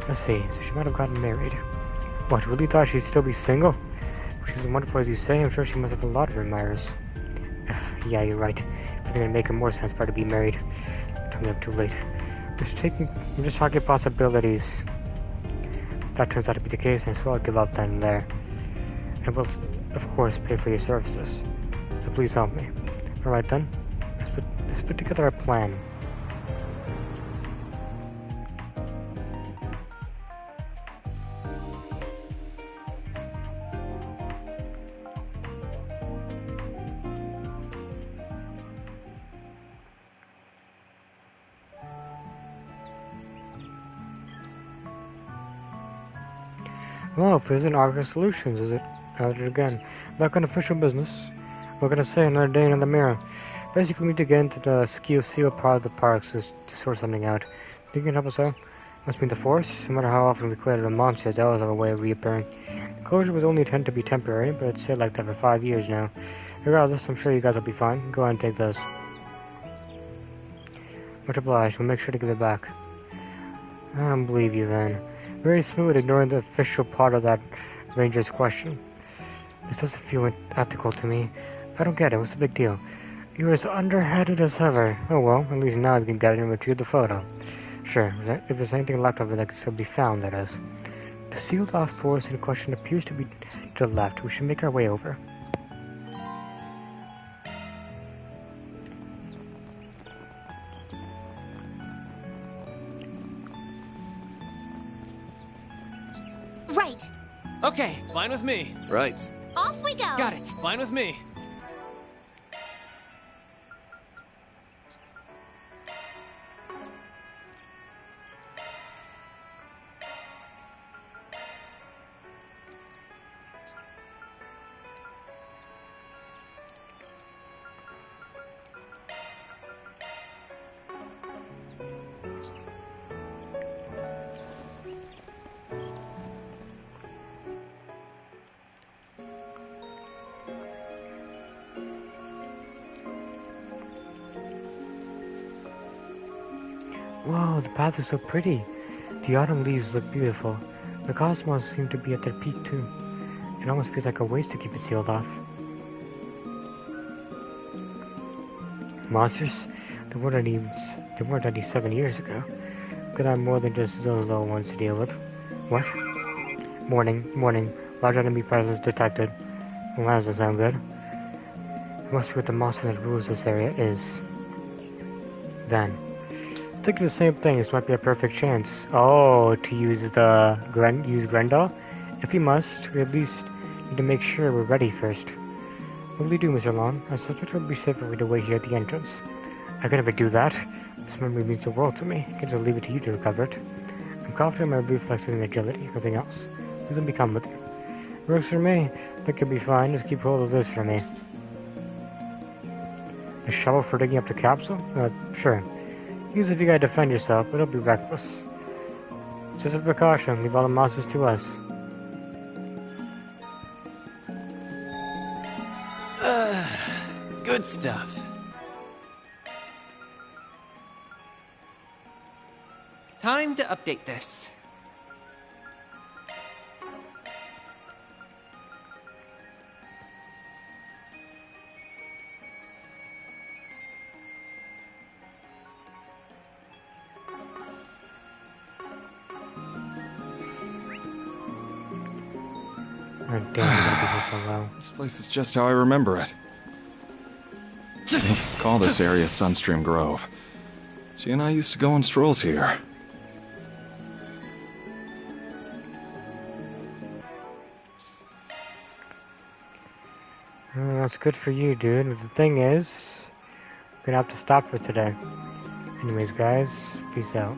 Let's see, so she might have gotten married. What, really thought she'd still be single? She's as wonderful as you say, I'm sure she must have a lot of admirers. Yeah, you're right. I think it'd make more sense for her to be married. Tell me I'm too late. I'm just talking possibilities. If that turns out to be the case, I swear I'll give up then and there. I will, of course, pay for your services. So please help me. Alright then, let's put together a plan. Well, if it isn't Argus Solutions, is it? Again, back on official business. What can I say? Another day in the mirror. Basically, we need to get into the seal part of the parks to sort something out. Think you can help us out? Must be the Force. No matter how often we cleared a monster, they always have a way of reappearing. The closure was only intended to be temporary, but it's stayed like that for 5 years now. Regardless, I'm sure you guys will be fine. Go ahead and take those. Much obliged. We'll make sure to give it back. I don't believe you then. Very smooth, ignoring the official part of that ranger's question. This doesn't feel ethical to me. I don't get it. What's the big deal? You're as underhanded as ever. Oh well, at least now we can get it and retrieve the photo. Sure, if there's anything left of it that can still be found, that is. The sealed-off forest in question appears to be to the left. We should make our way over. Right. Okay, fine with me. Right. Off we go. Got it. Fine with me. Whoa, the path is so pretty. The autumn leaves look beautiful. The cosmos seem to be at their peak too. It almost feels like a waste to keep it sealed off. Monsters? They weren't any 7 years ago. Could have more than just those little ones to deal with. What? Warning. Large enemy presence detected. Well, that doesn't sound good. It must be what the monster that rules this area is. Then. Thinking the same thing, this might be a perfect chance. Oh, to use Grendel? If we must, we at least need to make sure we're ready first. What will you do, Mr. Long? I suspect it would be safer for you to wait here at the entrance. I could never do that. This memory means the world to me. I can just leave it to you to recover it. I'm confident in my reflexes and agility. Nothing else. Please let me come with you. Works for me. That could be fine. Just keep hold of this for me. The shovel for digging up the capsule? Sure. Use it if you gotta defend yourself, but don't be reckless. Just a precaution, leave all the monsters to us. Good stuff. time to update this. Oh, damn, so low. This place is just how I remember it. They call this area Sunstream Grove. She and I used to go on strolls here. Well, that's good for you, dude. But the thing is, we're gonna have to stop for today. Anyways, guys, peace out.